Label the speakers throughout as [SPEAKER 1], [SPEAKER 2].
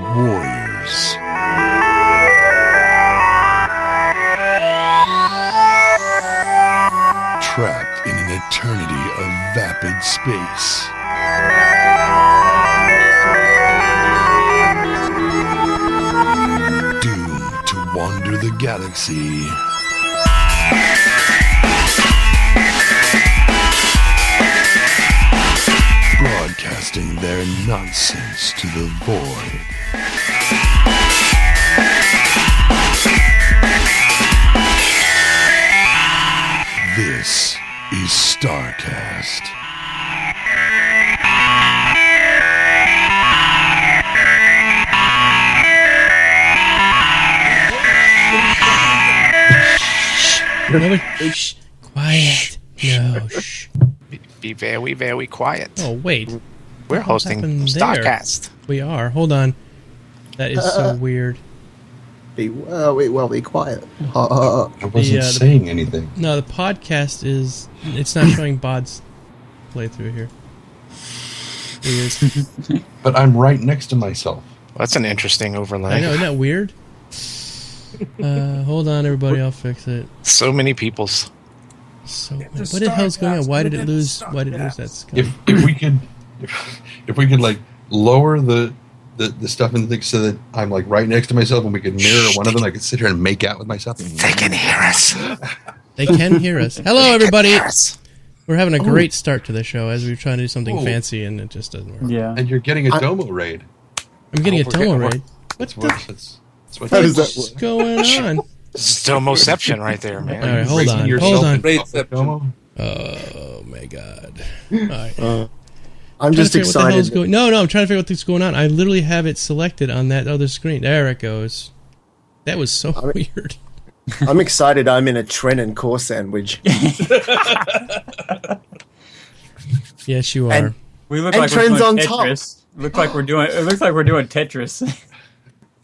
[SPEAKER 1] warriors. Trapped in an eternity of vapid space. Doomed to wander the galaxy. Broadcasting their nonsense to the void. This is StarCast.
[SPEAKER 2] Shh. Quiet. No, shh.
[SPEAKER 3] Be very, very quiet.
[SPEAKER 2] Oh, wait.
[SPEAKER 3] We're hosting StarCast.
[SPEAKER 2] We are. Hold on. That is so weird.
[SPEAKER 4] Be quiet.
[SPEAKER 5] I wasn't saying anything.
[SPEAKER 2] No, the podcast is... It's not showing Bod's playthrough here. Weird.
[SPEAKER 5] But I'm right next to myself.
[SPEAKER 3] Well, that's an interesting overlay.
[SPEAKER 2] I know, isn't that weird? Hold on, everybody. I'll fix it.
[SPEAKER 3] So many people's.
[SPEAKER 2] So many. What the hell's going on? Why did it lose that sky?
[SPEAKER 5] If we could like lower the stuff in the thing so that I'm like right next to myself and we could mirror one of them, I could sit here and make out with myself.
[SPEAKER 3] They can hear us.
[SPEAKER 2] They can hear us. Hello, everybody. We're having a great start to the show as we're trying to do something fancy and it just doesn't work.
[SPEAKER 6] Yeah.
[SPEAKER 5] And you're getting a Domo raid.
[SPEAKER 2] I'm getting a Domo raid.
[SPEAKER 5] What's
[SPEAKER 2] What's going on?
[SPEAKER 3] This is Domoception right there, man.
[SPEAKER 2] All right, hold on. Oh my god! All right.
[SPEAKER 4] I'm just excited.
[SPEAKER 2] No, I'm trying to figure out what's going on. I literally have it selected on that other screen. There it goes. That was so weird.
[SPEAKER 4] I'm excited. I'm in a Trendane core sandwich.
[SPEAKER 2] Yes, you are.
[SPEAKER 4] And
[SPEAKER 6] we look like we're
[SPEAKER 4] trends
[SPEAKER 6] doing
[SPEAKER 4] on
[SPEAKER 6] Tetris. It looks like we're doing Tetris.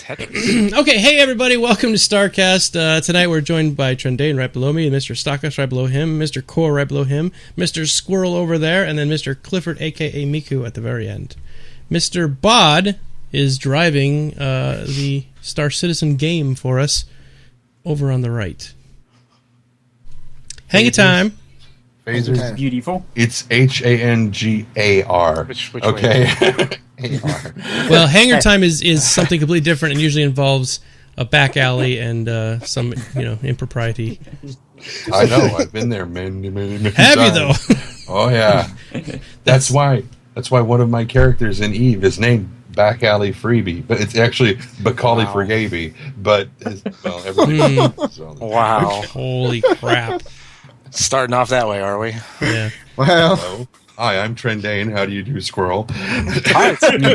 [SPEAKER 2] Okay, hey everybody, welcome to StarCast. Tonight we're joined by Trendane right below me, and Mr. Stakas right below him, Mr. Core right below him, Mr. Squirrel over there, and then Mr. Clifford, aka Miku, at the very end. Mr. Bod is driving the Star Citizen game for us over on the right. Hang time.
[SPEAKER 5] Phasers.
[SPEAKER 6] Beautiful.
[SPEAKER 5] It's HANGAR.
[SPEAKER 3] Which
[SPEAKER 5] okay.
[SPEAKER 2] AR. Well, hanger time is something completely different and usually involves a back alley and some impropriety.
[SPEAKER 5] I know. I've been there many
[SPEAKER 2] Have
[SPEAKER 5] times.
[SPEAKER 2] you though?
[SPEAKER 5] Oh yeah. That's why one of my characters in Eve is named Back Alley Freebie, but it's actually Bacaulay Fregaby. But everything.
[SPEAKER 3] Wow.
[SPEAKER 2] Holy crap.
[SPEAKER 3] Starting off that way, are we?
[SPEAKER 2] Yeah.
[SPEAKER 4] Well,
[SPEAKER 5] Hello. Hi, I'm Trendane. How do you do, Squirrel?
[SPEAKER 3] Hi, it's me.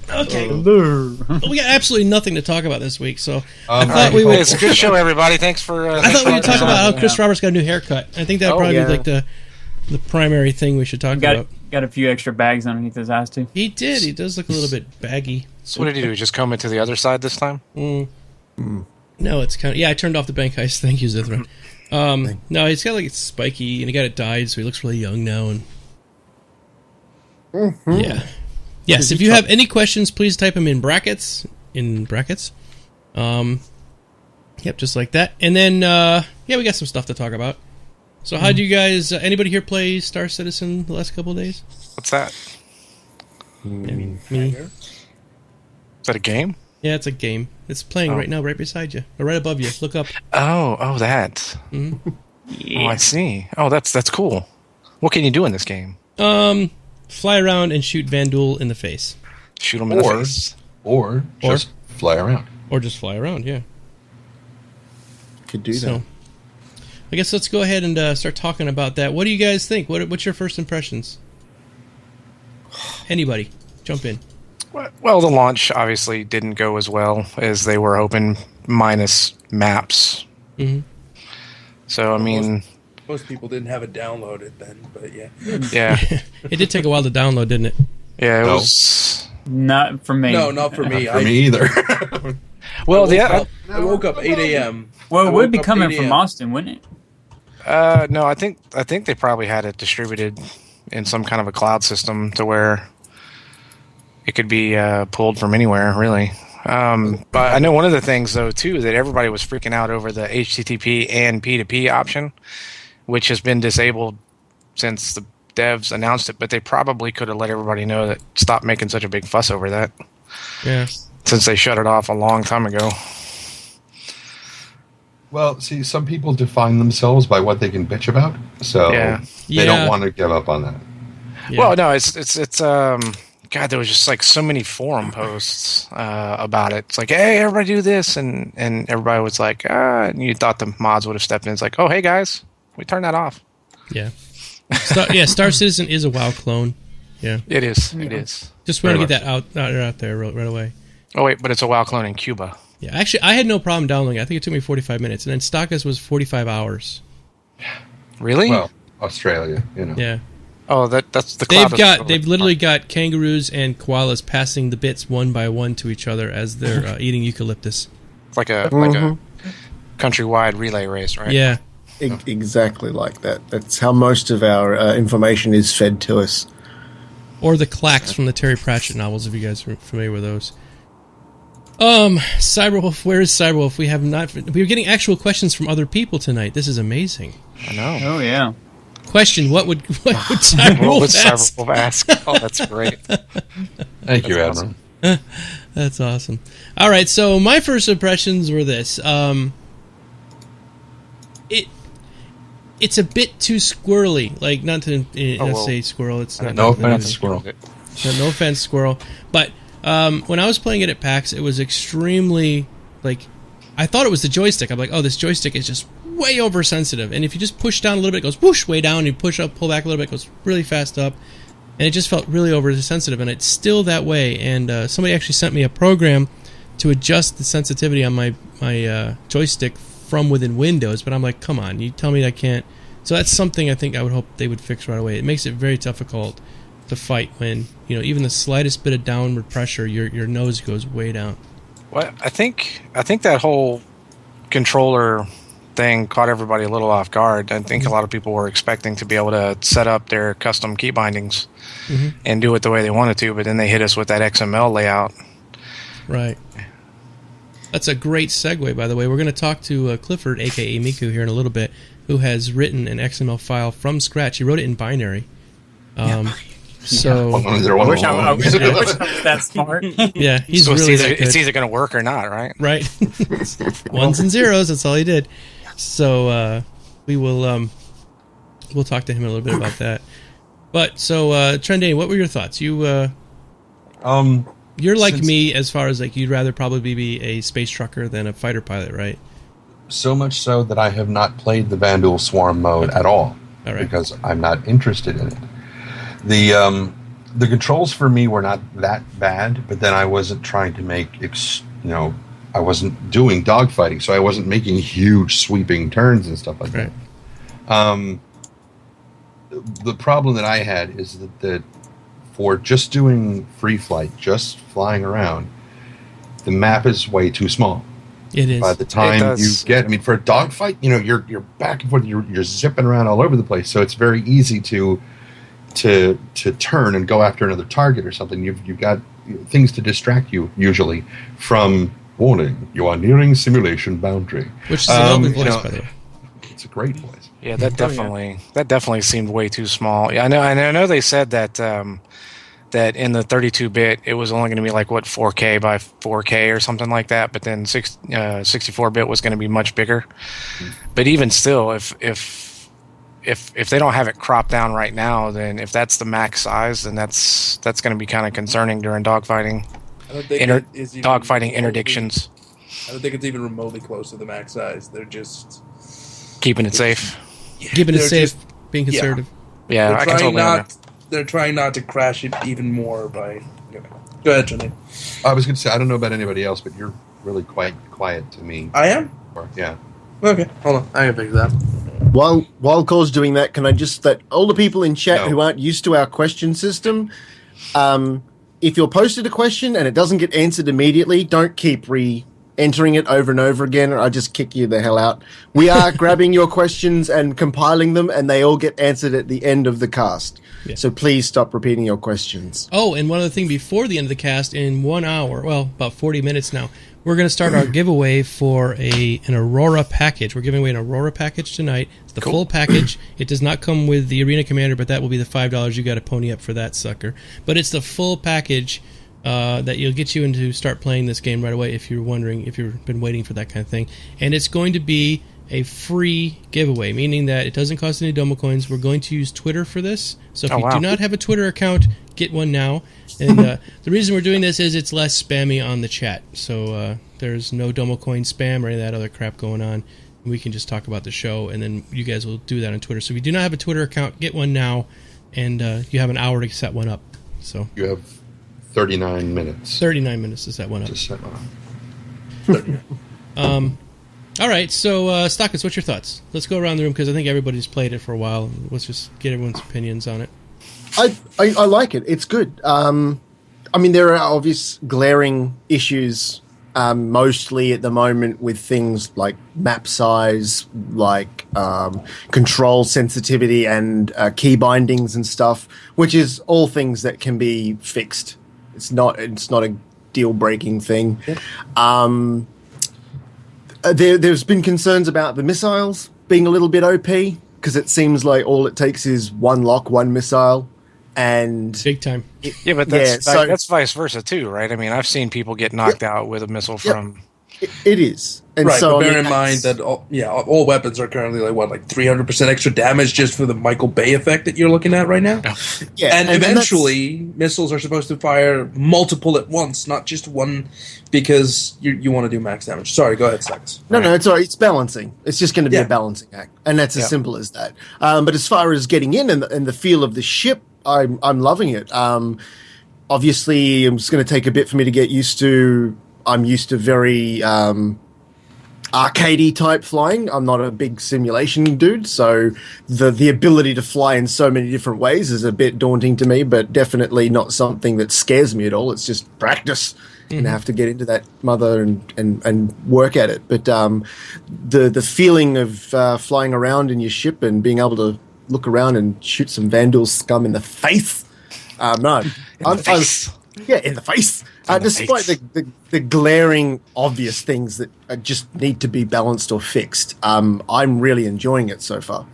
[SPEAKER 2] Okay. We got absolutely nothing to talk about this week, so I thought we would.
[SPEAKER 3] It's a good show, everybody. Thanks for.
[SPEAKER 2] I thought we would talk about how Chris Roberts got a new haircut. I think that would probably be like the primary thing we should talk about.
[SPEAKER 6] Got a few extra bags underneath his ass too.
[SPEAKER 2] He did. He does look a little bit baggy.
[SPEAKER 3] So what did he do? Just comb it to the other side this time?
[SPEAKER 2] No, it's kind of... Yeah, I turned off the bank heist. Thank you, Zithra. No, he's got it's spiky, and he got it dyed, so he looks really young now. And yeah. Yes, if you have any questions, please type them in brackets. Yep, just like that. And then, we got some stuff to talk about. So how do you guys... anybody here play Star Citizen the last couple of days?
[SPEAKER 3] What's that?
[SPEAKER 2] Me.
[SPEAKER 3] Is that a game?
[SPEAKER 2] Yeah, it's a game. It's playing right now, right beside you. Or right above you. Look up.
[SPEAKER 3] Oh, that.
[SPEAKER 2] Mm-hmm.
[SPEAKER 3] Oh, I see. Oh, that's cool. What can you do in this game?
[SPEAKER 2] Fly around and shoot Vandul in the face.
[SPEAKER 3] Shoot him in the face.
[SPEAKER 5] Or just fly around.
[SPEAKER 2] Or just fly around, yeah.
[SPEAKER 4] could do that.
[SPEAKER 2] I guess let's go ahead and start talking about that. What do you guys think? What's your first impressions? Anybody, jump in.
[SPEAKER 3] Well, the launch obviously didn't go as well as they were hoping, minus maps.
[SPEAKER 2] Mm-hmm.
[SPEAKER 3] So, I mean...
[SPEAKER 7] Most people didn't have it downloaded then, but yeah.
[SPEAKER 3] Yeah.
[SPEAKER 2] It did take a while to download, didn't it?
[SPEAKER 3] Yeah, it was...
[SPEAKER 6] Not for me.
[SPEAKER 7] No, not for me.
[SPEAKER 5] Not for me either.
[SPEAKER 3] Well,
[SPEAKER 7] I woke up 8 a.m.
[SPEAKER 6] Well, it would be coming from Austin, wouldn't it?
[SPEAKER 3] No, I think they probably had it distributed in some kind of a cloud system to where it could be pulled from anywhere, really. But I know one of the things, though, too, that everybody was freaking out over the HTTP and P2P option, which has been disabled since the devs announced it, but they probably could have let everybody know that stop making such a big fuss over that.
[SPEAKER 2] Yeah.
[SPEAKER 3] Since they shut it off a long time ago.
[SPEAKER 5] Well, see, some people define themselves by what they can bitch about, so they don't want to give up on that.
[SPEAKER 2] Yeah.
[SPEAKER 3] Well, no, it's God, there was just like so many forum posts about it. It's like, hey, everybody do this, and everybody was like, and you thought the mods would have stepped in. It's like, oh, hey guys, we turned that off.
[SPEAKER 2] Yeah. Star Citizen is a WoW clone. Yeah.
[SPEAKER 3] It is. It is.
[SPEAKER 2] Just want to get that out there right away.
[SPEAKER 3] Oh wait, but it's a WoW clone in Cuba.
[SPEAKER 2] Yeah, actually, I had no problem downloading it. I think it took me 45 minutes, and then SgtStakas was 45 hours.
[SPEAKER 3] Really?
[SPEAKER 5] Well, Australia,
[SPEAKER 2] Yeah.
[SPEAKER 3] Oh, that's the cloud.
[SPEAKER 2] They've literally got kangaroos and koalas passing the bits one by one to each other as they're eating eucalyptus.
[SPEAKER 3] It's like a countrywide relay race, right?
[SPEAKER 2] Yeah.
[SPEAKER 4] Exactly like that. That's how most of our information is fed to us.
[SPEAKER 2] Or the clacks from the Terry Pratchett novels, if you guys are familiar with those. Cyberwolf, where is Cyberwolf? We're getting actual questions from other people tonight. This is amazing.
[SPEAKER 3] I know.
[SPEAKER 6] Oh yeah.
[SPEAKER 2] Question: What would Cyberwolf ask?
[SPEAKER 3] Oh, that's great.
[SPEAKER 5] Thank you, Adam.
[SPEAKER 2] Awesome. That's awesome. All right, so my first impressions were this. It's a bit too squirrely. Like, not to say squirrel. It's not.
[SPEAKER 5] No offense, squirrel.
[SPEAKER 2] No offense, squirrel. But when I was playing it at PAX, it was extremely, like, I thought it was the joystick. I'm like, oh, this joystick is just way oversensitive. And if you just push down a little bit, it goes whoosh, way down. You push up, pull back a little bit, it goes really fast up. And it just felt really oversensitive. And it's still that way. And somebody actually sent me a program to adjust the sensitivity on my joystick from within Windows. But I'm like, come on, you tell me I can't. So that's something I think I would hope they would fix right away. It makes it very difficult to fight when, even the slightest bit of downward pressure, your nose goes way down.
[SPEAKER 3] Well, I think that whole controller thing caught everybody a little off guard. I think a lot of people were expecting to be able to set up their custom key bindings and do it the way they wanted to, but then they hit us with that XML layout.
[SPEAKER 2] Right. That's a great segue, by the way. We're going to talk to Clifford, a.k.a. Miku, here in a little bit, who has written an XML file from scratch. He wrote it in binary. So
[SPEAKER 6] I wish I was that smart.
[SPEAKER 2] Yeah, he's
[SPEAKER 3] so
[SPEAKER 2] really that good.
[SPEAKER 3] It's either going to work or not, right?
[SPEAKER 2] Right. Ones and zeros, that's all he did. So we will we'll talk to him a little bit about that. But so Trendane, what were your thoughts? You're like me as far as like you'd rather probably be a space trucker than a fighter pilot, right?
[SPEAKER 5] So much so that I have not played the Vandal Swarm mode at all, because I'm not interested in it. The controls for me were not that bad, but then I wasn't trying to make I wasn't doing dogfighting, so I wasn't making huge sweeping turns and stuff like that. The problem that I had is that for just doing free flight, just flying around, the map is way too small.
[SPEAKER 2] It is.
[SPEAKER 5] By the time you get, for a dogfight, you're back and forth, you're zipping around all over the place, so it's very easy to turn and go after another target or something. You've got things to distract you usually from warning. You are nearing simulation boundary.
[SPEAKER 2] Which is a lovely voice, by the way.
[SPEAKER 5] It's a great voice.
[SPEAKER 3] Yeah, that definitely seemed way too small. Yeah, I know they said that that in the 32-bit it was only going to be like 4K by 4K or something like that, but then 64-bit was going to be much bigger. But even still, if they don't have it cropped down right now, then if that's the max size, then that's going to be kind of concerning during dogfighting.
[SPEAKER 7] I don't think
[SPEAKER 3] dogfighting interdictions.
[SPEAKER 7] I don't think it's even remotely close to the max size. They're just
[SPEAKER 3] keeping it safe.
[SPEAKER 2] Keeping it safe, being conservative.
[SPEAKER 3] Yeah, I can totally understand.
[SPEAKER 7] They're trying not to crash it even more by. Go ahead, Johnny.
[SPEAKER 5] I was going to say, I don't know about anybody else, but you're really quite quiet to me.
[SPEAKER 7] I am?
[SPEAKER 5] Yeah.
[SPEAKER 7] Okay, hold on. I can fix that.
[SPEAKER 4] While Core's doing that, can I just that all the people in chat who aren't used to our question system, if you're posted a question and it doesn't get answered immediately, don't keep entering it over and over again, or I just kick you the hell out. We are grabbing your questions and compiling them, and they all get answered at the end of the cast. Yeah. So please stop repeating your questions.
[SPEAKER 2] Oh, and one other thing before the end of the cast, in 1 hour, well, about 40 minutes now, we're going to start our giveaway for an Aurora package. We're giving away an Aurora package tonight. It's the full package. It does not come with the Arena Commander, but that will be the $5 you got to pony up for that sucker. But it's the full package that you'll get you into start playing this game right away if you're wondering, if you've been waiting for that kind of thing. And it's going to be a free giveaway, meaning that it doesn't cost any Domo coins. We're going to use Twitter for this. So if you do not have a Twitter account, get one now. And the reason we're doing this is it's less spammy on the chat. So there's no Domo coin spam or any of that other crap going on. We can just talk about the show, and then you guys will do that on Twitter. So if you do not have a Twitter account, get one now, and you have an hour to set one up. So
[SPEAKER 5] you have 39 minutes.
[SPEAKER 2] 39 minutes to set one up.
[SPEAKER 5] To set one up.
[SPEAKER 2] All right, so Stakas, what's your thoughts? Let's go around the room because I think everybody's played it for a while. Let's just get everyone's opinions on it.
[SPEAKER 4] I like it. It's good. I mean, there are obvious glaring issues, mostly at the moment with things like map size, like control sensitivity and key bindings and stuff, which is all things that can be fixed. It's not a deal-breaking thing. Yep. There's been concerns about the missiles being a little bit OP because it seems like all it takes is one lock, one missile, and
[SPEAKER 2] big time.
[SPEAKER 3] Yeah, but that's vice versa too, right? I mean, I've seen people get knocked out with a missile from.
[SPEAKER 4] It is, and
[SPEAKER 7] right.
[SPEAKER 4] So
[SPEAKER 7] but bear in mind that all weapons are currently like 300% extra damage just for the Michael Bay effect that you're looking at right now.
[SPEAKER 4] Yeah,
[SPEAKER 7] and eventually missiles are supposed to fire multiple at once, not just one, because you want to do max damage. Sorry, go ahead, Stakas.
[SPEAKER 4] No, it's all right. It's balancing. It's just going to be a balancing act, and that's as simple as that. But as far as getting in and the feel of the ship, I'm loving it. Obviously, it's going to take a bit for me to get used to. I'm used to very arcadey type flying. I'm not a big simulation dude, so the ability to fly in so many different ways is a bit daunting to me, but definitely not something that scares me at all. It's just practice. And have to get into that mother and work at it. But the feeling of flying around in your ship and being able to look around and shoot some Vandal scum in the face. In the face. Despite the glaring obvious things that just need to be balanced or fixed, I'm really enjoying it so far.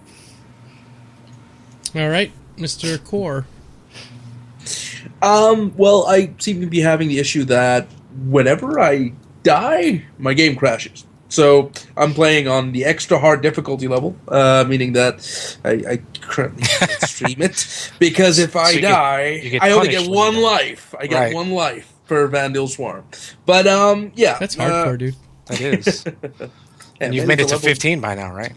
[SPEAKER 2] All right, Mr. Core.
[SPEAKER 7] Well, I seem to be having the issue that whenever I die, my game crashes. So I'm playing on the extra hard difficulty level, meaning that I currently can't stream it, because if I die, I only get one life. I get one life per Vandal Swarm. But
[SPEAKER 2] that's hardcore, dude.
[SPEAKER 3] That is. And you've made it to 15 by now, right?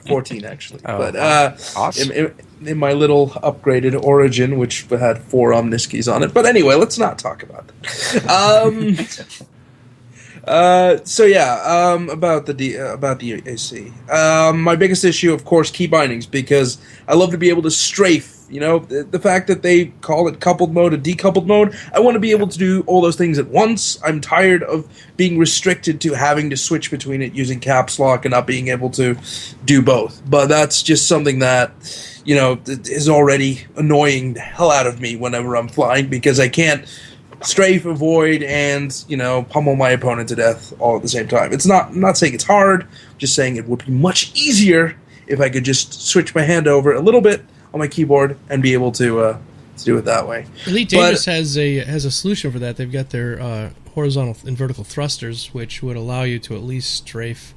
[SPEAKER 7] 14 actually.
[SPEAKER 3] Oh,
[SPEAKER 7] but
[SPEAKER 3] awesome.
[SPEAKER 7] In my little upgraded Origin, which had 4 Omniskis on it. But anyway, let's not talk about that. About the AC. My biggest issue, of course, key bindings, because I love to be able to strafe. You know, the fact that they call it coupled mode and decoupled mode, I want to be able to do all those things at once. I'm tired of being restricted to having to switch between it using caps lock and not being able to do both. But that's just something that, you know, is already annoying the hell out of me whenever I'm flying, because I can't strafe, avoid, and, you know, pummel my opponent to death all at the same time. I'm not saying it's hard, just saying it would be much easier if I could just switch my hand over a little bit on my keyboard and be able to do it that way.
[SPEAKER 2] Elite Dangerous has a solution for that. They've got their horizontal and vertical thrusters, which would allow you to at least strafe.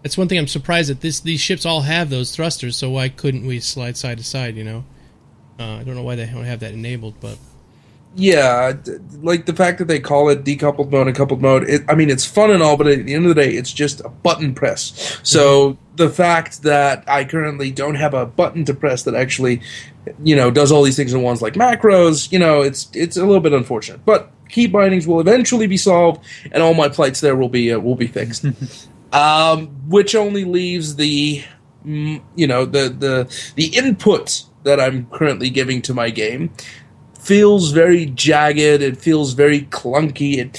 [SPEAKER 2] That's one thing I'm surprised that these ships all have those thrusters, so why couldn't we slide side to side, you know? I don't know why they don't have that enabled, but...
[SPEAKER 7] Yeah, like the fact that they call it decoupled mode and coupled mode, it's fun and all, but at the end of the day, it's just a button press. So the fact that I currently don't have a button to press that actually, you know, does all these things in ones like macros, you know, it's a little bit unfortunate. But key bindings will eventually be solved, and all my plights there will be fixed. Which only leaves the input that I'm currently giving to my game feels very jagged. It feels very clunky.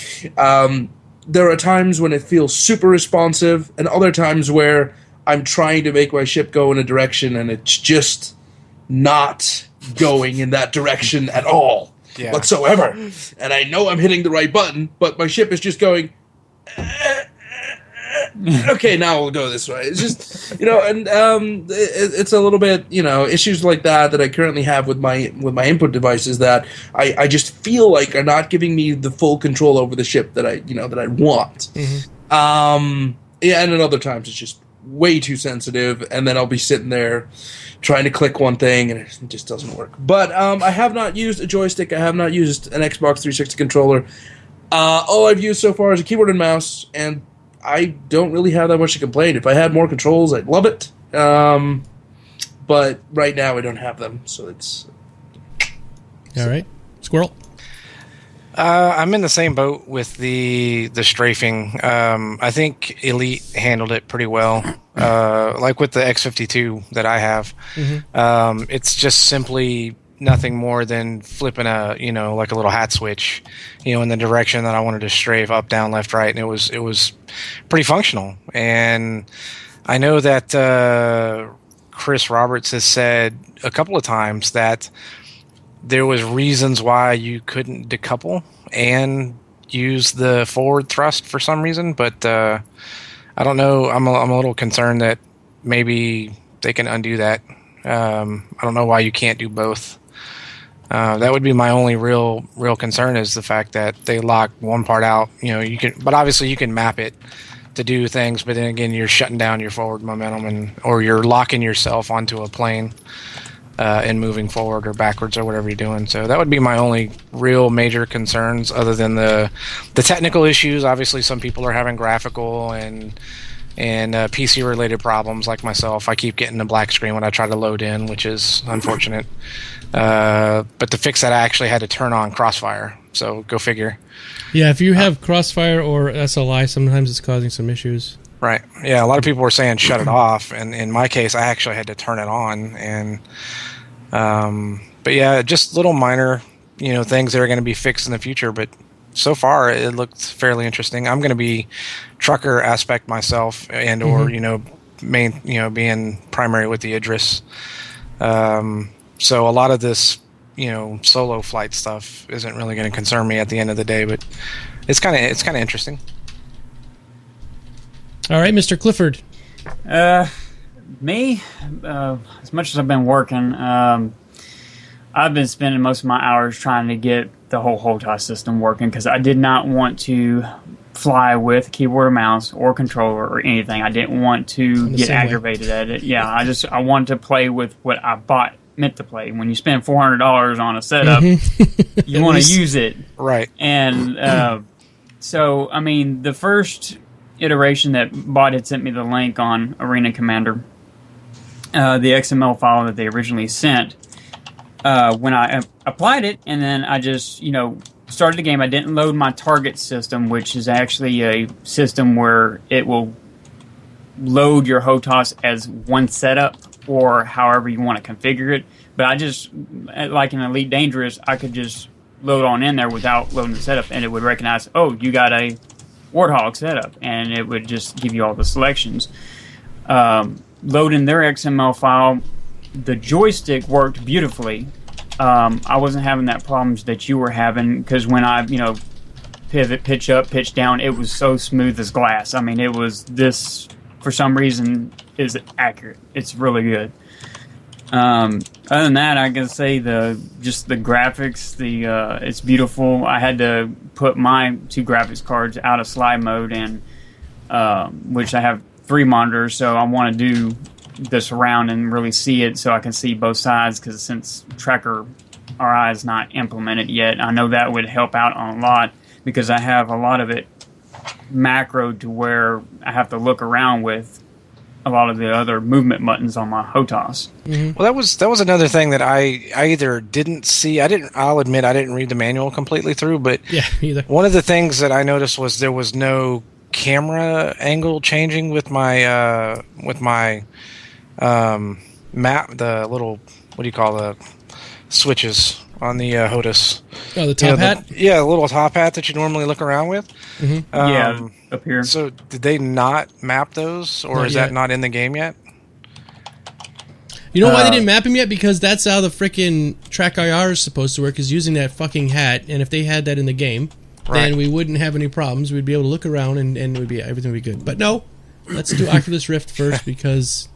[SPEAKER 7] there are times when it feels super responsive, and other times where I'm trying to make my ship go in a direction and it's just not going in that direction at all whatsoever. And I know I'm hitting the right button, but my ship is just going, okay, now we'll go this way. It's just, and it's a little bit, issues like that I currently have with my input devices that I just feel like are not giving me the full control over the ship that I want. And at other times it's just way too sensitive, and then I'll be sitting there trying to click one thing and it just doesn't work. But I have not used a joystick. I have not used an Xbox 360 controller. All I've used so far is a keyboard and mouse, and I don't really have that much to complain. If I had more controls, I'd love it. But right now I don't have them, so it's...
[SPEAKER 2] All right. Squirrel?
[SPEAKER 3] I'm in the same boat with the strafing. I think Elite handled it pretty well. Like with the X52 that I have, it's just simply nothing more than flipping like a little hat switch, in the direction that I wanted to strafe, up, down, left, right, and it was pretty functional. And I know that Chris Roberts has said a couple of times that there was reasons why you couldn't decouple and use the forward thrust for some reason, but I don't know. I'm a little concerned that maybe they can undo that. I don't know why you can't do both. That would be my only real concern, is the fact that they lock one part out. You can, but obviously you can map it to do things, but then again, you're shutting down your forward momentum, or you're locking yourself onto a plane. And moving forward or backwards or whatever you're doing. So that would be my only real major concerns, other than the technical issues. Obviously, some people are having graphical and PC related problems, like myself. I keep getting a black screen when I try to load in, which is unfortunate. But to fix that, I actually had to turn on Crossfire. So go figure.
[SPEAKER 2] Yeah, if you have Crossfire or SLI, sometimes it's causing some issues.
[SPEAKER 3] Right. Yeah, a lot of people were saying shut it off, and in my case, I actually had to turn it on. And but yeah, just little minor, things that are going to be fixed in the future. But so far, it looked fairly interesting. I'm going to be trucker aspect myself, and or main, being primary with the Idris. So a lot of this, solo flight stuff isn't really going to concern me at the end of the day. But it's kind of interesting.
[SPEAKER 2] All right, Mr. Clifford.
[SPEAKER 6] Me, as much as I've been working, I've been spending most of my hours trying to get the whole HOTAS system working, because I did not want to fly with keyboard or mouse or controller or anything. I didn't want to get aggravated at it. Yeah, I wanted to play with what I meant to play. When you spend $400 on a setup, you want to use it.
[SPEAKER 3] Right.
[SPEAKER 6] And so, I mean, the first iteration that Bot had sent me the link on Arena Commander, the XML file that they originally sent, when I applied it, and then I just, started the game, I didn't load my target system, which is actually a system where it will load your HOTAS as one setup, or however you want to configure it. But I just, like in Elite Dangerous, I could just load on in there without loading the setup, and it would recognize, oh, you got a Warthog setup, and it would just give you all the selections. Loading their XML file, the joystick worked beautifully. I wasn't having that problems that you were having, because when I, pivot, pitch up, pitch down, it was so smooth as glass. I mean, it was this, for some reason, is accurate. It's really good. Other than that, I can say the graphics, it's beautiful. I had to put my 2 graphics cards out of slide mode, and which I have 3 monitors, so I want to do the surround and really see it, so I can see both sides. Because since Tracker RI is not implemented yet, I know that would help out on a lot, because I have a lot of it macroed to where I have to look around with a lot of the other movement buttons on my HOTAS.
[SPEAKER 3] Mm-hmm. Well, that was another thing that I either didn't see. I'll admit I didn't read the manual completely through, but
[SPEAKER 2] either.
[SPEAKER 3] One of the things that I noticed was there was no camera angle changing with my map. The little, what do you call the switches on the HOTAS.
[SPEAKER 2] Oh, the top hat?
[SPEAKER 3] Yeah, the little top hat that you normally look around with.
[SPEAKER 2] Mm-hmm.
[SPEAKER 6] Yeah, up here.
[SPEAKER 3] So did they not map those, or
[SPEAKER 2] Not
[SPEAKER 3] is
[SPEAKER 2] yet.
[SPEAKER 3] that not in the game yet?
[SPEAKER 2] You know why they didn't map him yet? Because that's how the freaking track IR is supposed to work, is using that fucking hat. And if they had that in the game, then we wouldn't have any problems. We'd be able to look around and everything would be good. But no, let's do Oculus Rift first because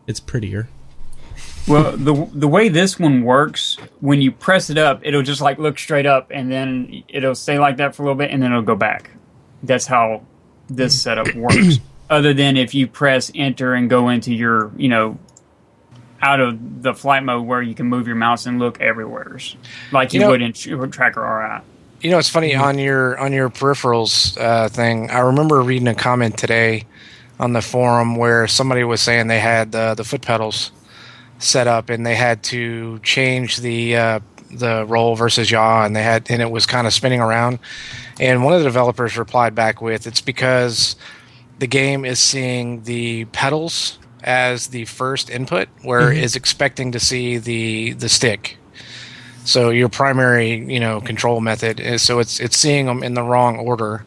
[SPEAKER 2] it's prettier.
[SPEAKER 6] Well, the way this one works, when you press it up, it'll just like look straight up, and then it'll stay like that for a little bit, and then it'll go back. That's how this setup works. Other than if you press enter and go into your, out of the flight mode where you can move your mouse and look everywhere, like you would in Tracker RI.
[SPEAKER 3] It's funny on your peripherals thing. I remember reading a comment today on the forum where somebody was saying they had the foot pedals set up and they had to change the roll versus yaw, and it was kind of spinning around. And one of the developers replied back with, it's because the game is seeing the pedals as the first input, where it's expecting to see the stick. So your primary, control method is, so it's seeing them in the wrong order.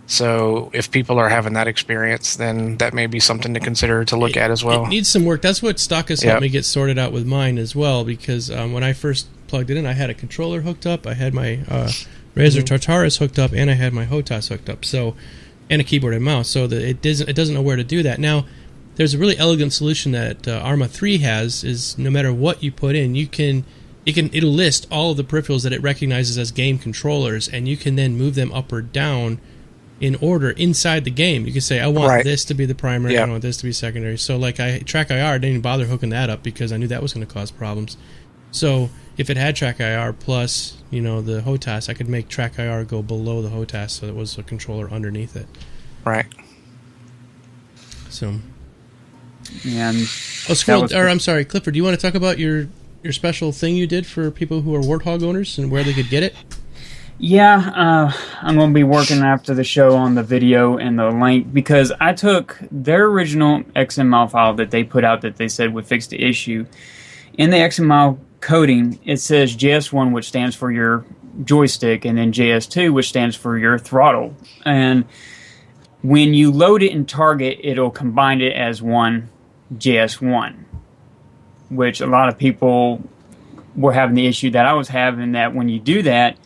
[SPEAKER 3] So if people are having that experience, then that may be something to consider to look at as well.
[SPEAKER 2] It needs some work. That's what Stakas helped me get sorted out with mine as well, because when I first plugged it in, I had a controller hooked up, I had my Razer Tartarus hooked up, and I had my HOTAS hooked up, so, and a keyboard and mouse, so that it doesn't know where to do that. Now, there's a really elegant solution that Arma 3 has, is no matter what you put in, it'll list all of the peripherals that it recognizes as game controllers, and you can then move them up or down in order inside the game. You can say, I want this to be the primary, I want this to be secondary. So like Track IR, I didn't even bother hooking that up because I knew that was going to cause problems. So if it had Track IR plus, the HOTAS, I could make Track IR go below the HOTAS so it was a controller underneath it.
[SPEAKER 3] Right.
[SPEAKER 2] So...
[SPEAKER 6] And
[SPEAKER 2] I'm sorry, Clifford, do you want to talk about your special thing you did for people who are Warthog owners and where they could get it?
[SPEAKER 6] Yeah, I'm going to be working after the show on the video and the link, because I took their original XML file that they put out that they said would fix the issue. In the XML coding, it says JS1, which stands for your joystick, and then JS2, which stands for your throttle. And when you load it in Target, it'll combine it as one JS1, which a lot of people were having the issue that I was having, that when you do that,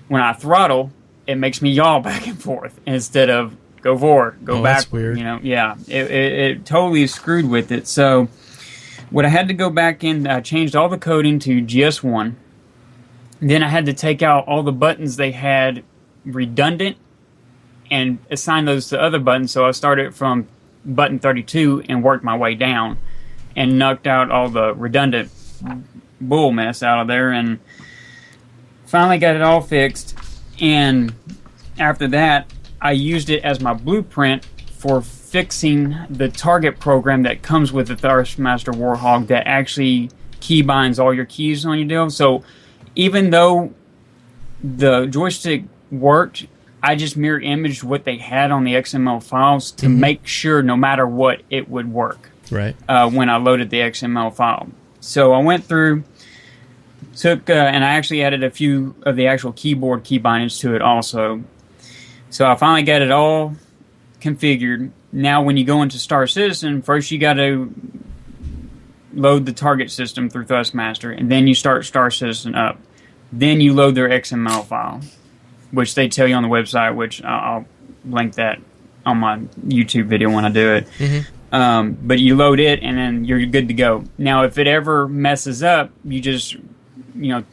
[SPEAKER 6] when I throttle, it makes me yaw back and forth instead of go forward, go back.
[SPEAKER 2] That's weird.
[SPEAKER 6] It totally screwed with it. So what I had to go back in, I changed all the coding to JS1. Then I had to take out all the buttons they had redundant and assign those to other buttons. So I started from button 32 and worked my way down and knocked out all the redundant bull mess out of there, and finally got it all fixed. And after that, I used it as my blueprint for fixing the target program that comes with the Thrustmaster Warthog that actually keybinds all your keys on your deal. So even though the joystick worked, I just mirror imaged what they had on the XML files to make sure no matter what, it would work.
[SPEAKER 2] Right.
[SPEAKER 6] When I loaded the XML file. So I went through, and I actually added a few of the actual keyboard key bindings to it also. So I finally got it all configured. Now when you go into Star Citizen, first you got to load the target system through Thrustmaster, and then you start Star Citizen up. Then you load their XML file, which they tell you on the website, which I'll link that on my YouTube video when I do it. But you load it, and then you're good to go. Now, if it ever messes up, you just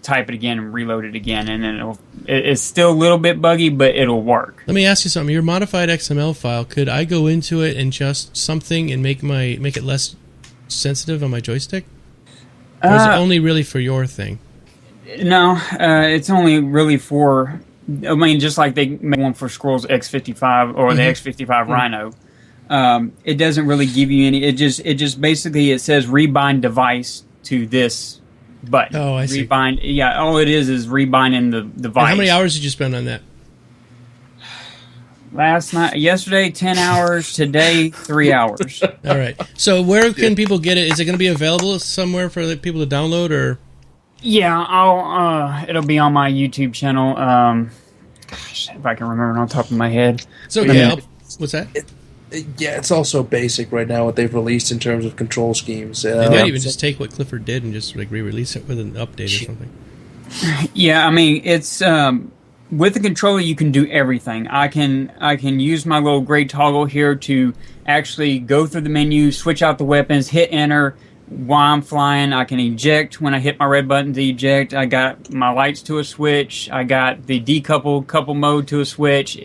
[SPEAKER 6] type it again and reload it again, and then it's still a little bit buggy, but it'll work.
[SPEAKER 2] Let me ask you something. Your modified XML file, could I go into it and adjust something and make it less sensitive on my joystick? Or is it only really for your thing?
[SPEAKER 6] No, it's only really for... just like they made one for Scrolls X55 or the X55 Rhino. It doesn't really give you any. It just basically it says rebind device to this button.
[SPEAKER 2] Oh, I see.
[SPEAKER 6] Rebind. Yeah, all it is rebinding the device.
[SPEAKER 2] And how many hours did you spend on that?
[SPEAKER 6] Yesterday, 10 hours. Today, 3 hours.
[SPEAKER 2] All right. So where can people get it? Is it going to be available somewhere for the people to download, or?
[SPEAKER 6] Yeah, I'll. It'll be on my YouTube channel. Gosh, if I can remember on top of my head.
[SPEAKER 2] So yeah, what's that?
[SPEAKER 7] Yeah, it's also basic right now what they've released in terms of control schemes.
[SPEAKER 2] They might even just take what Clifford did and just like re-release it with an update or something.
[SPEAKER 6] Yeah, I mean it's with the controller you can do everything. I can use my little gray toggle here to actually go through the menu, switch out the weapons, hit enter. While I'm flying, I can eject when I hit my red button to eject. I got my lights to a switch. I got the couple mode to a switch.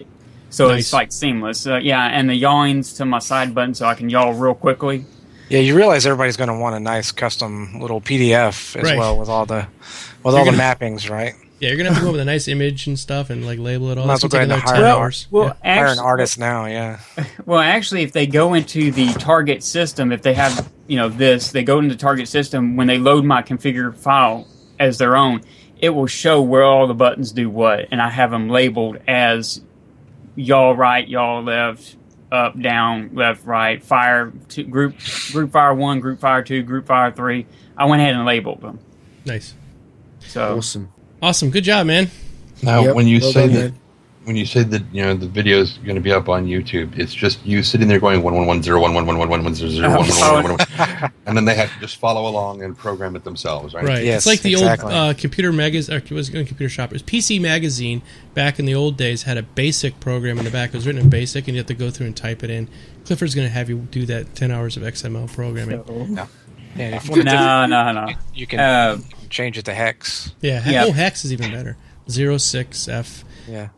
[SPEAKER 6] So
[SPEAKER 2] Nice.
[SPEAKER 6] It's like seamless. Yeah, and the yawing's to my side button so I can yaw real quickly.
[SPEAKER 3] Yeah, you realize everybody's going to want a nice custom little PDF as
[SPEAKER 2] Right.
[SPEAKER 3] well with all the mappings, right?
[SPEAKER 2] Yeah, you're gonna have to go up with a nice image and stuff and like label it all.
[SPEAKER 3] Might
[SPEAKER 2] That's
[SPEAKER 3] as well
[SPEAKER 2] gonna
[SPEAKER 3] go
[SPEAKER 2] take
[SPEAKER 3] ahead
[SPEAKER 2] another
[SPEAKER 3] and
[SPEAKER 2] 10
[SPEAKER 3] hire
[SPEAKER 2] hours.
[SPEAKER 6] Well,
[SPEAKER 2] Yeah.
[SPEAKER 3] Hire an artist now, yeah.
[SPEAKER 6] Well, actually, if they go into the target system, if they have they go into the target system when they load my configure file as their own, it will show where all the buttons do what, and I have them labeled as yaw right, yaw left, up, down, left, right, fire, group fire 1, group fire 2, group fire 3. I went ahead and labeled them.
[SPEAKER 2] Nice,
[SPEAKER 6] So
[SPEAKER 2] awesome, good job, man.
[SPEAKER 5] Now,
[SPEAKER 4] Yep,
[SPEAKER 5] when you
[SPEAKER 4] well
[SPEAKER 5] say
[SPEAKER 4] done,
[SPEAKER 5] that,
[SPEAKER 4] man.
[SPEAKER 5] when you say that, the video is going to be up on YouTube, it's just you sitting there going 111011111001111, and then they have to just follow along and program it themselves, right?
[SPEAKER 2] Right,
[SPEAKER 3] Yes,
[SPEAKER 2] it's like the
[SPEAKER 3] exactly.
[SPEAKER 2] old computer magazine. It was a computer shop. It was PC Magazine back in the old days. Had a basic program in the back. It was written in BASIC, and you have to go through and type it in. Clifford's going to have you do that 10 hours of XML programming.
[SPEAKER 3] Yeah, if you
[SPEAKER 6] No.
[SPEAKER 3] you can change it to hex.
[SPEAKER 2] Yeah,
[SPEAKER 6] Yeah.
[SPEAKER 2] Oh, hex is even better. 06F.
[SPEAKER 3] Yeah.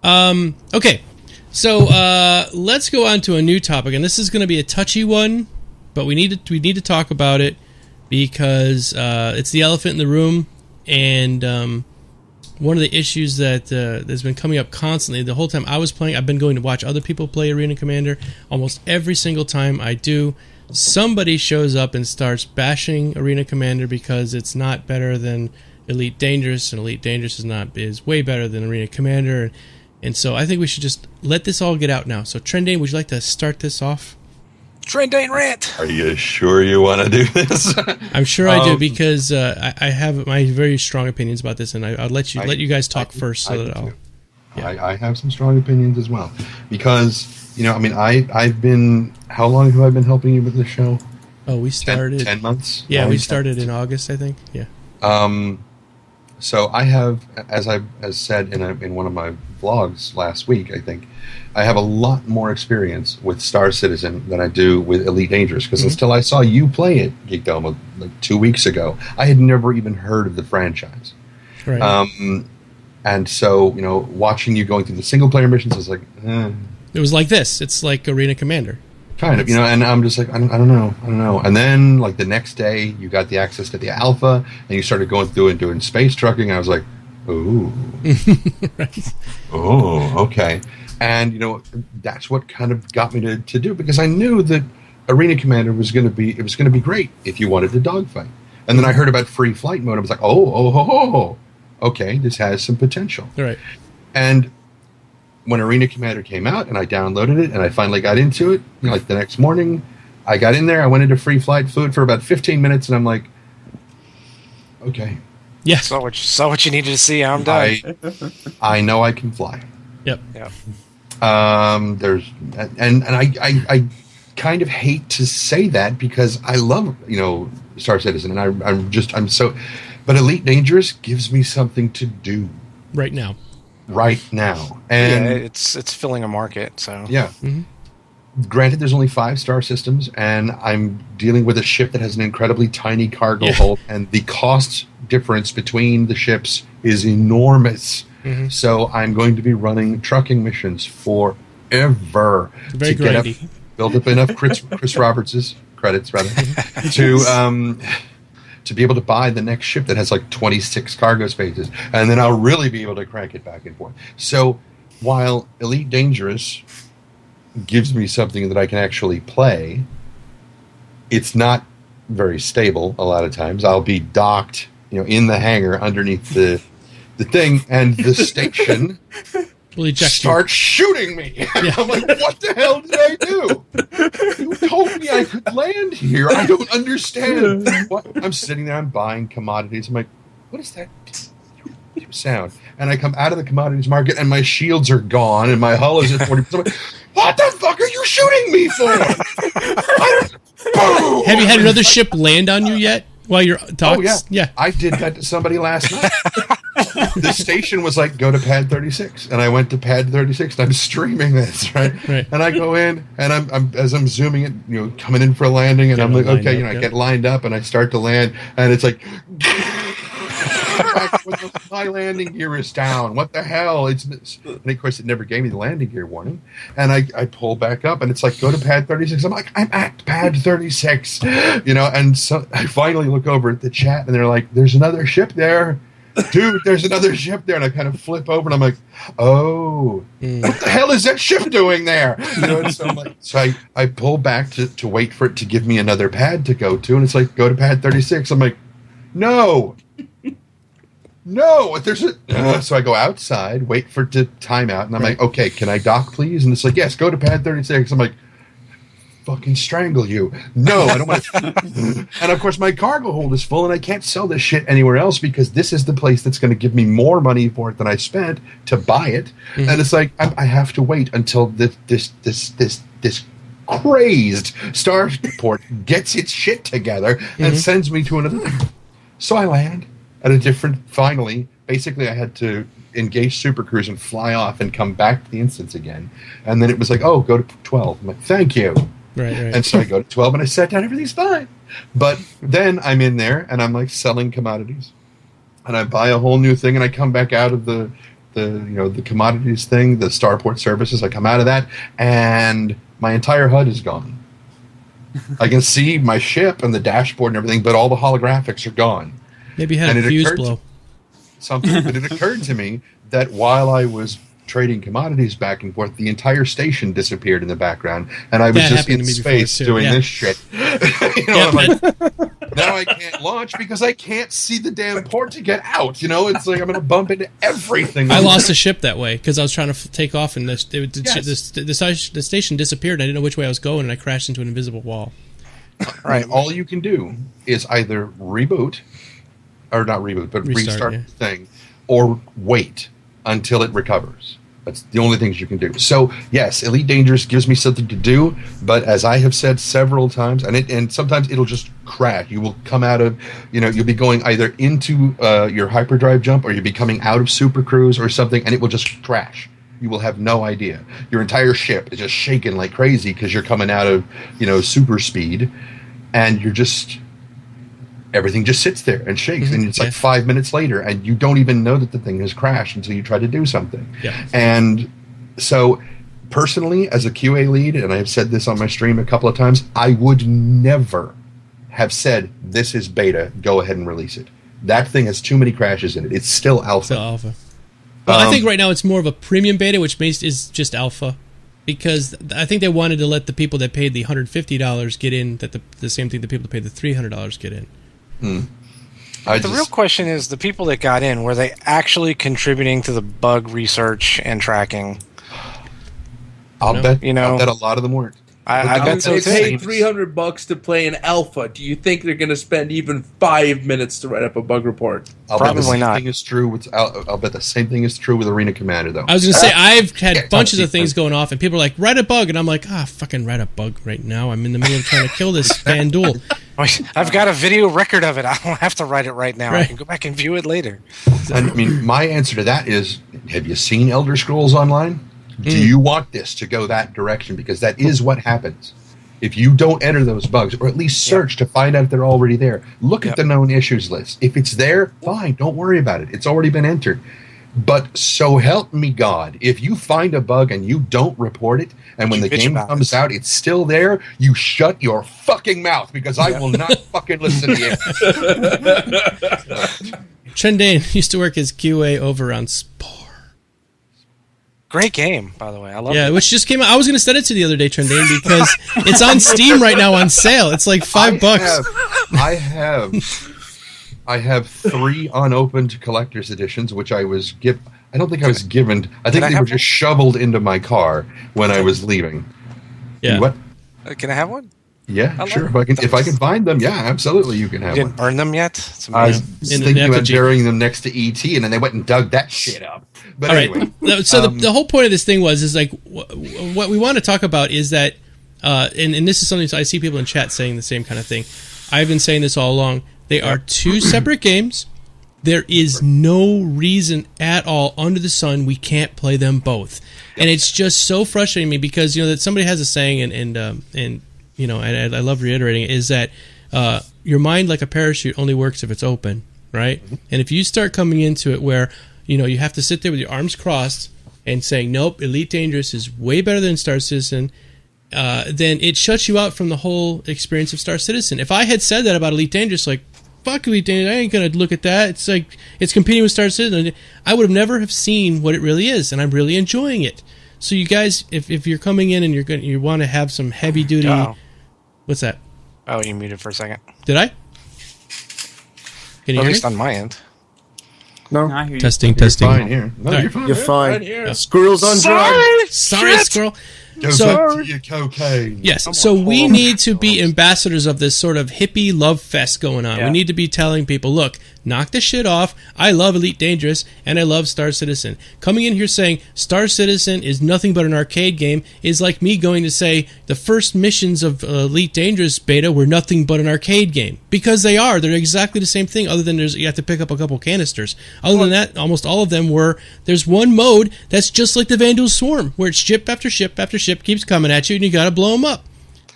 [SPEAKER 2] Okay, so let's go on to a new topic, and this is going to be a touchy one, but we need to talk about it because it's the elephant in the room, and one of the issues that has been coming up constantly the whole time I was playing. I've been going to watch other people play Arena Commander. Almost every single time I do, somebody shows up and starts bashing Arena Commander because it's not better than Elite Dangerous, and Elite Dangerous is way better than Arena Commander, and so I think we should just let this all get out now. So Trendane, would you like to start this off?
[SPEAKER 3] Trendane rant.
[SPEAKER 5] Are you sure you want to do this?
[SPEAKER 2] I'm sure I do because I have my very strong opinions about this, and I'll let you guys talk first. So that I'll.
[SPEAKER 5] I have some strong opinions as well, because I've been. How long have I been helping you with this show?
[SPEAKER 2] Oh, we started
[SPEAKER 5] 10 months.
[SPEAKER 2] Yeah,
[SPEAKER 5] Nine?
[SPEAKER 2] we started in August, I think. Yeah.
[SPEAKER 5] So I have, as said in one of my vlogs last week, I think, I have a lot more experience with Star Citizen than I do with Elite Dangerous, because until I saw you play it, Geekdomo, like 2 weeks ago, I had never even heard of the franchise.
[SPEAKER 2] Right.
[SPEAKER 5] And so, watching you going through the single-player missions, I was like,
[SPEAKER 2] It was like this. It's like Arena Commander.
[SPEAKER 5] kind of, and I'm just like, I don't know. And then, like, the next day, you got the access to the alpha, and you started going through and doing space trucking, and I was like, ooh.
[SPEAKER 2] Right.
[SPEAKER 5] Oh, okay. And, that's what kind of got me to do, because I knew that Arena Commander was going to be great if you wanted to dogfight. And then I heard about free flight mode. I was like, oh, okay, this has some potential.
[SPEAKER 2] Right.
[SPEAKER 5] And when Arena Commander came out and I downloaded it and I finally got into it, like the next morning, I got in there, I went into free flight, flew it for about 15 minutes, and I'm like, okay.
[SPEAKER 2] Yeah.
[SPEAKER 3] Saw what you needed to see. I'm done.
[SPEAKER 5] I know I can fly.
[SPEAKER 2] Yep.
[SPEAKER 3] Yeah.
[SPEAKER 5] There's and I kind of hate to say that because I love Star Citizen, and I'm so, but Elite Dangerous gives me something to do
[SPEAKER 2] Right now.
[SPEAKER 5] and
[SPEAKER 3] it's filling a market. So
[SPEAKER 5] yeah.
[SPEAKER 2] Mhm.
[SPEAKER 5] Granted, there's only 5 star systems, and I'm dealing with a ship that has an incredibly tiny cargo hold, and the cost difference between the ships is enormous.
[SPEAKER 2] Mhm.
[SPEAKER 5] So I'm going to be running trucking missions forever
[SPEAKER 2] Very
[SPEAKER 5] to get
[SPEAKER 2] grindy.
[SPEAKER 5] build up enough Chris Roberts' credits rather to be able to buy the next ship that has like 26 cargo spaces, and then I'll really be able to crank it back and forth. So while Elite Dangerous gives me something that I can actually play, it's not very stable a lot of times. I'll be docked, in the hangar underneath the thing, and the station
[SPEAKER 2] We'll eject
[SPEAKER 5] starts shooting me. I'm like, what the hell did I do? You told me I could land here. I don't understand. What? I'm sitting there, I'm buying commodities. I'm like, what is that sound? And I come out of the commodities market, and my shields are gone, and my hull is at 40%. What the fuck are you shooting me for? Boom!
[SPEAKER 2] Have you had another ship land on you yet while you're talking?
[SPEAKER 5] Oh, yeah. I did that to somebody last night. The station was like, go to pad 36. And I went to pad 36, and I'm streaming this, right? And I go in, and I'm as I'm zooming it, coming in for a landing, and I'm like, okay, I get lined up, and I start to land, and it's like... my landing gear is down. What the hell? And of course, it never gave me the landing gear warning. And I pull back up, and it's like, go to pad 36. I'm like, I'm at pad 36. And so I finally look over at the chat, and they're like, there's another ship there. Dude, there's another ship there. And I kind of flip over, and I'm like, oh, what the hell is that ship doing there? And so I'm like, I pull back to wait for it to give me another pad to go to. And it's like, go to pad 36. I'm like, no, there's so I go outside, wait for it to time out, and I'm like, okay, can I dock, please? And it's like, yes, go to pad 36. I'm like, fucking strangle you. No, I don't want to. And of course, my cargo hold is full, and I can't sell this shit anywhere else because this is the place that's going to give me more money for it than I spent to buy it. And it's like, I have to wait until this crazed starport gets its shit together and sends me to another. So I land at a different, finally, basically I had to engage Super Cruise and fly off and come back to the instance again. And then it was like, oh, go to 12. I'm like, thank you.
[SPEAKER 2] Right.
[SPEAKER 5] And so I go to 12 and I sat down, everything's fine. But then I'm in there and I'm like selling commodities. And I buy a whole new thing and I come back out of the commodities thing, the starport services. I come out of that and my entire HUD is gone. I can see my ship and the dashboard and everything, but all the holographics are gone.
[SPEAKER 2] Maybe you had a fuse blow.
[SPEAKER 5] But it occurred to me that while I was trading commodities back and forth, the entire station disappeared in the background, and I was just in space doing this shit. I'm like, now I can't launch because I can't see the damn port to get out. It's like I'm going to bump into everything.
[SPEAKER 2] I lost a ship that way because I was trying to take off, and the station disappeared. And I didn't know which way I was going, and I crashed into an invisible wall.
[SPEAKER 5] Right. All you can do is either reboot. Or not reboot, but restart the thing, or wait until it recovers. That's the only things you can do. So, yes, Elite Dangerous gives me something to do, but as I have said several times, and sometimes it'll just crash. You will come out of, you'll be going either into your hyperdrive jump, or you'll be coming out of Super Cruise or something, and it will just crash. You will have no idea. Your entire ship is just shaking like crazy because you're coming out of, super speed, and you're just... Everything just sits there and shakes, and it's like 5 minutes later, and you don't even know that the thing has crashed until you try to do something.
[SPEAKER 2] Yeah.
[SPEAKER 5] And so, personally, as a QA lead, and I have said this on my stream a couple of times, I would never have said, this is beta, go ahead and release it. That thing has too many crashes in it. It's still alpha.
[SPEAKER 2] Well, I think right now it's more of a premium beta, which is just alpha. Because I think they wanted to let the people that paid the $150 get in, that the same thing the people that paid the $300 get in.
[SPEAKER 3] The real question is, the people that got in, were they actually contributing to the bug research and tracking?
[SPEAKER 5] I'll bet a lot of them weren't.
[SPEAKER 3] I bet so
[SPEAKER 7] they
[SPEAKER 3] too.
[SPEAKER 7] paid $300 to play an alpha. Do you think they're going to spend even 5 minutes to write up a bug report?
[SPEAKER 3] Probably not.
[SPEAKER 5] I'll bet the same thing is true with Arena Commander, though.
[SPEAKER 2] I was going to say, I've had bunches of things going off, and people are like, write a bug, and I'm like, fucking write a bug right now. I'm in the middle of trying to kill this FanDuel.
[SPEAKER 3] I've got a video record of it. I don't have to write it right now. Right. I can go back and view it later.
[SPEAKER 5] And my answer to that is, have you seen Elder Scrolls Online? Do you want this to go that direction? Because that is what happens. If you don't enter those bugs, or at least search to find out if they're already there, look at the known issues list. If it's there, fine, don't worry about it. It's already been entered. But so help me God, if you find a bug and you don't report it, and when the game comes out, it's still there, you shut your fucking mouth, because I will not fucking listen to you.
[SPEAKER 2] Trendane used to work as QA over on Spore.
[SPEAKER 3] Great game, by the way. I love it.
[SPEAKER 2] Yeah, which just came out. I was going to send it to you the other day, Trendane, because it's on Steam right now on sale. It's like $5.
[SPEAKER 5] I have 3 unopened collector's editions, which I was given. I don't think I was given. I think they were just shoveled into my car when I was leaving.
[SPEAKER 2] Yeah.
[SPEAKER 5] What?
[SPEAKER 3] Can I have one?
[SPEAKER 5] Yeah, sure. If I can find them, yeah, absolutely, you can have
[SPEAKER 3] You
[SPEAKER 5] one.
[SPEAKER 3] didn't burn them yet?
[SPEAKER 5] I was
[SPEAKER 2] In
[SPEAKER 5] thinking about
[SPEAKER 2] effigy.
[SPEAKER 5] burying them next to ET, and then they went and dug that shit up. But
[SPEAKER 2] All
[SPEAKER 5] anyway,
[SPEAKER 2] right. So the whole point of this thing is like what we want to talk about is that, and this is something I see people in chat saying the same kind of thing. I've been saying this all along. They are two separate games. There is no reason at all under the sun we can't play them both, and it's just so frustrating me because that somebody has a saying, and I love reiterating it, is that your mind, like a parachute, only works if it's open, right? And if you start coming into it where you have to sit there with your arms crossed and saying, nope, Elite Dangerous is way better than Star Citizen, then it shuts you out from the whole experience of Star Citizen. If I had said that about Elite Dangerous, like, fuck Elite Dangerous, I ain't gonna look at that. It's like it's competing with Star Citizen. I would have never have seen what it really is, and I'm really enjoying it. So you guys, if you're coming in and you want to have some heavy duty, what's that?
[SPEAKER 3] Oh, you muted for a second.
[SPEAKER 2] Did I? Can you
[SPEAKER 3] At
[SPEAKER 2] hear
[SPEAKER 3] least
[SPEAKER 2] me?
[SPEAKER 3] on my end.
[SPEAKER 4] No,
[SPEAKER 6] I hear you.
[SPEAKER 2] Testing.
[SPEAKER 5] you're fine here. No,
[SPEAKER 2] All
[SPEAKER 5] you're
[SPEAKER 2] right.
[SPEAKER 5] fine.
[SPEAKER 4] you're fine.
[SPEAKER 7] Right here.
[SPEAKER 4] Squirrels on drugs.
[SPEAKER 2] Sorry, squirrel.
[SPEAKER 5] Go
[SPEAKER 2] So-
[SPEAKER 5] back to your cocaine.
[SPEAKER 2] Yes, so we need to be ambassadors of this sort of hippie love fest going on.
[SPEAKER 6] Yeah.
[SPEAKER 2] We need to be telling people, look, knock this shit off. I love Elite Dangerous, and I love Star Citizen. Coming in here saying Star Citizen is nothing but an arcade game is like me going to say the first missions of Elite Dangerous beta were nothing but an arcade game. Because they are. They're exactly the same thing, other than you have to pick up a couple canisters. Other than that, almost all of them were, there's one mode that's just like the Vandal Swarm, where it's ship after ship after ship keeps coming at you, and you got to blow them up.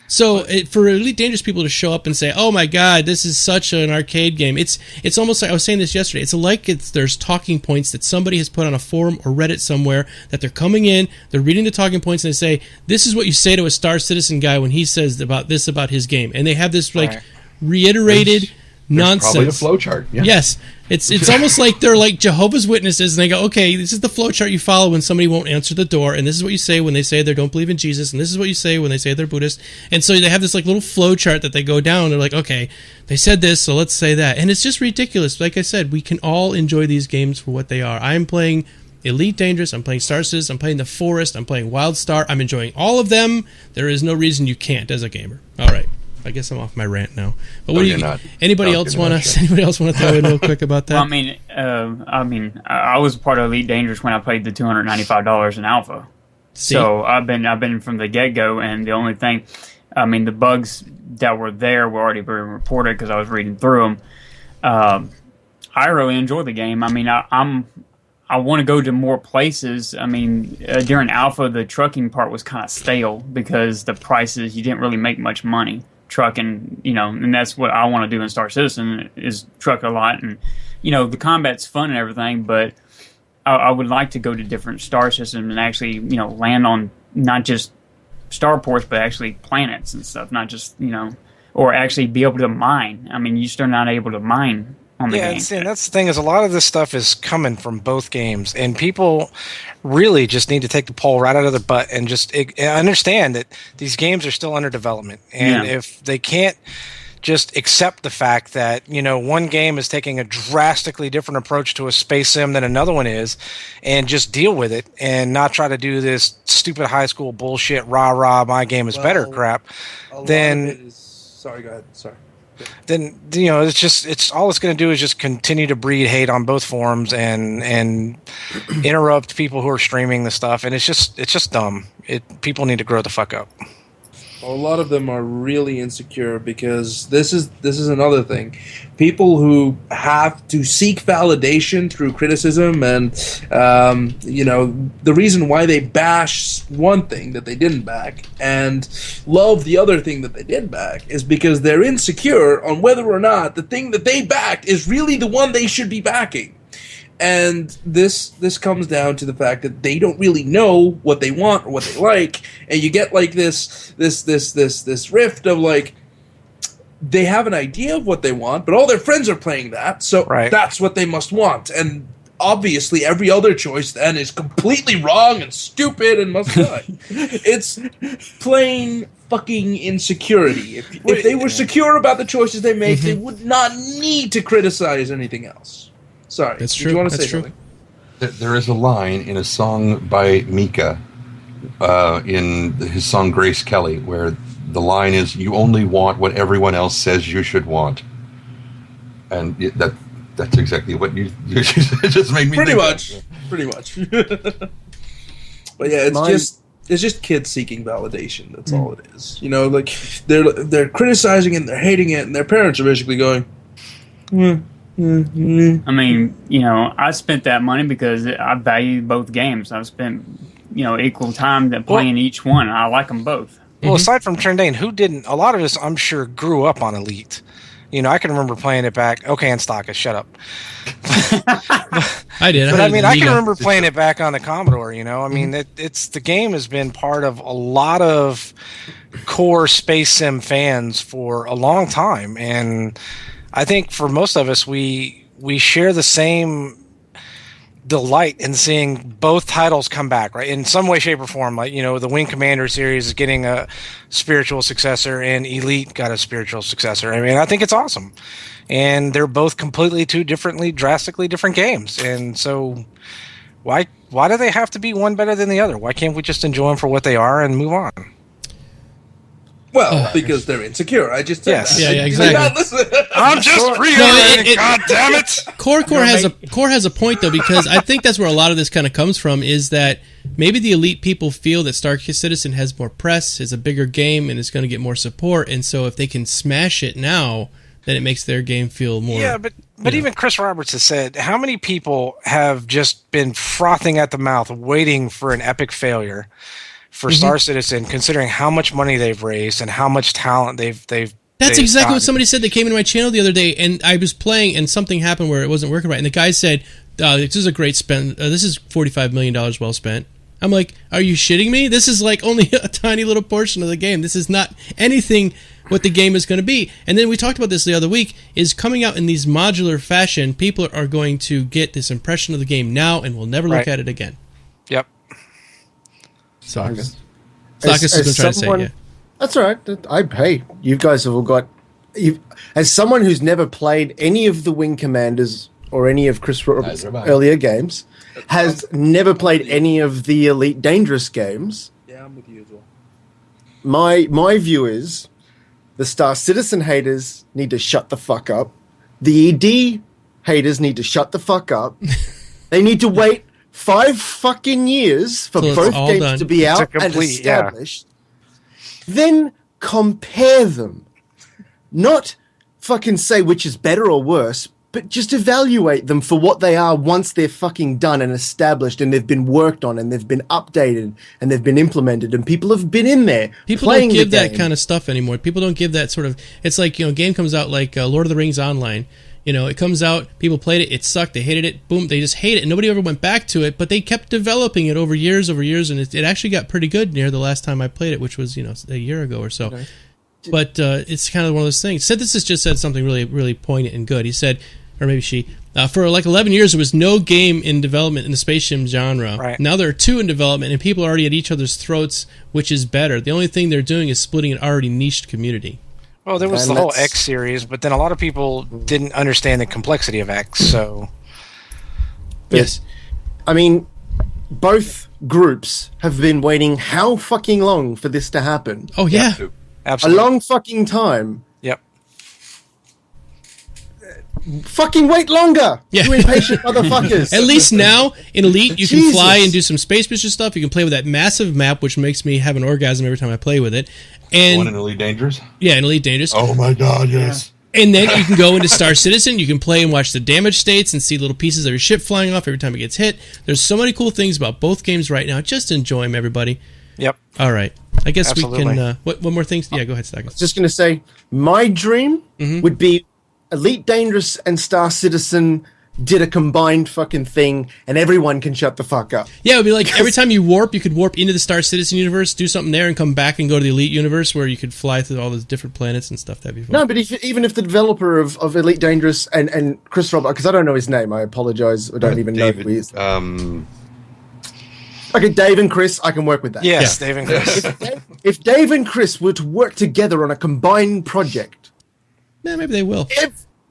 [SPEAKER 2] So for Elite Dangerous people to show up and say, "Oh my God, this is such an arcade game," it's almost like I was saying this yesterday. It's like there's talking points that somebody has put on a forum or Reddit somewhere that they're coming in, they're reading the talking points, and they say, "This is what you say to a Star Citizen guy when he says about his game," and they have this like
[SPEAKER 3] Right.
[SPEAKER 2] reiterated
[SPEAKER 5] There's
[SPEAKER 2] nonsense.
[SPEAKER 5] probably a flowchart. Yeah.
[SPEAKER 2] Yes. It's almost like they're like Jehovah's Witnesses, and they go, okay, this is the flowchart you follow when somebody won't answer the door, and this is what you say when they say they don't believe in Jesus, and this is what you say when they say they're Buddhist. And so they have this like little flowchart that they go down. They're like, okay, they said this, so let's say that. And it's just ridiculous. Like I said, we can all enjoy these games for what they are. I'm playing Elite Dangerous, I'm playing Star Citizen, I'm playing The Forest, I'm playing WildStar. I'm enjoying all of them. There is no reason you can't as a gamer. All right. I guess I'm off my rant now. But what
[SPEAKER 5] No,
[SPEAKER 2] do
[SPEAKER 5] you're
[SPEAKER 2] you?
[SPEAKER 5] not.
[SPEAKER 2] Anybody
[SPEAKER 5] No,
[SPEAKER 2] else
[SPEAKER 5] you're
[SPEAKER 2] want
[SPEAKER 5] not,
[SPEAKER 2] to?
[SPEAKER 5] sure.
[SPEAKER 2] Anybody else want to throw in real quick about that?
[SPEAKER 6] Well, I was part of Elite Dangerous when I played the $295 in Alpha.
[SPEAKER 2] See?
[SPEAKER 6] So I've been from the get go, and the only thing, the bugs that were there were already being reported because I was reading through them. I really enjoy the game. I want to go to more places. During Alpha, the trucking part was kind of stale because the prices, you didn't really make much money trucking, and that's what I want to do in Star Citizen is truck a lot. And, the combat's fun and everything, but I would like to go to different star systems and actually, land on not just starports, but actually planets and stuff, not just, or actually be able to mine. You're still not able to mine on the game.
[SPEAKER 3] And that's the thing is a lot of this stuff is coming from both games, and people really just need to take the pole right out of their butt and just understand that these games are still under development. And if they can't just accept the fact that, one game is taking a drastically different approach to a space sim than another one is, and just deal with it and not try to do this stupid high school bullshit, rah, my game is better crap, then...
[SPEAKER 7] Sorry, go ahead. Sorry.
[SPEAKER 3] Then it's all it's going to do is just continue to breed hate on both forums and interrupt people who are streaming the stuff, and it's just dumb. People need to grow the fuck up.
[SPEAKER 7] A lot of them are really insecure because this is another thing. People who have to seek validation through criticism and the reason why they bash one thing that they didn't back and love the other thing that they did back is because they're insecure on whether or not the thing that they backed is really the one they should be backing. And this comes down to the fact that they don't really know what they want or what they like, and you get like this rift of like they have an idea of what they want, but all their friends are playing that, so that's what they must want. And obviously, every other choice then is completely wrong and stupid and must die. It's plain fucking insecurity. If they were secure about the choices they make, they would not need to criticize anything else. Sorry.
[SPEAKER 2] That's
[SPEAKER 7] Did
[SPEAKER 2] true.
[SPEAKER 7] you want to
[SPEAKER 2] That's
[SPEAKER 7] say
[SPEAKER 2] true.
[SPEAKER 7] something?
[SPEAKER 5] There is a line in a song by Mika in his song Grace Kelly, where the line is, "You only want what everyone else says you should want," and that's exactly what you just made me
[SPEAKER 7] pretty
[SPEAKER 5] think
[SPEAKER 7] much.
[SPEAKER 5] of.
[SPEAKER 7] Pretty much. But yeah, it's just kids seeking validation. That's all it is. You know, like they're criticizing it, and they're hating it, and their parents are basically going,
[SPEAKER 6] I mean, you know, I spent that money because I value both games. I've spent, you know, equal time playing each one. I like them both.
[SPEAKER 3] Well, aside from Trendane, who didn't? A lot of us, I'm sure, grew up on Elite. You know, I can remember playing it back. Okay, and SgtStakas, shut up.
[SPEAKER 2] I did.
[SPEAKER 3] But I mean, I can
[SPEAKER 2] Amiga.
[SPEAKER 3] remember playing it back on the Commodore. You know, I mean, it's the game has been part of a lot of core space sim fans for a long time, and I think for most of us, we share the same delight in seeing both titles come back, right? In some way, shape, or form. Like, you know, the Wing Commander series is getting a spiritual successor, and Elite got a spiritual successor. I mean, I think it's awesome. And they're both completely drastically different games. And so why do they have to be one better than the other? Why can't we just enjoy them for what they are and move on?
[SPEAKER 7] well, because they're insecure. I just said that.
[SPEAKER 2] Yeah,
[SPEAKER 7] Did
[SPEAKER 2] exactly.
[SPEAKER 7] you not listen?
[SPEAKER 3] I'm just pre-ordering, God damn it!
[SPEAKER 2] Core has a point though, because I think that's where a lot of this kind of comes from, is that maybe the Elite people feel that Star Citizen has more press, is a bigger game, and is going to get more support, and so if they can smash it now, then it makes their game feel more.
[SPEAKER 3] Yeah, but even Chris Roberts has said, how many people have just been frothing at the mouth, waiting for an epic failure for Star Citizen, considering how much money they've raised and how much talent they've
[SPEAKER 2] That's exactly
[SPEAKER 3] gotten.
[SPEAKER 2] what somebody said. They came into my channel the other day, and I was playing, and something happened where it wasn't working right. And the guy said, "This is a great spend. This is $45 million well spent." I'm like, "Are you shitting me? This is like only a tiny little portion of the game. This is not anything what the game is going to be." And then we talked about this the other week. Is coming out in these modular fashion. People are going to get this impression of the game now, and will never look at it again.
[SPEAKER 3] Yep.
[SPEAKER 2] SgtStakas is going to try to say it. Yeah.
[SPEAKER 4] That's all right. Hey, you guys have all got. As someone who's never played any of the Wing Commanders or any of Chris Roberts' earlier games, has never played any of the Elite Dangerous games.
[SPEAKER 7] Yeah, I'm with you as well.
[SPEAKER 4] My view is the Star Citizen haters need to shut the fuck up. The ED haters need to shut the fuck up. They need to wait 5 fucking years for
[SPEAKER 2] Till it's
[SPEAKER 4] both
[SPEAKER 2] all
[SPEAKER 4] games
[SPEAKER 2] done.
[SPEAKER 4] to be out and
[SPEAKER 3] complete, yeah.
[SPEAKER 4] established. Then compare them. Not fucking say which is better or worse, but just evaluate them for what they are once they're fucking done and established and they've been worked on and they've been updated and they've been implemented and people have been in there
[SPEAKER 2] People
[SPEAKER 4] playing
[SPEAKER 2] don't give
[SPEAKER 4] the
[SPEAKER 2] that
[SPEAKER 4] game.
[SPEAKER 2] kind of stuff anymore. People don't give that sort of. It's like, you know, game comes out like Lord of the Rings Online. You know, it comes out, people played it, it sucked, they hated it, boom, they just hate it, and nobody ever went back to it, but they kept developing it over years, and it actually got pretty good near the last time I played it, which was, you know, a year ago or so. Okay. But it's kind of one of those things. Synthesis just said something really, really poignant and good. He said, or maybe she, for like 11 years, there was no game in development in the space sim genre.
[SPEAKER 3] Right.
[SPEAKER 2] Now there are 2 in development, and people are already at each other's throats, which is better. The only thing they're doing is splitting an already niched community.
[SPEAKER 3] Well, there was
[SPEAKER 4] And
[SPEAKER 3] the whole
[SPEAKER 4] that's-
[SPEAKER 3] X series, but then a lot of people didn't understand the complexity of X, so...
[SPEAKER 2] Yes.
[SPEAKER 4] I mean, both groups have been waiting how fucking long for this to happen?
[SPEAKER 2] Oh, yeah.
[SPEAKER 4] A
[SPEAKER 3] Absolutely.
[SPEAKER 4] long fucking time.
[SPEAKER 3] Yep.
[SPEAKER 4] Fucking wait longer,
[SPEAKER 2] Yeah.
[SPEAKER 4] you impatient motherfuckers.
[SPEAKER 2] At least now, in Elite, you can
[SPEAKER 4] Jesus.
[SPEAKER 2] fly and do some space mission stuff. You can play with that massive map, which makes me have an orgasm every time I play with it.
[SPEAKER 5] One in
[SPEAKER 2] And
[SPEAKER 5] Elite Dangerous.
[SPEAKER 2] yeah, in Elite Dangerous.
[SPEAKER 5] Oh my God! Yes.
[SPEAKER 2] And then you can go into Star Citizen. You can play and watch the damage states and see little pieces of your ship flying off every time it gets hit. There's so many cool things about both games right now. Just enjoy them, everybody.
[SPEAKER 3] Yep.
[SPEAKER 2] All right. I guess
[SPEAKER 3] Absolutely.
[SPEAKER 2] we can... what more things? Yeah, go ahead, SgtStakas.
[SPEAKER 4] Just going to say, my dream would be Elite Dangerous and Star Citizen did a combined fucking thing, and everyone can shut the fuck up.
[SPEAKER 2] Yeah, it would be like every time you warp, you could warp into the Star Citizen universe, do something there, and come back and go to the Elite universe where you could fly through all those different planets and stuff. That'd be fun.
[SPEAKER 4] No, but even if the developer of Elite Dangerous and Chris Robert, because I don't know his name, I apologize, I don't even know who he is. Okay, Dave and Chris, I can work with that.
[SPEAKER 3] Yes, Dave and Chris.
[SPEAKER 4] If Dave and Chris were to work together on a combined project,
[SPEAKER 2] Yeah, maybe they will.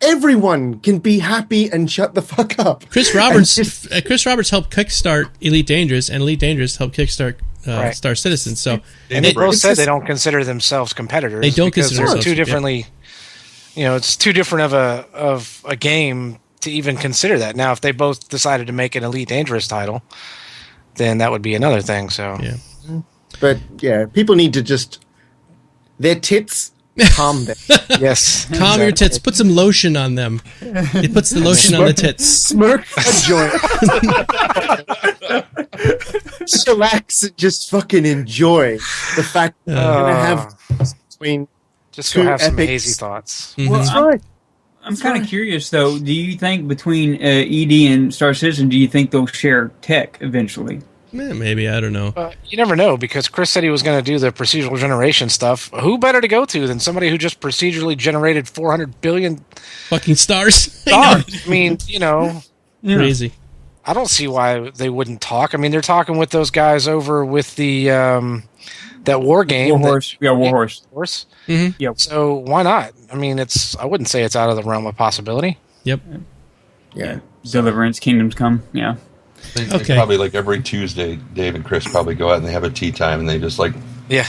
[SPEAKER 4] everyone can be happy and shut the fuck up.
[SPEAKER 2] Chris Roberts helped kickstart Elite Dangerous, and Elite Dangerous helped kickstart Star Citizen. So,
[SPEAKER 3] and they both said they don't consider themselves competitors.
[SPEAKER 2] They don't
[SPEAKER 3] because
[SPEAKER 2] consider
[SPEAKER 3] they're
[SPEAKER 2] themselves
[SPEAKER 3] too differently. It's too different of a game to even consider that. Now, if they both decided to make an Elite Dangerous title, then that would be another thing. So,
[SPEAKER 2] yeah.
[SPEAKER 4] But yeah, people need to just their tits calm them.
[SPEAKER 3] Yes,
[SPEAKER 2] calm your tits. Put some lotion on them. It puts the lotion on the tits.
[SPEAKER 4] Smirk a joint. Just relax and just fucking enjoy the fact that you're gonna have between.
[SPEAKER 3] Just
[SPEAKER 4] two
[SPEAKER 3] go have some
[SPEAKER 4] epics.
[SPEAKER 3] hazy thoughts.
[SPEAKER 6] Well,
[SPEAKER 4] That's right.
[SPEAKER 6] I'm kind of curious, though. Do you think between ED and Star Citizen, do you think they'll share tech eventually?
[SPEAKER 2] Maybe, I don't know.
[SPEAKER 3] You never know, because Chris said he was going to do the procedural generation stuff. Who better to go to than somebody who just procedurally generated 400 billion
[SPEAKER 2] fucking stars?
[SPEAKER 3] stars? I mean,
[SPEAKER 2] Crazy.
[SPEAKER 3] I don't see why they wouldn't talk. I mean, they're talking with those guys over with the that war game.
[SPEAKER 6] Warhorse.
[SPEAKER 3] Warhorse.
[SPEAKER 2] Mm-hmm.
[SPEAKER 6] Yep.
[SPEAKER 3] So why not? I mean, I wouldn't say it's out of the realm of possibility.
[SPEAKER 2] Yep.
[SPEAKER 4] Yeah.
[SPEAKER 6] Deliverance, Kingdoms Come. Yeah.
[SPEAKER 5] They probably like every Tuesday, Dave and Chris probably go out and they have a tea time and they just like,
[SPEAKER 3] yeah,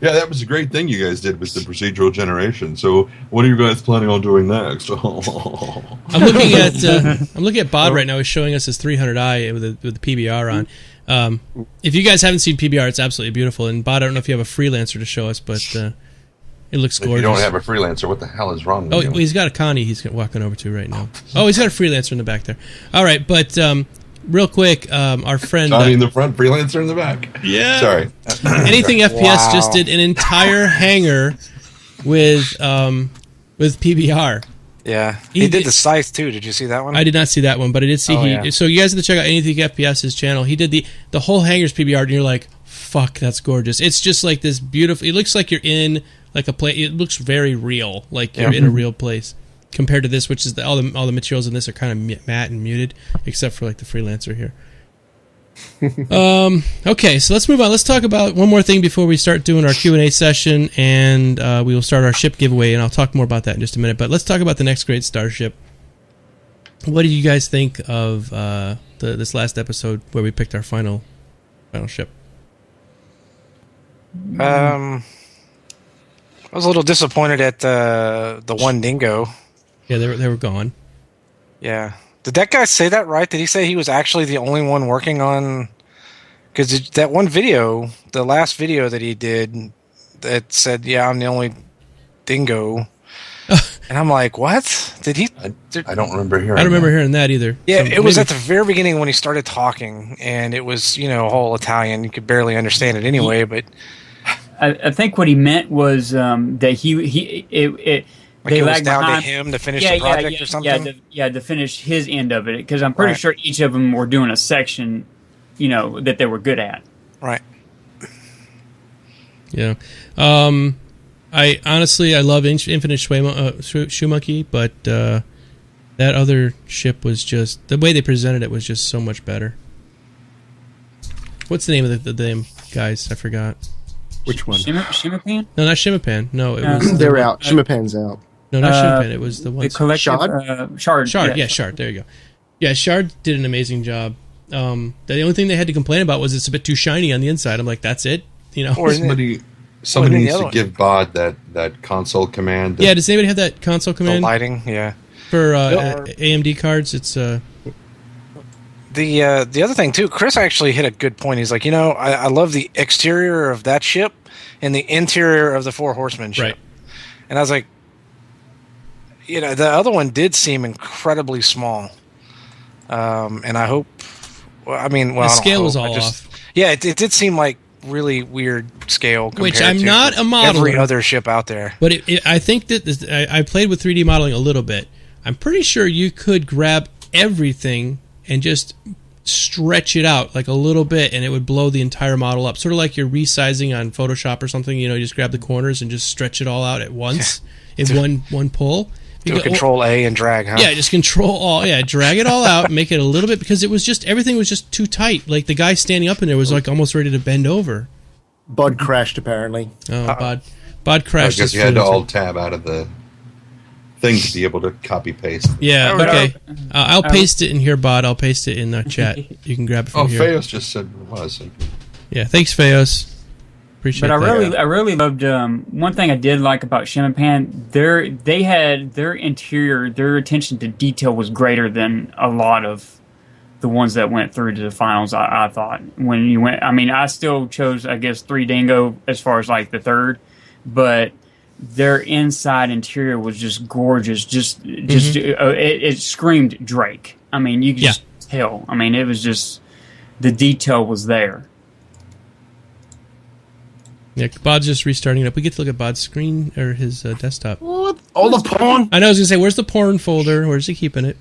[SPEAKER 5] that was a great thing you guys did with the procedural generation. So what are you guys planning on doing next?
[SPEAKER 2] I'm looking at Bod right now. He's showing us his 300i with the PBR on. If you guys haven't seen PBR, it's absolutely beautiful. And Bod, I don't know if you have a freelancer to show us, but it looks gorgeous.
[SPEAKER 5] If you don't have a freelancer, what the hell is wrong with you?
[SPEAKER 2] Oh, he's got a Connie he's walking over to right now. Oh, he's got a freelancer in the back there. All right, but real quick, our friend...
[SPEAKER 5] Connie in the front, freelancer in the back.
[SPEAKER 2] Yeah.
[SPEAKER 5] Sorry.
[SPEAKER 2] Anything FPS just did an entire hangar with PBR.
[SPEAKER 3] Yeah. He did the Scythe, too. Did you see that one?
[SPEAKER 2] I did not see that one, but I did see So you guys have to check out Anything FPS's channel. He did the whole hangar's PBR, and you're like, fuck, that's gorgeous. It's just like this beautiful... It looks like you're in like a place... It looks very real, like you're in a real place. Compared to this, which is all the materials in this are kind of matte and muted, except for like the freelancer here. Okay, so let's move on. Let's talk about one more thing before we start doing our Q&A session, and we will start our ship giveaway, and I'll talk more about that in just a minute. But let's talk about the next great starship. What did you guys think of this last episode where we picked our final ship?
[SPEAKER 3] I was a little disappointed at the one dingo.
[SPEAKER 2] Yeah, they were gone.
[SPEAKER 3] Yeah. Did that guy say that right? Did he say he was actually the only one working on... Because that one video, the last video that he did, that said, yeah, I'm the only dingo. And I'm like, what? Did he...
[SPEAKER 5] I don't remember hearing
[SPEAKER 2] I don't remember hearing that either.
[SPEAKER 3] Yeah,
[SPEAKER 2] So
[SPEAKER 3] it was
[SPEAKER 2] maybe-
[SPEAKER 3] at the very beginning when he started talking, and it was, whole Italian. You could barely understand it anyway, but...
[SPEAKER 6] I think what he meant was that they
[SPEAKER 3] it was
[SPEAKER 6] lagged
[SPEAKER 3] down
[SPEAKER 6] behind.
[SPEAKER 3] to him to finish the project or something?
[SPEAKER 6] To finish his end of it, because I'm pretty sure each of them were doing a section, that they were good at.
[SPEAKER 3] Right.
[SPEAKER 2] Yeah. I honestly love Infinite Shoe Monkey, but that other ship was just... The way they presented it was just so much better. What's the name of the damn guys? I forgot.
[SPEAKER 4] Which one?
[SPEAKER 6] Shimapan?
[SPEAKER 2] No, not Shimapan. No, it was...
[SPEAKER 4] They're out. Shimapan's out.
[SPEAKER 2] No, not Shimapan. It was the one...
[SPEAKER 6] The collective... Shard?
[SPEAKER 2] Shard, yeah, Shard. There you go. Yeah, Shard did an amazing job. The only thing they had to complain about was it's a bit too shiny on the inside. I'm like, that's it?
[SPEAKER 3] Or
[SPEAKER 5] somebody
[SPEAKER 3] the
[SPEAKER 5] needs
[SPEAKER 3] other
[SPEAKER 5] to
[SPEAKER 3] one.
[SPEAKER 5] give Bod that console command.
[SPEAKER 2] Yeah, does anybody have that console
[SPEAKER 3] The
[SPEAKER 2] command?
[SPEAKER 3] lighting, yeah.
[SPEAKER 2] For AMD cards, it's...
[SPEAKER 3] The other thing, too, Chris actually hit a good point. He's like, I love the exterior of that ship and the interior of the Four Horsemen ship.
[SPEAKER 2] Right.
[SPEAKER 3] And I was like, the other one did seem incredibly small. And I hope...
[SPEAKER 2] the scale was all off.
[SPEAKER 3] Yeah, it did seem like really weird scale compared
[SPEAKER 2] Which I'm
[SPEAKER 3] to
[SPEAKER 2] not a modeler.
[SPEAKER 3] every other ship out there.
[SPEAKER 2] But I think that I played with 3D modeling a little bit. I'm pretty sure you could grab everything and just stretch it out like a little bit, and it would blow the entire model up. Sort of like you're resizing on Photoshop or something. You just grab the corners and just stretch it all out at once in one pull.
[SPEAKER 3] Do Control A and drag, huh?
[SPEAKER 2] Yeah, just drag it all out, make it a little bit, because everything was just too tight. Like the guy standing up in there was like almost ready to bend over.
[SPEAKER 4] Bod crashed apparently.
[SPEAKER 2] Oh, Bod crashed.
[SPEAKER 5] I guess you had to alt tab out of the thing to be able to copy paste.
[SPEAKER 2] Yeah,
[SPEAKER 6] But
[SPEAKER 2] okay. I'll paste it in here, Bod. I'll paste it in the chat. You can grab it from here.
[SPEAKER 5] Feos just said it was.
[SPEAKER 2] Yeah, thanks, Feos. Appreciate
[SPEAKER 6] But
[SPEAKER 2] that.
[SPEAKER 6] I really loved one thing I did like about Shim and Pan. They had their interior, their attention to detail was greater than a lot of the ones that went through to the finals. I thought when you went, I mean, I still chose, I guess, 3 Dingo as far as like the third, but their inside interior was just gorgeous. It screamed Drake. I mean, you could just tell. I mean, it was just the detail was there.
[SPEAKER 2] Yeah, Bod's just restarting it up. We get to look at Bod's screen or his desktop.
[SPEAKER 4] What? All the porn?
[SPEAKER 2] I know. I was gonna say, where's the porn folder? Where's he keeping it?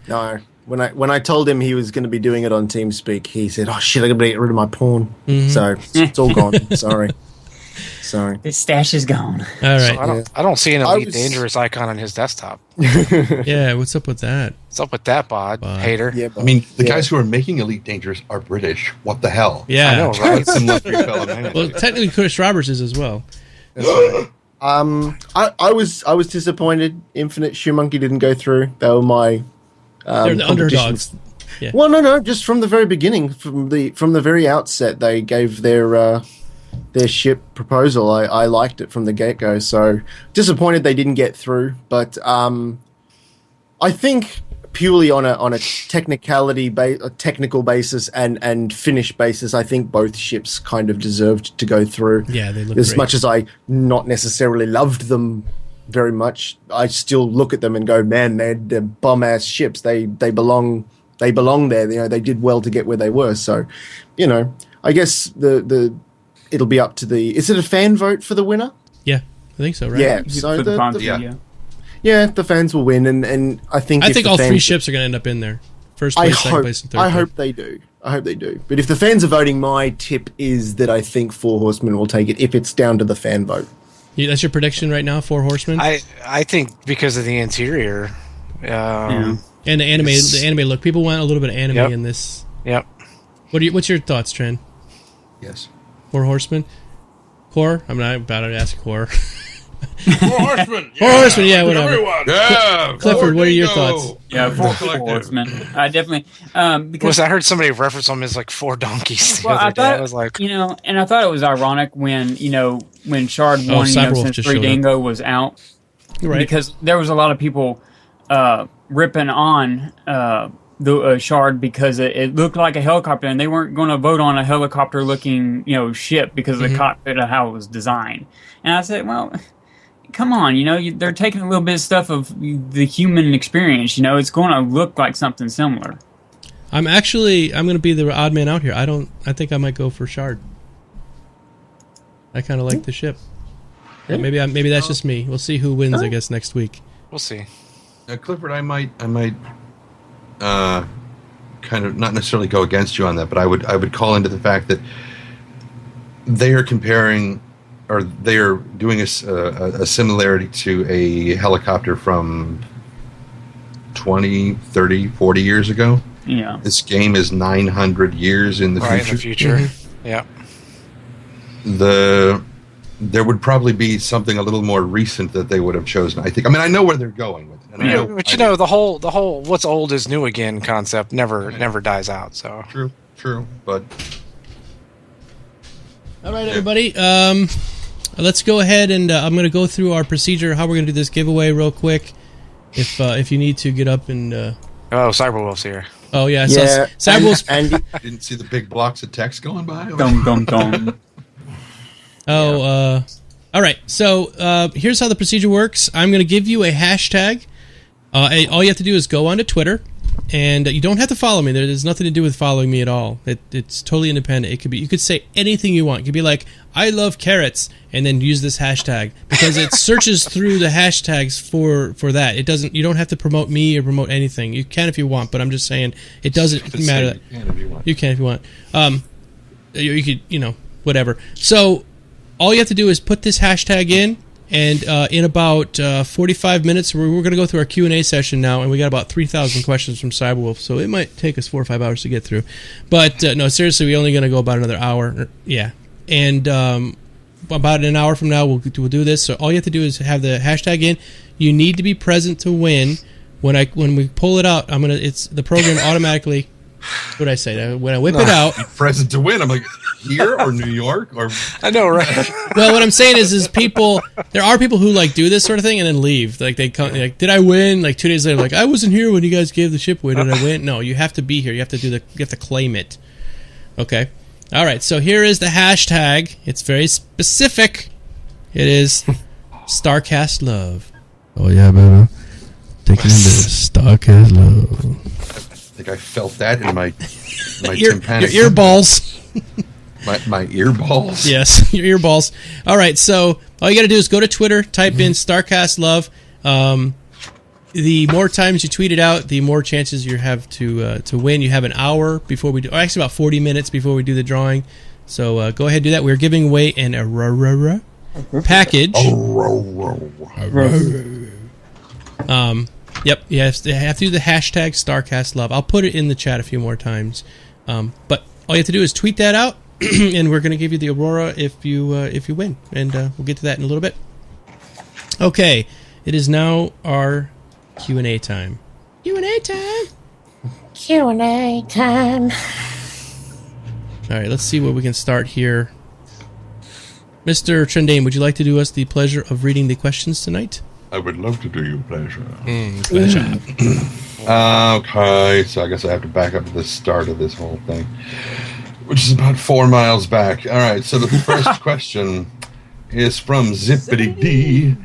[SPEAKER 4] No. When I told him he was going to be doing it on TeamSpeak, he said, "Oh shit, I got to get rid of my porn." So it's all gone. Sorry.
[SPEAKER 6] His stash is gone.
[SPEAKER 2] All right.
[SPEAKER 3] So I don't see an Elite Dangerous icon on his desktop.
[SPEAKER 2] Yeah, what's up with that?
[SPEAKER 3] What's up with that, Bod? Hater.
[SPEAKER 4] Yeah,
[SPEAKER 5] I mean, the guys who are making Elite Dangerous are British. What the hell?
[SPEAKER 2] Yeah.
[SPEAKER 3] I know, right?
[SPEAKER 5] Some lucky fellow man.
[SPEAKER 2] Well, technically, Chris Roberts is as well.
[SPEAKER 4] I was disappointed. Infinite Shoe Monkey didn't go through. They were my
[SPEAKER 2] They're the underdogs. Yeah.
[SPEAKER 4] Well, no, just from the very beginning, from the very outset, they gave their ship proposal. I liked it from the get go. So disappointed they didn't get through, but I think purely on a technical basis and finish basis, I think both ships kind of deserved to go through.
[SPEAKER 2] Yeah, they look
[SPEAKER 4] as
[SPEAKER 2] great.
[SPEAKER 4] much as I not necessarily loved them very much. I still look at them and go, man, they're bum ass ships. They belong there. You know, they did well to get where they were. So, you know, I guess it'll be up to the. Is it a fan vote for the winner?
[SPEAKER 2] Yeah, I think so, right?
[SPEAKER 4] Yeah. So
[SPEAKER 6] For the fans,
[SPEAKER 4] the fans will win, and I think
[SPEAKER 2] all 3 ships are going to end up in there. First place, second place, and third place.
[SPEAKER 4] I hope they do. But if the fans are voting, my tip is that I think 4 Horsemen will take it if it's down to the fan vote.
[SPEAKER 2] Yeah, that's your prediction right now, 4 Horsemen?
[SPEAKER 3] I think because of the interior.
[SPEAKER 2] And the anime look. People want a little bit of anime in this.
[SPEAKER 3] Yep.
[SPEAKER 2] What's your thoughts, Tren?
[SPEAKER 5] Yes.
[SPEAKER 2] 4 Horsemen? Core? I'm not about to ask Core.
[SPEAKER 8] 4 Horsemen.
[SPEAKER 2] 4 Horsemen, yeah, whatever.
[SPEAKER 8] Everyone. Yeah.
[SPEAKER 2] Clifford, what are your thoughts?
[SPEAKER 6] Yeah, 4 Horsemen. I definitely because
[SPEAKER 3] I heard somebody reference them as like 4 donkeys the
[SPEAKER 6] well,
[SPEAKER 3] other
[SPEAKER 6] I
[SPEAKER 3] day.
[SPEAKER 6] thought
[SPEAKER 3] I was like,
[SPEAKER 6] and I thought it was ironic when Shard won,
[SPEAKER 2] Cyberwolf
[SPEAKER 6] since
[SPEAKER 2] just
[SPEAKER 6] 3
[SPEAKER 2] showed
[SPEAKER 6] Dingo was out,
[SPEAKER 2] Right.
[SPEAKER 6] because there was a lot of people ripping on the Shard because it looked like a helicopter, and they weren't going to vote on a helicopter-looking ship because of the cockpit of how it was designed. And I said, well, come on, they're taking a little bit of stuff of the human experience. It's going to look like something similar.
[SPEAKER 2] I'm going to be the odd man out here. I think I might go for Shard. I kind of like the ship. But maybe that's just me. We'll see who wins, I guess, next week.
[SPEAKER 3] we'll see.
[SPEAKER 5] Clifford, I might kind of not necessarily go against you on that, but I would call into the fact that they are comparing, or they are doing a similarity to a helicopter from 20, 30, 40 years ago.
[SPEAKER 6] Yeah.
[SPEAKER 5] This game is 900 years in the
[SPEAKER 3] Right,
[SPEAKER 5] future.
[SPEAKER 3] in the future. Yeah.
[SPEAKER 5] There would probably be something a little more recent that they would have chosen. I think. I mean, I know where they're going with it. And
[SPEAKER 3] But the whole "what's old is new again" concept never dies out. So
[SPEAKER 5] true, but
[SPEAKER 2] All right, everybody. Let's go ahead and I'm going to go through our procedure, how we're going to do this giveaway real quick. If you need to get up and...
[SPEAKER 3] Cyberwolf's here.
[SPEAKER 2] Oh, yeah.
[SPEAKER 4] Yeah,
[SPEAKER 2] So Cyberwolf's...
[SPEAKER 4] and
[SPEAKER 5] didn't see the big blocks of text going by.
[SPEAKER 6] Dum dum dum.
[SPEAKER 2] all right. So here's how the procedure works. I'm going to give you a hashtag. All you have to do is go onto Twitter, and you don't have to follow me. There's nothing to do with following me at all. It's totally independent. It could be, you could say anything you want. It could be like, I love carrots, and then use this hashtag, because it searches through the hashtags for that. It doesn't. You don't have to promote me or promote anything. You can if you want, but I'm just saying it doesn't matter. You can if you want. You could, whatever. So all you have to do is put this hashtag in, and in about 45 minutes, we're going to go through our Q&A session now, and we got about 3,000 questions from Cyberwolf, so it might take us 4 or 5 hours to get through. But no, seriously, we're only going to go about another hour. Yeah. And about an hour from now, we'll do this. So all you have to do is have the hashtag in. You need to be present to win. When we pull it out, it's the program automatically. What did I say? When I whip it out,
[SPEAKER 5] present to win. I'm like, here or New York or
[SPEAKER 3] I know, right?
[SPEAKER 2] Well, what I'm saying is people. There are people who like do this sort of thing and then leave. Like they come, like, did I win? Like 2 days later, like I wasn't here when you guys gave the ship away. Did I win? No, you have to be here. You have to You have to claim it. Okay. All right. So here is the hashtag. It's very specific. It is StarCast Love. Oh yeah, baby. Taking into StarCast Love.
[SPEAKER 5] I think I felt that in my tympanic.
[SPEAKER 2] Your ear balls.
[SPEAKER 5] my ear balls.
[SPEAKER 2] Yes, your ear balls. All right, so all you got to do is go to Twitter, type in StarCast Love. The more times you tweet it out, the more chances you have to win. You have an hour before we do, or actually about 40 minutes before we do the drawing. So go ahead and do that. We're giving away an package. Yep, you have to do the hashtag StarCast Love. I'll put it in the chat a few more times. But all you have to do is tweet that out, and we're going to give you the Aurora if you win. And we'll get to that in a little bit. Okay, it is now our Q&A time. Q&A time!
[SPEAKER 9] Q&A time.
[SPEAKER 2] All right, let's see what we can start here. Mr. Trendane, would you like to do us the pleasure of reading the questions tonight?
[SPEAKER 5] I would love to do you a pleasure.
[SPEAKER 2] Pleasure.
[SPEAKER 5] Okay, so I guess I have to back up to the start of this whole thing, which is about 4 miles back. All right, so the first question is from Zippity D,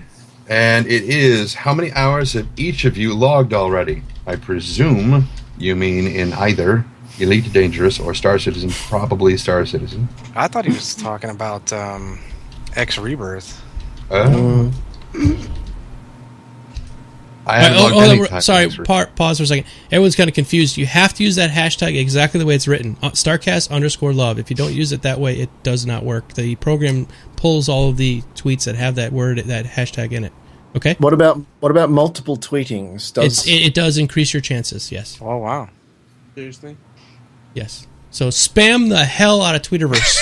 [SPEAKER 5] and it is, how many hours have each of you logged already? I presume you mean in either Elite Dangerous or Star Citizen, probably Star Citizen.
[SPEAKER 3] I thought he was talking about X Rebirth.
[SPEAKER 5] I haven't logged any time.
[SPEAKER 2] Sorry, pause for a second. Everyone's kind of confused. You have to use that hashtag exactly the way it's written. StarCast_love. If you don't use it that way, it does not work. The program pulls all of the tweets that have that word, that hashtag in it. Okay?
[SPEAKER 4] What about multiple tweetings?
[SPEAKER 2] It does increase your chances, yes.
[SPEAKER 3] Oh, wow.
[SPEAKER 7] Seriously?
[SPEAKER 2] Yes. So spam the hell out of Twitterverse.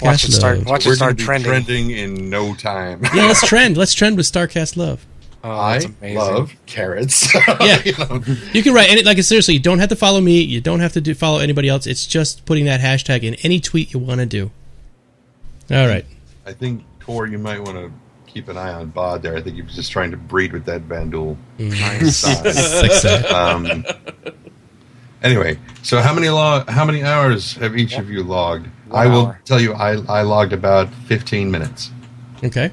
[SPEAKER 3] Watch it start
[SPEAKER 5] trending in no time.
[SPEAKER 2] Yeah, let's trend. Let's trend with StarCast Love.
[SPEAKER 5] I love carrots.
[SPEAKER 2] Yeah, you can write any. Like, seriously, you don't have to follow me. You don't have to follow anybody else. It's just putting that hashtag in any tweet you want to do. All right.
[SPEAKER 5] I think, Core, you might want to keep an eye on Bod there. I think he was just trying to breed with that Vandal. Anyway, so how many hours have each of you logged? I will tell you, I logged about 15 minutes.
[SPEAKER 2] Okay.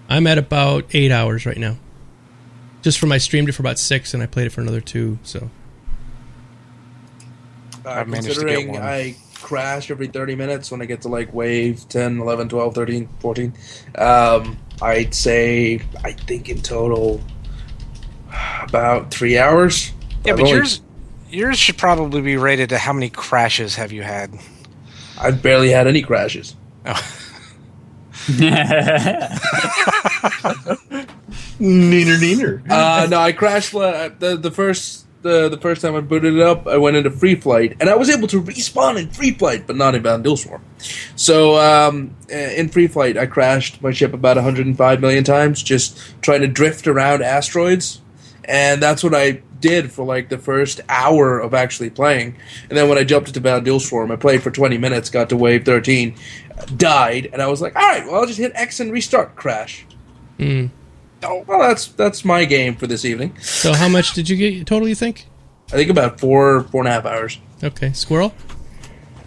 [SPEAKER 2] I'm at about 8 hours right now. Just from I streamed it for about 6, and I played it for another 2, so.
[SPEAKER 7] Considering I crash every 30 minutes when I get to like wave 10, 11, 12, 13, 14, I'd say, I think in total, about 3 hours.
[SPEAKER 3] Yeah, but yours should probably be rated to how many crashes have you had?
[SPEAKER 7] I've barely had any crashes.
[SPEAKER 3] Oh.
[SPEAKER 5] Neener.
[SPEAKER 7] No, I crashed the first time I booted it up. I went into free flight, and I was able to respawn in free flight, but not in Vandal Swarm. So in free flight, I crashed my ship about 105 million times, just trying to drift around asteroids, and that's what I did for like the first hour of actually playing. And then when I jumped into Vandal Swarm, I played for 20 minutes, got to wave 13, died, and I was like, all right, well, I'll just hit X and restart. Crash. Oh, well, that's my game for this evening.
[SPEAKER 2] So how much did you get total, you think?
[SPEAKER 7] I think about 4.5 hours.
[SPEAKER 2] Okay. Squirrel?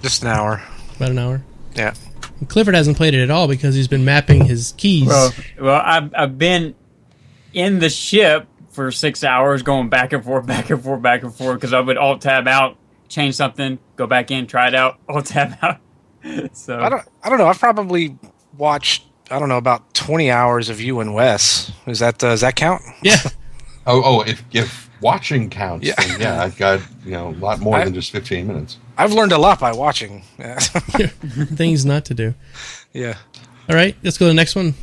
[SPEAKER 3] Just an hour.
[SPEAKER 2] About an hour?
[SPEAKER 3] Yeah.
[SPEAKER 2] And Clifford hasn't played it at all because he's been mapping his keys.
[SPEAKER 6] Well, I've been in the ship for 6 hours, going back and forth, because I would alt-tab out, change something, go back in, try it out, alt-tab out. So
[SPEAKER 3] I don't know. I've probably watched, about 20 hours of you and Wes. Does that count?
[SPEAKER 2] Yeah.
[SPEAKER 5] If watching counts,
[SPEAKER 3] yeah.
[SPEAKER 5] Then yeah, I've got a lot more than just 15 minutes.
[SPEAKER 3] I've learned a lot by watching.
[SPEAKER 2] Things not to do.
[SPEAKER 3] Yeah.
[SPEAKER 2] All right, let's go to the next one.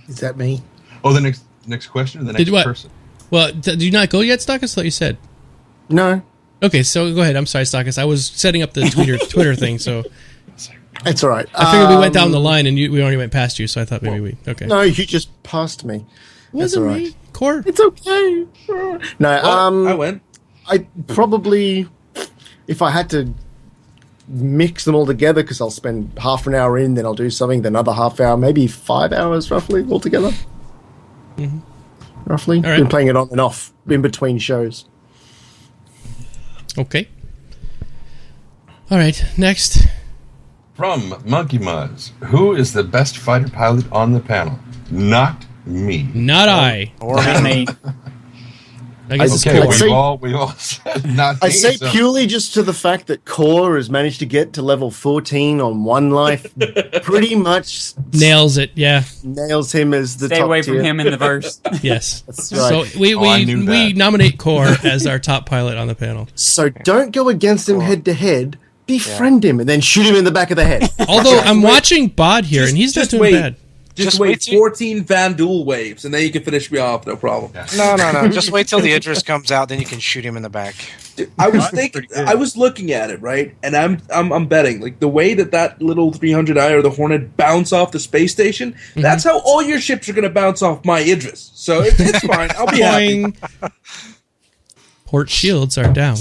[SPEAKER 4] Is that me?
[SPEAKER 5] Oh, the next question or the next person?
[SPEAKER 2] Well, did you not go yet, Stakas? I thought you said.
[SPEAKER 4] No.
[SPEAKER 2] Okay, so go ahead. I'm sorry, Stakas. I was setting up the Twitter thing, so.
[SPEAKER 4] It's all right.
[SPEAKER 2] I figured we went down the line and we already went past you, so I thought maybe we... Okay.
[SPEAKER 4] No, you just passed me.
[SPEAKER 2] Wasn't
[SPEAKER 4] all right.
[SPEAKER 2] me. Core?
[SPEAKER 4] It's okay. No,
[SPEAKER 7] I went.
[SPEAKER 4] I probably, if I had to mix them all together, because I'll spend half an hour in, then I'll do something, then another half hour, maybe 5 hours roughly altogether.
[SPEAKER 2] Mm-hmm.
[SPEAKER 4] Roughly.
[SPEAKER 2] All right.
[SPEAKER 4] Been playing it on and off in between shows.
[SPEAKER 2] Okay. All right, next.
[SPEAKER 5] From Monkey Muzz, who is the best fighter pilot on the panel? Not me.
[SPEAKER 2] Not I.
[SPEAKER 3] Or
[SPEAKER 6] Not me.
[SPEAKER 2] I guess it's
[SPEAKER 5] Okay,
[SPEAKER 2] Core.
[SPEAKER 5] we all said not
[SPEAKER 4] I
[SPEAKER 5] me.
[SPEAKER 4] say
[SPEAKER 5] so-
[SPEAKER 4] purely just to the fact that Core has managed to get to level 14 on One Life, pretty much
[SPEAKER 2] Nails it, yeah.
[SPEAKER 4] nails him as the
[SPEAKER 6] Stay
[SPEAKER 4] top
[SPEAKER 6] away
[SPEAKER 4] tier.
[SPEAKER 6] from him in the verse.
[SPEAKER 2] Yes.
[SPEAKER 4] That's right.
[SPEAKER 2] So we
[SPEAKER 5] I knew
[SPEAKER 2] we
[SPEAKER 5] that.
[SPEAKER 2] nominate Core as our top pilot on the panel.
[SPEAKER 4] So don't go against him head to head. Befriend him and then shoot him in the back of the head.
[SPEAKER 2] Although I'm watching Bod here, and he's not
[SPEAKER 7] Just
[SPEAKER 2] doing
[SPEAKER 7] wait.
[SPEAKER 2] bad.
[SPEAKER 7] Just
[SPEAKER 3] Just
[SPEAKER 7] wait
[SPEAKER 3] wait till-
[SPEAKER 7] 14 Van Duel waves, and then you can finish me off, no problem.
[SPEAKER 3] No. Just wait till the Idris comes out, then you can shoot him in the back.
[SPEAKER 7] I was thinking, I was looking at it, right, and I'm betting like the way that little 300i or the Hornet bounce off the space station. That's how all your ships are going to bounce off my Idris. So it's fine. I'll be happy.
[SPEAKER 2] Boing. Port shields are down.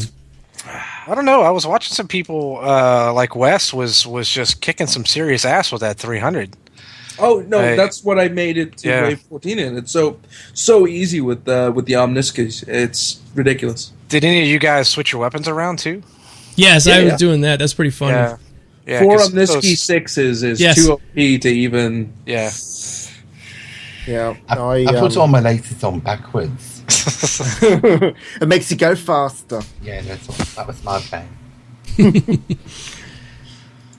[SPEAKER 3] I don't know. I was watching some people, like Wes was just kicking some serious ass with that 300.
[SPEAKER 7] Oh no,
[SPEAKER 3] Hey.
[SPEAKER 7] that's what I made it to
[SPEAKER 3] Yeah.
[SPEAKER 7] wave 14 in. It's so easy with the Omniskis. It's ridiculous.
[SPEAKER 3] Did any of you guys switch your weapons around too?
[SPEAKER 2] Yes, I was
[SPEAKER 7] Yeah.
[SPEAKER 2] doing that. That's pretty fun.
[SPEAKER 3] Yeah.
[SPEAKER 7] 4
[SPEAKER 3] 'cause
[SPEAKER 7] Omniski
[SPEAKER 3] those-
[SPEAKER 7] 6s is
[SPEAKER 2] Yes.
[SPEAKER 7] too OP to even.
[SPEAKER 3] Yeah.
[SPEAKER 4] Yeah.
[SPEAKER 5] I put all my lasers on backwards.
[SPEAKER 4] It makes you go faster.
[SPEAKER 5] Yeah, that was my bang.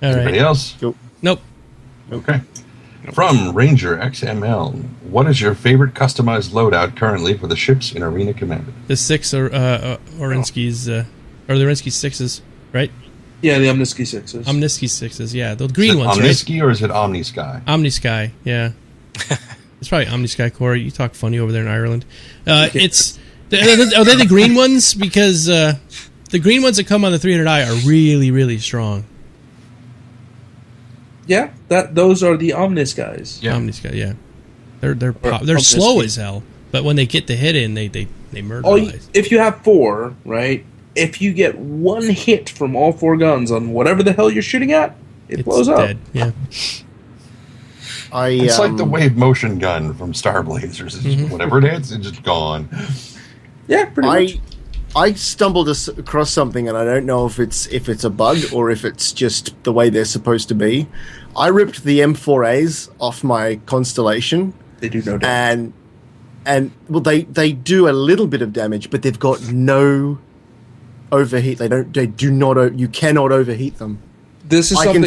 [SPEAKER 2] All
[SPEAKER 5] Anybody
[SPEAKER 2] right.
[SPEAKER 5] else?
[SPEAKER 2] Nope.
[SPEAKER 5] Okay. From Ranger XML, what is your favorite customized loadout currently for the ships in Arena Commander?
[SPEAKER 2] The 6 Orinskis, or the Orinsky 6s, right?
[SPEAKER 7] Yeah, the Omniski 6s.
[SPEAKER 2] Omniski 6s, yeah. The
[SPEAKER 5] Is
[SPEAKER 2] green
[SPEAKER 5] it
[SPEAKER 2] ones, right?
[SPEAKER 5] Omniski or is it Omni Sky?
[SPEAKER 2] Omnisky, yeah. It's probably Omnisky Core. You talk funny over there in Ireland. It's are they the green ones? Because the green ones that come on the 300i are really, really strong.
[SPEAKER 7] Yeah, those are the Omnis guys.
[SPEAKER 5] Yeah.
[SPEAKER 2] Omnisky, yeah. They're
[SPEAKER 7] Omnisky.
[SPEAKER 2] slow as hell, but when they get the hit in, they murder.
[SPEAKER 7] If you have 4, right? If you get one hit from all 4 guns on whatever the hell you're shooting at, it blows up.
[SPEAKER 2] Dead. Yeah.
[SPEAKER 5] It's like the wave motion gun from Star Blazers. It's
[SPEAKER 2] Mm-hmm.
[SPEAKER 5] just, whatever it hits, it's just gone.
[SPEAKER 7] Yeah, pretty much.
[SPEAKER 4] I stumbled across something, and I don't know if it's a bug or if it's just the way they're supposed to be. I ripped the M4As off my Constellation,
[SPEAKER 7] They do no damage.
[SPEAKER 4] and well, they do a little bit of damage, but they've got no overheat. You cannot overheat them.
[SPEAKER 7] This is
[SPEAKER 4] I can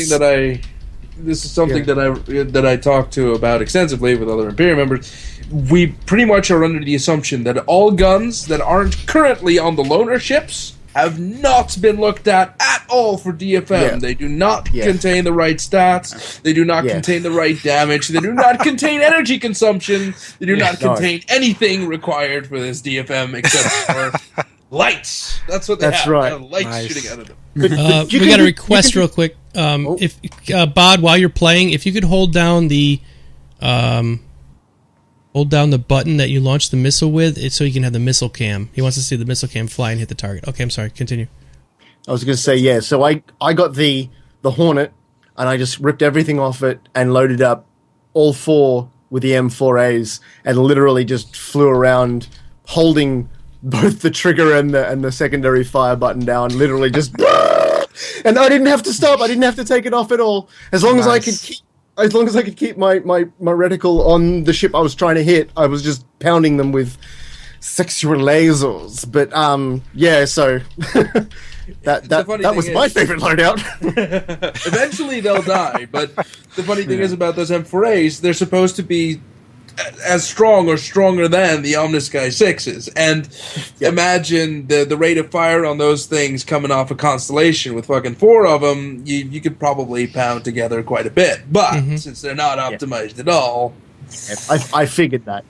[SPEAKER 7] something that I talked to about extensively with other Imperium members. We pretty much are under the assumption that all guns that aren't currently on the loaner ships have not been looked at all for DFM.
[SPEAKER 4] Yeah.
[SPEAKER 7] They do not
[SPEAKER 4] Yeah.
[SPEAKER 7] contain the right stats. They do not
[SPEAKER 4] Yeah.
[SPEAKER 7] contain the right damage. They do not contain energy consumption. They do not
[SPEAKER 4] No.
[SPEAKER 7] contain anything required for this DFM except for lights. That's what they
[SPEAKER 4] That's
[SPEAKER 7] have.
[SPEAKER 4] right.
[SPEAKER 7] They have lights
[SPEAKER 3] Nice.
[SPEAKER 7] shooting out of them.
[SPEAKER 4] But you
[SPEAKER 2] We
[SPEAKER 4] can
[SPEAKER 2] got a
[SPEAKER 4] do-
[SPEAKER 2] request
[SPEAKER 4] you
[SPEAKER 2] real quick.
[SPEAKER 4] Oh.
[SPEAKER 2] If Bod, while you're playing, if you could hold down the button that you launched the missile with, so you can have the missile cam. He wants to see the missile cam fly and hit the target. Okay, I'm sorry. Continue.
[SPEAKER 4] I was going to say, yeah. So I got the Hornet, and I just ripped everything off it and loaded up all 4 with the M4As, and literally just flew around holding both the trigger and the secondary fire button down. Literally just, and I didn't have to stop. I didn't have to take it off at all. As long as I could keep. As long as I could keep my reticle on the ship I was trying to hit, I was just pounding them with sexual lasers. But yeah, so that was my favorite loadout.
[SPEAKER 7] Eventually they'll die, but the funny thing is about those M4As, they're supposed to be as strong or stronger than the Omnisky 6s. And imagine the rate of fire on those things coming off a Constellation with fucking 4 of them, you could probably pound together quite a bit. But since they're not optimized at all...
[SPEAKER 4] I figured that.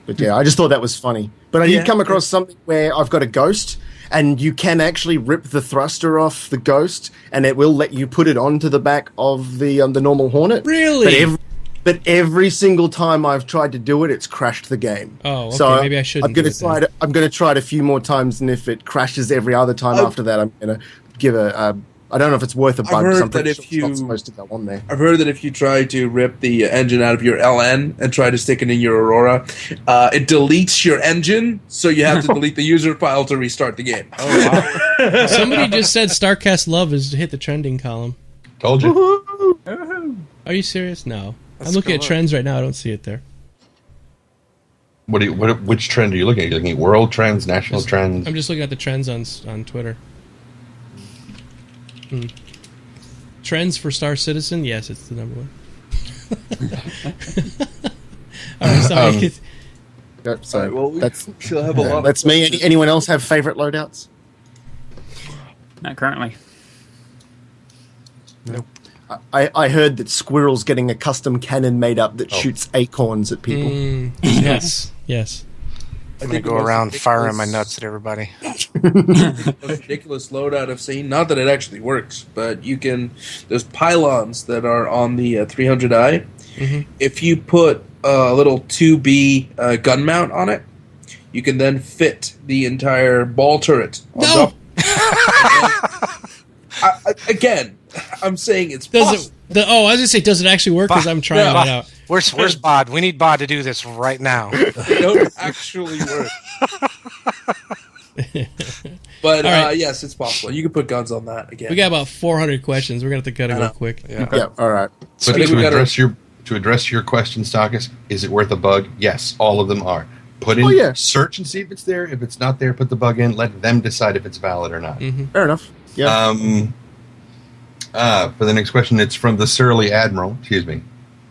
[SPEAKER 4] But yeah, I just thought that was funny. But I did come across something where I've got a Ghost, and you can actually rip the thruster off the Ghost, and it will let you put it onto the back of the normal Hornet.
[SPEAKER 2] Really?
[SPEAKER 4] But every single time I've tried to do it, it's crashed the game.
[SPEAKER 2] Oh, okay.
[SPEAKER 4] So
[SPEAKER 2] Maybe I shouldn't.
[SPEAKER 4] I'm going to try it a few more times, and if it crashes every other time after that, I'm going to give I don't know if it's worth a bug.
[SPEAKER 7] I've heard
[SPEAKER 4] I'm
[SPEAKER 7] that
[SPEAKER 4] pretty
[SPEAKER 7] if
[SPEAKER 4] sure it's not supposed to go on there.
[SPEAKER 7] I've heard that if you try to rip the engine out of your LN and try to stick it in your Aurora, it deletes your engine, so you have to delete the user file to restart the game.
[SPEAKER 3] Oh wow!
[SPEAKER 2] Somebody just said StarCast Love has hit the trending column.
[SPEAKER 5] Told you.
[SPEAKER 6] Woohoo.
[SPEAKER 2] Are you serious? No.
[SPEAKER 3] Let's
[SPEAKER 2] I'm looking
[SPEAKER 3] go
[SPEAKER 2] at
[SPEAKER 3] look.
[SPEAKER 2] trends right now. I don't see it there.
[SPEAKER 5] Which trend are you looking at? Are you looking at world trends, national trends?
[SPEAKER 2] I'm just looking at the trends on Twitter. Trends for Star Citizen? Yes, it's the number one. All right, sorry.
[SPEAKER 4] Yep, so
[SPEAKER 7] Well, we
[SPEAKER 4] that's
[SPEAKER 7] still have a lot.
[SPEAKER 4] that's me. Anyone else have favorite loadouts?
[SPEAKER 6] Not currently.
[SPEAKER 4] I heard that Squirrel's getting a custom cannon made up that shoots acorns at people.
[SPEAKER 2] Yes, yes.
[SPEAKER 3] I'm gonna go around firing my nuts at everybody.
[SPEAKER 7] The most ridiculous loadout I've seen. Not that it actually works, but you can. There's pylons that are on the 300i. If you put a little 2B gun mount on it, you can then fit the entire ball turret. On
[SPEAKER 2] No!
[SPEAKER 7] top. Again, I'm saying it's
[SPEAKER 2] Does
[SPEAKER 7] possible.
[SPEAKER 2] it? I was gonna say, does it actually work? Because I'm trying it out.
[SPEAKER 3] Where's Bod? We need Bod to do this right now.
[SPEAKER 7] They don't actually work. But
[SPEAKER 2] All right.
[SPEAKER 7] yes, it's possible. You can put guns on that again.
[SPEAKER 2] We got about 400 questions. We're gonna have to cut it real quick.
[SPEAKER 4] Yeah, all right.
[SPEAKER 5] But
[SPEAKER 7] I think we gotta-
[SPEAKER 5] to address your question, Stakas, is it worth a bug? Yes, all of them are. Put in search and see if it's there. If it's not there, put the bug in. Let them decide if it's valid or not.
[SPEAKER 4] Fair enough. Yeah.
[SPEAKER 5] For the next question, it's from the Surly Admiral. Excuse me,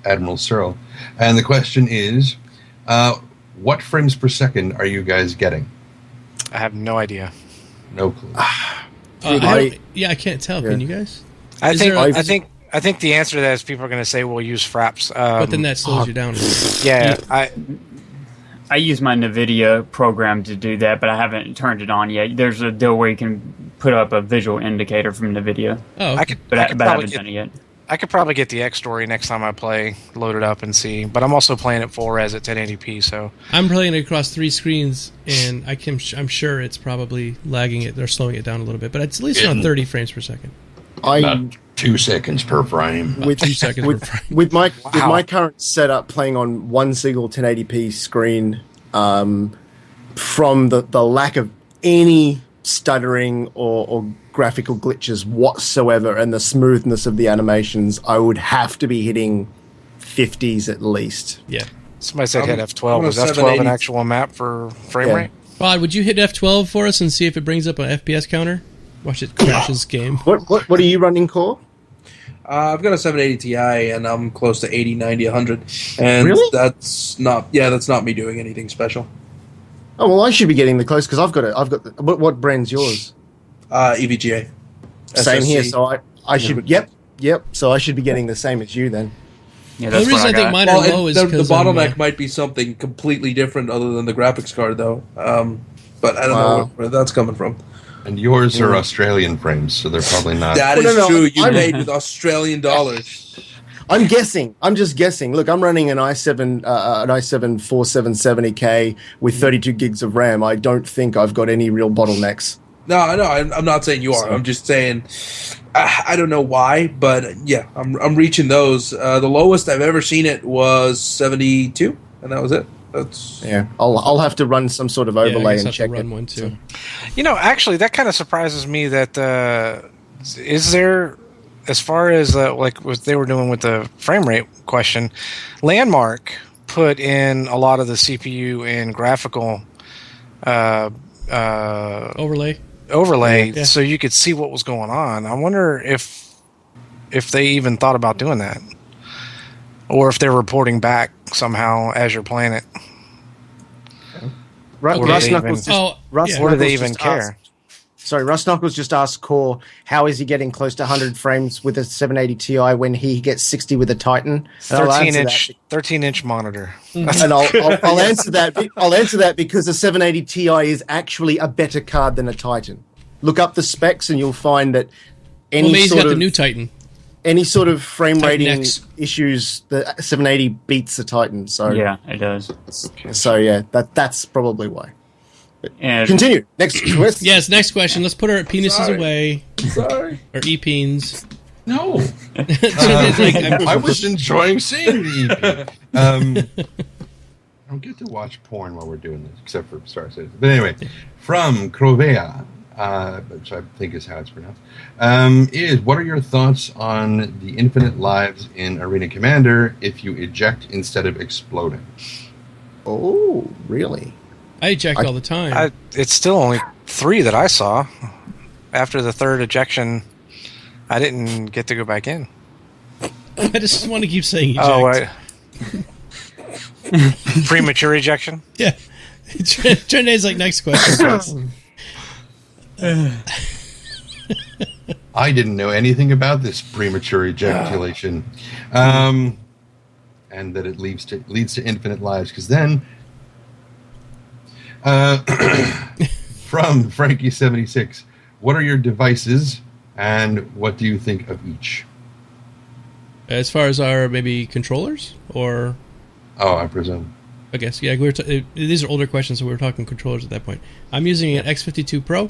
[SPEAKER 5] Admiral Searle. And the question is, what frames per second are you guys getting?
[SPEAKER 3] I have no idea.
[SPEAKER 5] No clue.
[SPEAKER 2] I can't tell. Can you guys?
[SPEAKER 3] I
[SPEAKER 2] Is
[SPEAKER 3] think
[SPEAKER 2] there
[SPEAKER 3] I think the answer to that is people are going to say we'll use fraps.
[SPEAKER 2] But then that slows you down.
[SPEAKER 3] Yeah,
[SPEAKER 6] I use my NVIDIA program to do that, but I haven't turned it on yet. There's a deal where you can put up a visual indicator from NVIDIA,
[SPEAKER 2] Oh,
[SPEAKER 3] I could
[SPEAKER 6] but I haven't
[SPEAKER 3] probably
[SPEAKER 6] done it yet.
[SPEAKER 3] I could probably get the X story next time I play, load it up and see. But I'm also playing it full res at 1080p, so
[SPEAKER 2] I'm playing it across 3 screens, and I'm sure it's probably lagging it or slowing it down a little bit, but it's at least around 30 frames per second.
[SPEAKER 5] About 2 seconds per frame.
[SPEAKER 2] About 2 seconds per frame.
[SPEAKER 4] With my current setup, playing on one single 1080p screen, from the lack of any stuttering or graphical glitches whatsoever, and the smoothness of the animations, I would have to be hitting 50s at least.
[SPEAKER 2] Yeah.
[SPEAKER 3] somebody said hit
[SPEAKER 7] I'm
[SPEAKER 3] F12.
[SPEAKER 7] on a
[SPEAKER 3] Was F12 an
[SPEAKER 7] 780.
[SPEAKER 3] actual map for frame
[SPEAKER 4] Yeah.
[SPEAKER 3] rate?
[SPEAKER 2] Rod, would you hit F12 for us and see if it brings up an FPS counter? Watch it crash this game.
[SPEAKER 4] What are you running, Core?
[SPEAKER 7] I've got a 780 Ti, and I'm close to 80, 90, 100. And
[SPEAKER 4] Really?
[SPEAKER 7] that's not me doing anything special.
[SPEAKER 4] Oh well, I should be getting the close because I've got what brand's yours?
[SPEAKER 7] EVGA.
[SPEAKER 4] Same here.
[SPEAKER 7] SSC.
[SPEAKER 4] So I should. Yep. So I should be getting the same as you then.
[SPEAKER 6] Yeah,
[SPEAKER 2] The
[SPEAKER 6] that's
[SPEAKER 2] reason
[SPEAKER 6] what
[SPEAKER 2] I think
[SPEAKER 6] got.
[SPEAKER 2] mine
[SPEAKER 7] Well,
[SPEAKER 2] are low is
[SPEAKER 7] the
[SPEAKER 2] because
[SPEAKER 7] bottleneck might be something completely different other than the graphics card, though. But I don't know where that's coming from.
[SPEAKER 5] And yours are Australian frames, so they're probably not.
[SPEAKER 7] That
[SPEAKER 4] Well,
[SPEAKER 7] is
[SPEAKER 4] no,
[SPEAKER 7] true. You
[SPEAKER 4] I'm-
[SPEAKER 7] paid with Australian dollars.
[SPEAKER 4] I'm guessing. I'm just guessing. Look, I'm running an i7 4770K with 32 gigs of RAM. I don't think I've got any real bottlenecks.
[SPEAKER 7] No, I'm not saying you are. I'm just saying I don't know why, but yeah, I'm reaching those. The lowest I've ever seen it was 72, and that was it. That's
[SPEAKER 4] Yeah, I'll have to run some sort of
[SPEAKER 2] I
[SPEAKER 4] overlay
[SPEAKER 2] guess I
[SPEAKER 4] and
[SPEAKER 2] have to
[SPEAKER 4] check
[SPEAKER 2] run
[SPEAKER 4] it.
[SPEAKER 2] one too.
[SPEAKER 3] You know, actually, that kind of surprises me. That is there, as far as like what they were doing with the frame rate question, Landmark put in a lot of the CPU and graphical
[SPEAKER 2] Yeah.
[SPEAKER 3] overlay so you could see what was going on. I wonder if they even thought about doing that, or if they're reporting back somehow as you're playing it.
[SPEAKER 4] Ru-
[SPEAKER 3] Or
[SPEAKER 4] Russ
[SPEAKER 3] they
[SPEAKER 4] Knuckles
[SPEAKER 3] even-
[SPEAKER 4] just, Russ
[SPEAKER 2] yeah.
[SPEAKER 3] Or do they
[SPEAKER 4] Knuckles
[SPEAKER 3] even
[SPEAKER 4] just
[SPEAKER 3] care?
[SPEAKER 4] Sorry, Russ Knuckles just asked Core, how is he getting close to 100 frames with a 780 Ti when he gets 60 with a Titan? And I'll answer that.
[SPEAKER 3] 13-inch monitor.
[SPEAKER 4] And I'll answer that. I'll answer that because a 780 Ti is actually a better card than a Titan. Look up the specs and you'll find that
[SPEAKER 2] he's got the new Titan.
[SPEAKER 4] Any sort of frame
[SPEAKER 2] Titan
[SPEAKER 4] rating
[SPEAKER 2] X.
[SPEAKER 4] issues, the 780 beats the Titan. So
[SPEAKER 6] Yeah, it does.
[SPEAKER 4] So yeah, that's probably why.
[SPEAKER 6] And
[SPEAKER 4] Continue. Next question.
[SPEAKER 2] Yes, next question. Let's put our penises
[SPEAKER 8] Sorry.
[SPEAKER 2] away.
[SPEAKER 8] Sorry.
[SPEAKER 2] Or e-peens.
[SPEAKER 8] No.
[SPEAKER 2] It's like,
[SPEAKER 5] I was enjoying seeing the EP. I don't get to watch porn while we're doing this, except for Star Citizen. But anyway, from Crovea, which I think is how it's pronounced, is what are your thoughts on the infinite lives in Arena Commander if you eject instead of exploding?
[SPEAKER 4] Oh, really?
[SPEAKER 2] I eject all the time.
[SPEAKER 3] It's still only 3 that I saw. After the 3rd ejection, I didn't get to go back in.
[SPEAKER 2] I just want to keep saying eject.
[SPEAKER 3] Oh, premature ejection?
[SPEAKER 2] Yeah. Trendane's like, next question.
[SPEAKER 5] I didn't know anything about this premature ejaculation, and that it leads to infinite lives. Because then, from Frankie76, what are your devices, and what do you think of each?
[SPEAKER 2] As far as our maybe controllers, or
[SPEAKER 5] Oh, I presume.
[SPEAKER 2] I guess yeah. These are older questions, so we were talking controllers at that point. I'm using an X52 Pro.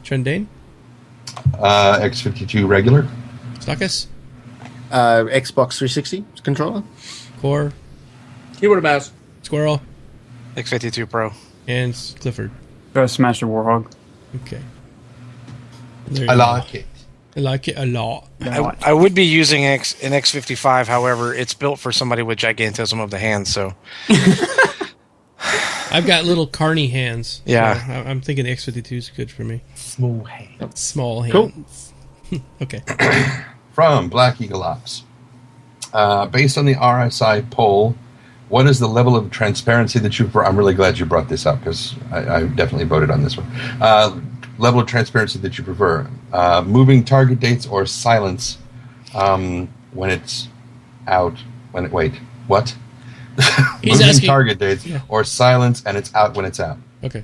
[SPEAKER 2] Trendane.
[SPEAKER 5] X52 regular.
[SPEAKER 2] Stakas.
[SPEAKER 4] Xbox 360 controller.
[SPEAKER 2] Core.
[SPEAKER 7] Keyboard and mouse.
[SPEAKER 2] Squirrel.
[SPEAKER 3] X52 Pro.
[SPEAKER 2] And Clifford.
[SPEAKER 6] Smash the Warhog.
[SPEAKER 2] Okay. There you
[SPEAKER 5] I
[SPEAKER 2] go.
[SPEAKER 5] like it.
[SPEAKER 2] I like it a lot.
[SPEAKER 3] I would be using an X55, however, it's built for somebody with gigantism of the hand, so...
[SPEAKER 2] I've got little carny hands.
[SPEAKER 3] Yeah.
[SPEAKER 2] So I'm thinking the X52 is good for me.
[SPEAKER 5] Small hand.
[SPEAKER 2] Small
[SPEAKER 5] Cool.
[SPEAKER 2] hands. Okay.
[SPEAKER 5] From Black Eagle Ops. Based on the RSI poll, what is the level of transparency that you prefer? I'm really glad you brought this up because I definitely voted on this one. Level of transparency that you prefer. Moving target dates or silence when it's out. Wait, what?
[SPEAKER 2] He's
[SPEAKER 5] Moving
[SPEAKER 2] asking,
[SPEAKER 5] target dates or silence and it's out when it's out.
[SPEAKER 2] Okay.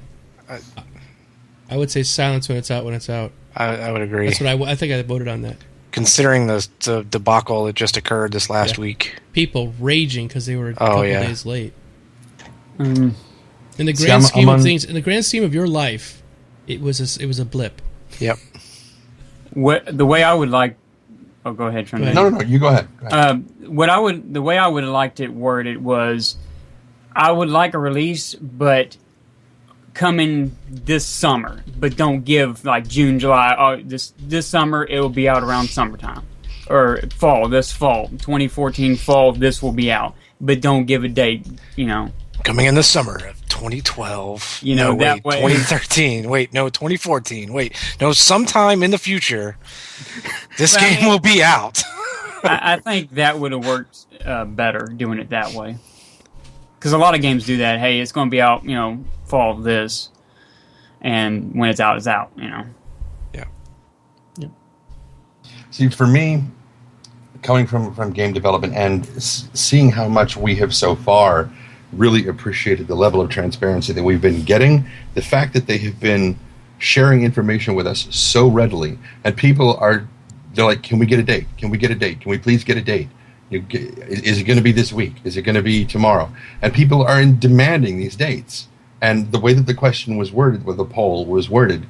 [SPEAKER 2] I would say silence when it's out. When it's out.
[SPEAKER 3] I would agree.
[SPEAKER 2] That's what I think I voted on that.
[SPEAKER 3] Considering the debacle that just occurred this last week.
[SPEAKER 2] People raging because they were a couple days late. In the grand scheme of things, in the grand scheme of your life, it was a blip.
[SPEAKER 3] Yep.
[SPEAKER 6] The way I would like. Oh, go ahead, Trent.
[SPEAKER 5] No, you go ahead.
[SPEAKER 6] The way I would have liked it worded was, I would like a release, but coming this summer, but don't give like June, July. Oh, this summer it will be out around summertime, or fall. This fall, 2014 fall, this will be out, but don't give a date.
[SPEAKER 3] Coming in the summer of 2012.
[SPEAKER 6] That way.
[SPEAKER 3] 2013. Wait, no, 2014. Wait, no, sometime in the future, this game will be out.
[SPEAKER 6] I think that would have worked better doing it that way. Because a lot of games do that. Hey, it's going to be out, fall of this. And when it's out, it's out,
[SPEAKER 3] Yeah.
[SPEAKER 5] See, for me, coming from game development and seeing how much we have so far really appreciated the level of transparency that we've been getting, the fact that they have been sharing information with us so readily, and they're like, can we get a date? Can we get a date? Can we please get a date? Is it going to be this week? Is it going to be tomorrow? And people are demanding these dates. And the way that the question was worded, with the poll was worded,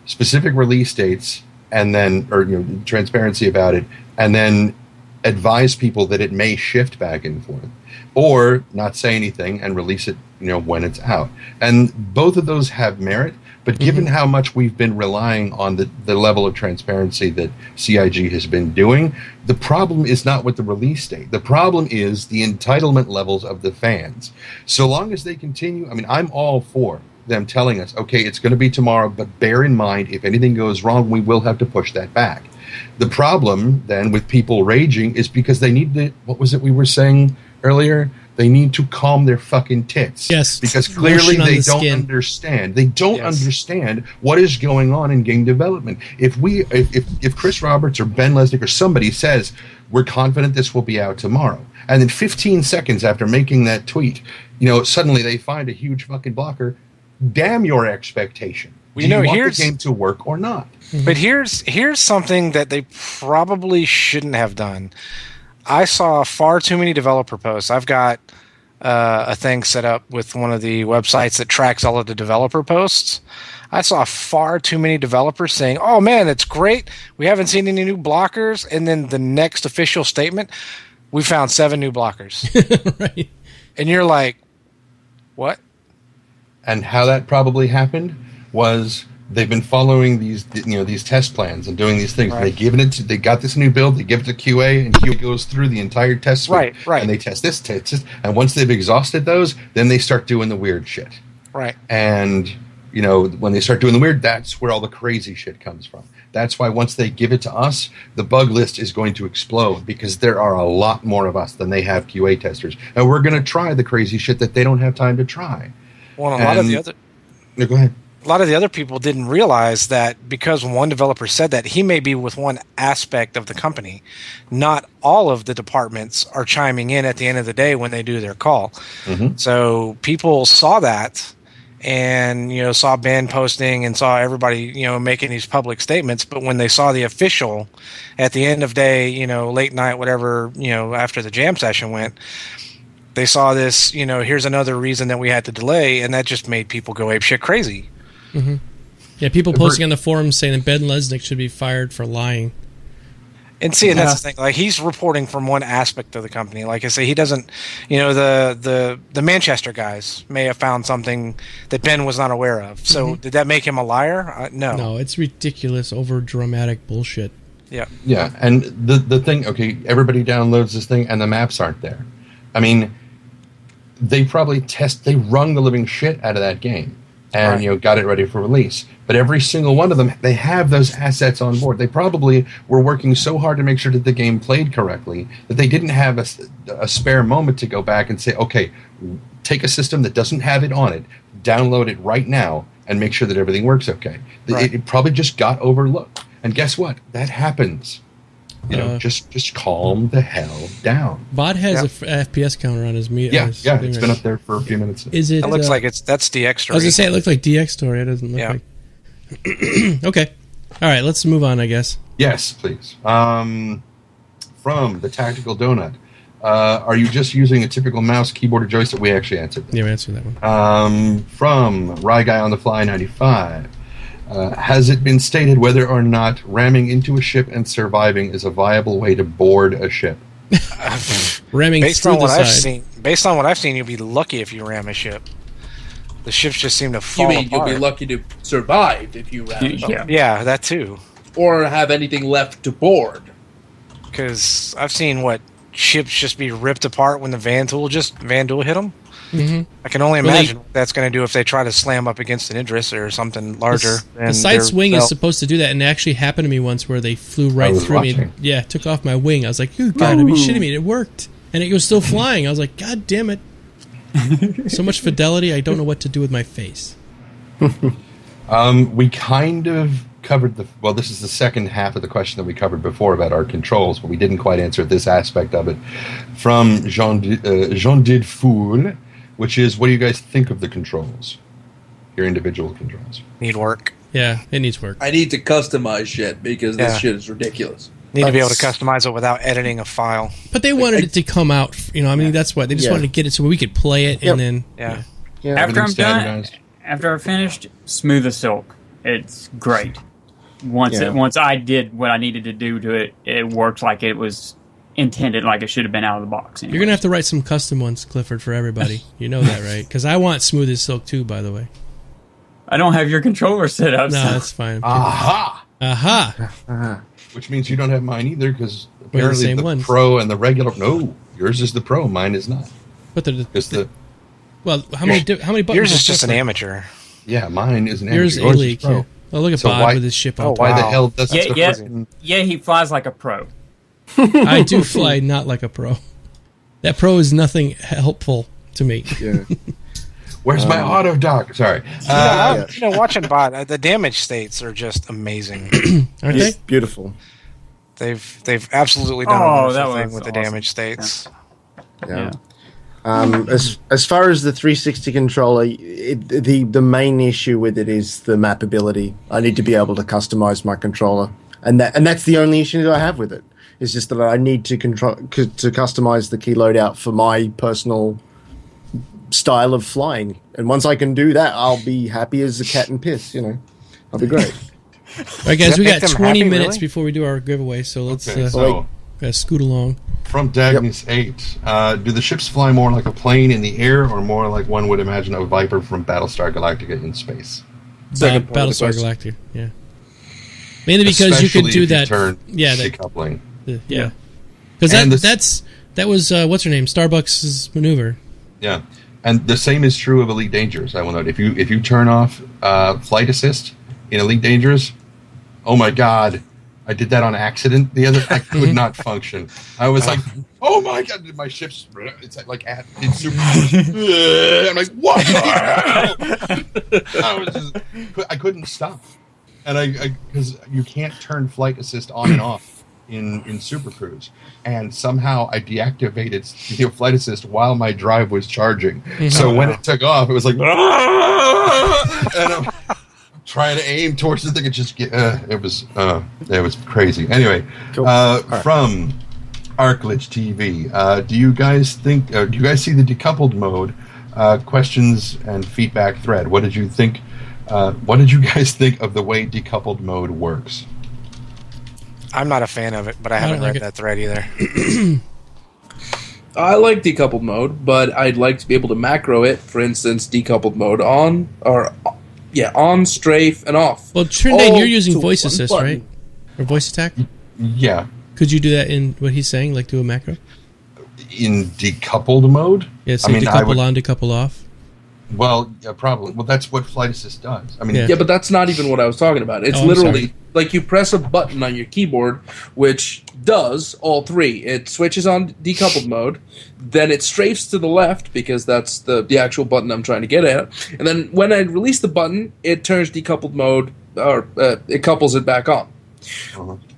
[SPEAKER 5] specific release dates, and then, or transparency about it, and then advise people that it may shift back and forth, or not say anything and release it, when it's out. And both of those have merit. But given how much we've been relying on the level of transparency that CIG has been doing, the problem is not with the release date. The problem is the entitlement levels of the fans. So long as they continue, I'm all for them telling us, okay, it's going to be tomorrow, but bear in mind, if anything goes wrong, we will have to push that back. The problem then with people raging is because they need what was it we were saying earlier? They need to calm their fucking tits.
[SPEAKER 2] Yes.
[SPEAKER 5] Because clearly
[SPEAKER 2] Lotion on
[SPEAKER 5] they
[SPEAKER 2] the
[SPEAKER 5] don't
[SPEAKER 2] skin.
[SPEAKER 5] understand. They don't
[SPEAKER 3] Yes.
[SPEAKER 5] understand what is going on in game development. If Chris Roberts or Ben Lesnick or somebody says, we're confident this will be out tomorrow, and then 15 seconds after making that tweet, suddenly they find a huge fucking blocker, damn your expectation.
[SPEAKER 3] Well,
[SPEAKER 5] Do you want
[SPEAKER 3] here's-
[SPEAKER 5] the game to work or not?
[SPEAKER 3] But here's something that they probably shouldn't have done. I saw far too many developer posts. I've got a thing set up with one of the websites that tracks all of the developer posts. I saw far too many developers saying, "Oh man, it's great. We haven't seen any new blockers." And then the next official statement, "We found 7 new blockers."
[SPEAKER 2] Right.
[SPEAKER 3] And you're like, "What?"
[SPEAKER 5] And how that probably happened was they've been following these test plans and doing these things.
[SPEAKER 3] Right.
[SPEAKER 5] They got this new build, they give it to QA, and QA goes through the entire test suite.
[SPEAKER 3] Right.
[SPEAKER 5] And they test this, and once they've exhausted those, then they start doing the weird shit.
[SPEAKER 3] Right.
[SPEAKER 5] And when they start doing the weird, that's where all the crazy shit comes from. That's why once they give it to us, the bug list is going to explode because there are a lot more of us than they have QA testers, and we're going to try the crazy shit that they don't have time to try.
[SPEAKER 3] Well, a lot of the other.
[SPEAKER 5] No, go ahead.
[SPEAKER 3] A lot of the other people didn't realize that because one developer said that, he may be with one aspect of the company. Not all of the departments are chiming in at the end of the day when they do their call.
[SPEAKER 5] Mm-hmm.
[SPEAKER 3] So people saw that and saw Ben posting and saw everybody making these public statements. But when they saw the official at the end of day, late night, whatever, after the jam session went, they saw this, here's another reason that we had to delay, and that just made people go apeshit crazy.
[SPEAKER 2] Mm-hmm. Yeah, people posting on the forums saying that Ben Lesnick should be fired for lying.
[SPEAKER 3] And see, and that's the thing. Like, he's reporting from one aspect of the company. Like I say, he doesn't. The Manchester guys may have found something that Ben was not aware of. So, did that make him a liar? No.
[SPEAKER 2] No, it's ridiculous, over dramatic bullshit.
[SPEAKER 3] Yeah.
[SPEAKER 5] Yeah, and the thing. Okay, everybody downloads this thing, and the maps aren't there. I mean, they probably wrung the living shit out of that game. And got it ready for release. But every single one of them, they have those assets on board. They probably were working so hard to make sure that the game played correctly that they didn't have a spare moment to go back and say, okay, take a system that doesn't have it on it, download it right now, and make sure that everything works okay.
[SPEAKER 3] Right.
[SPEAKER 5] It probably just got overlooked. And guess what? That happens. Just calm the hell down.
[SPEAKER 2] Bot has a FPS counter on his meat.
[SPEAKER 5] Yeah, it's been up there for a few minutes.
[SPEAKER 2] Is it?
[SPEAKER 3] It looks like that's DX Story.
[SPEAKER 2] I was gonna say it looked like DX Story. It doesn't look like. Okay, all right. Let's move on, I guess.
[SPEAKER 5] Yes, please. From the Tactical Donut, are you just using a typical mouse, keyboard, or joystick? We actually answered that.
[SPEAKER 2] Yeah, we answered that one.
[SPEAKER 5] From Rye Guy on the Fly 95. Has it been stated whether or not ramming into a ship and surviving is a viable way to board a ship?
[SPEAKER 2] Ramming
[SPEAKER 3] based
[SPEAKER 2] through
[SPEAKER 3] on
[SPEAKER 2] the
[SPEAKER 3] what
[SPEAKER 2] side.
[SPEAKER 3] Based on what I've seen, you'll be lucky if you ram a ship. The ships just seem to fall
[SPEAKER 7] You mean
[SPEAKER 3] apart.
[SPEAKER 7] you'll be lucky to survive if you ram it?
[SPEAKER 3] Yeah, that too.
[SPEAKER 7] Or have anything left to board.
[SPEAKER 3] Because I've seen ships just be ripped apart when the Van Duel hit them.
[SPEAKER 2] Mm-hmm.
[SPEAKER 3] I can only imagine what that's going to do if they try to slam up against an Idris or something larger.
[SPEAKER 2] The side swing is supposed to do that, and it actually happened to me once where they flew right through me. Yeah, took off my wing. I was like, you gotta be shitting me. It worked. And it was still flying. I was like, God damn it. So much fidelity, I don't know what to do with my face.
[SPEAKER 5] We kind of covered this is the second half of the question that we covered before about our controls, but we didn't quite answer this aspect of it. From Jean Did Fool, which is, what do you guys think of the controls? Your individual controls.
[SPEAKER 3] Need work.
[SPEAKER 2] Yeah, it needs work.
[SPEAKER 7] I need to customize shit because this shit is ridiculous.
[SPEAKER 3] Need to be able to customize it without editing a file.
[SPEAKER 2] But they wanted it to come out, that's why. They just wanted to get it so we could play it and then...
[SPEAKER 3] Yeah.
[SPEAKER 6] After I'm done, after I've finished, smooth as silk. It's great. Once I did what I needed to do to it, it worked like it was intended, like it should have been out of the box. Anyways.
[SPEAKER 2] You're going to have to write some custom ones, Clifford, for everybody. You know that, right? Because I want smooth as silk too, by the way.
[SPEAKER 6] I don't have your controller set up.
[SPEAKER 2] No,
[SPEAKER 6] so.
[SPEAKER 2] that's fine.
[SPEAKER 5] Aha! Which means you don't have mine either, because apparently the Pro and the regular... No, yours is the Pro, mine is not.
[SPEAKER 2] But
[SPEAKER 3] Well,
[SPEAKER 2] how many buttons?
[SPEAKER 3] Yours is just an amateur.
[SPEAKER 5] Yeah, mine is an amateur.
[SPEAKER 2] Yours A-League. Yeah. Oh, look at Bob with his ship out.
[SPEAKER 5] Why the hell does
[SPEAKER 6] he flies like a pro.
[SPEAKER 2] I do fly not like a pro. That Pro is nothing helpful to me.
[SPEAKER 4] Yeah.
[SPEAKER 5] Where's my auto dock? Sorry.
[SPEAKER 3] Watching bot, the damage states are just amazing.
[SPEAKER 2] Aren't they?
[SPEAKER 4] Beautiful.
[SPEAKER 3] They've absolutely done a wonderful thing with the damage states.
[SPEAKER 4] Yeah. As far as the 360 controller, the main issue with it is the mapability. I need to be able to customize my controller, and that's the only issue that I have with it. It's just that I need to customize the key loadout for my personal style of flying. And once I can do that, I'll be happy as a cat and piss. I'll be great.
[SPEAKER 2] All right, guys, we got 20
[SPEAKER 3] happy,
[SPEAKER 2] minutes
[SPEAKER 3] really?
[SPEAKER 2] before we do our giveaway, so let's
[SPEAKER 5] so
[SPEAKER 2] scoot along.
[SPEAKER 5] from Dagnus 8, do the ships fly more like a plane in the air or more like one would imagine a Viper from Battlestar Galactica in space?
[SPEAKER 7] Second part of the
[SPEAKER 2] Battlestar
[SPEAKER 7] question.
[SPEAKER 2] Galactica, yeah. Mainly because you could do
[SPEAKER 5] Especially if you
[SPEAKER 2] that.
[SPEAKER 5] turn
[SPEAKER 2] That
[SPEAKER 5] decoupling.
[SPEAKER 2] yeah. Because that was what's her name? Starbucks' maneuver.
[SPEAKER 5] Yeah, and the same is true of Elite Dangerous. I will note if you turn off flight assist in Elite Dangerous, oh my god, I did that on accident the other. I could not function. I was like, oh my god, my ship's it's like it's super. I'm like, what the hell? I couldn't stop, and because you can't turn flight assist on and off in Super Cruise, and somehow I deactivated flight assist while my drive was charging. So when it took off, it was like, and I'm trying to aim towards the thing. It was crazy. Anyway,
[SPEAKER 4] Cool.
[SPEAKER 5] From Arclich TV, do you guys see the decoupled mode? Questions and feedback thread. What did you think? What did you guys think of the way decoupled mode works?
[SPEAKER 3] I'm not a fan of it, but I haven't
[SPEAKER 2] like
[SPEAKER 3] read
[SPEAKER 2] it.
[SPEAKER 3] that thread either.
[SPEAKER 7] I like decoupled mode, but I'd like to be able to macro it. For instance, decoupled mode on, strafe, and off.
[SPEAKER 2] Well, Trendane,
[SPEAKER 7] All
[SPEAKER 2] you're using
[SPEAKER 7] to
[SPEAKER 2] voice
[SPEAKER 7] one
[SPEAKER 2] assist,
[SPEAKER 7] button.
[SPEAKER 2] right? Or voice attack?
[SPEAKER 5] Yeah,
[SPEAKER 2] Could you do that in what he's saying, like do a macro?
[SPEAKER 5] in decoupled mode.
[SPEAKER 2] Yeah, so
[SPEAKER 5] I mean,
[SPEAKER 2] decouple on, decouple off.
[SPEAKER 5] Well, yeah, probably. Well, that's what flight assist does. I mean,
[SPEAKER 2] Yeah.
[SPEAKER 7] Yeah, but that's not even what I was talking about. It's
[SPEAKER 2] Oh, I'm
[SPEAKER 7] literally
[SPEAKER 2] sorry.
[SPEAKER 7] like you press a button on your keyboard, which does all three. It switches on decoupled mode, then it strafes to the left because that's the actual button I'm trying to get at, and then when I release the button, it turns decoupled mode, or it couples it back on.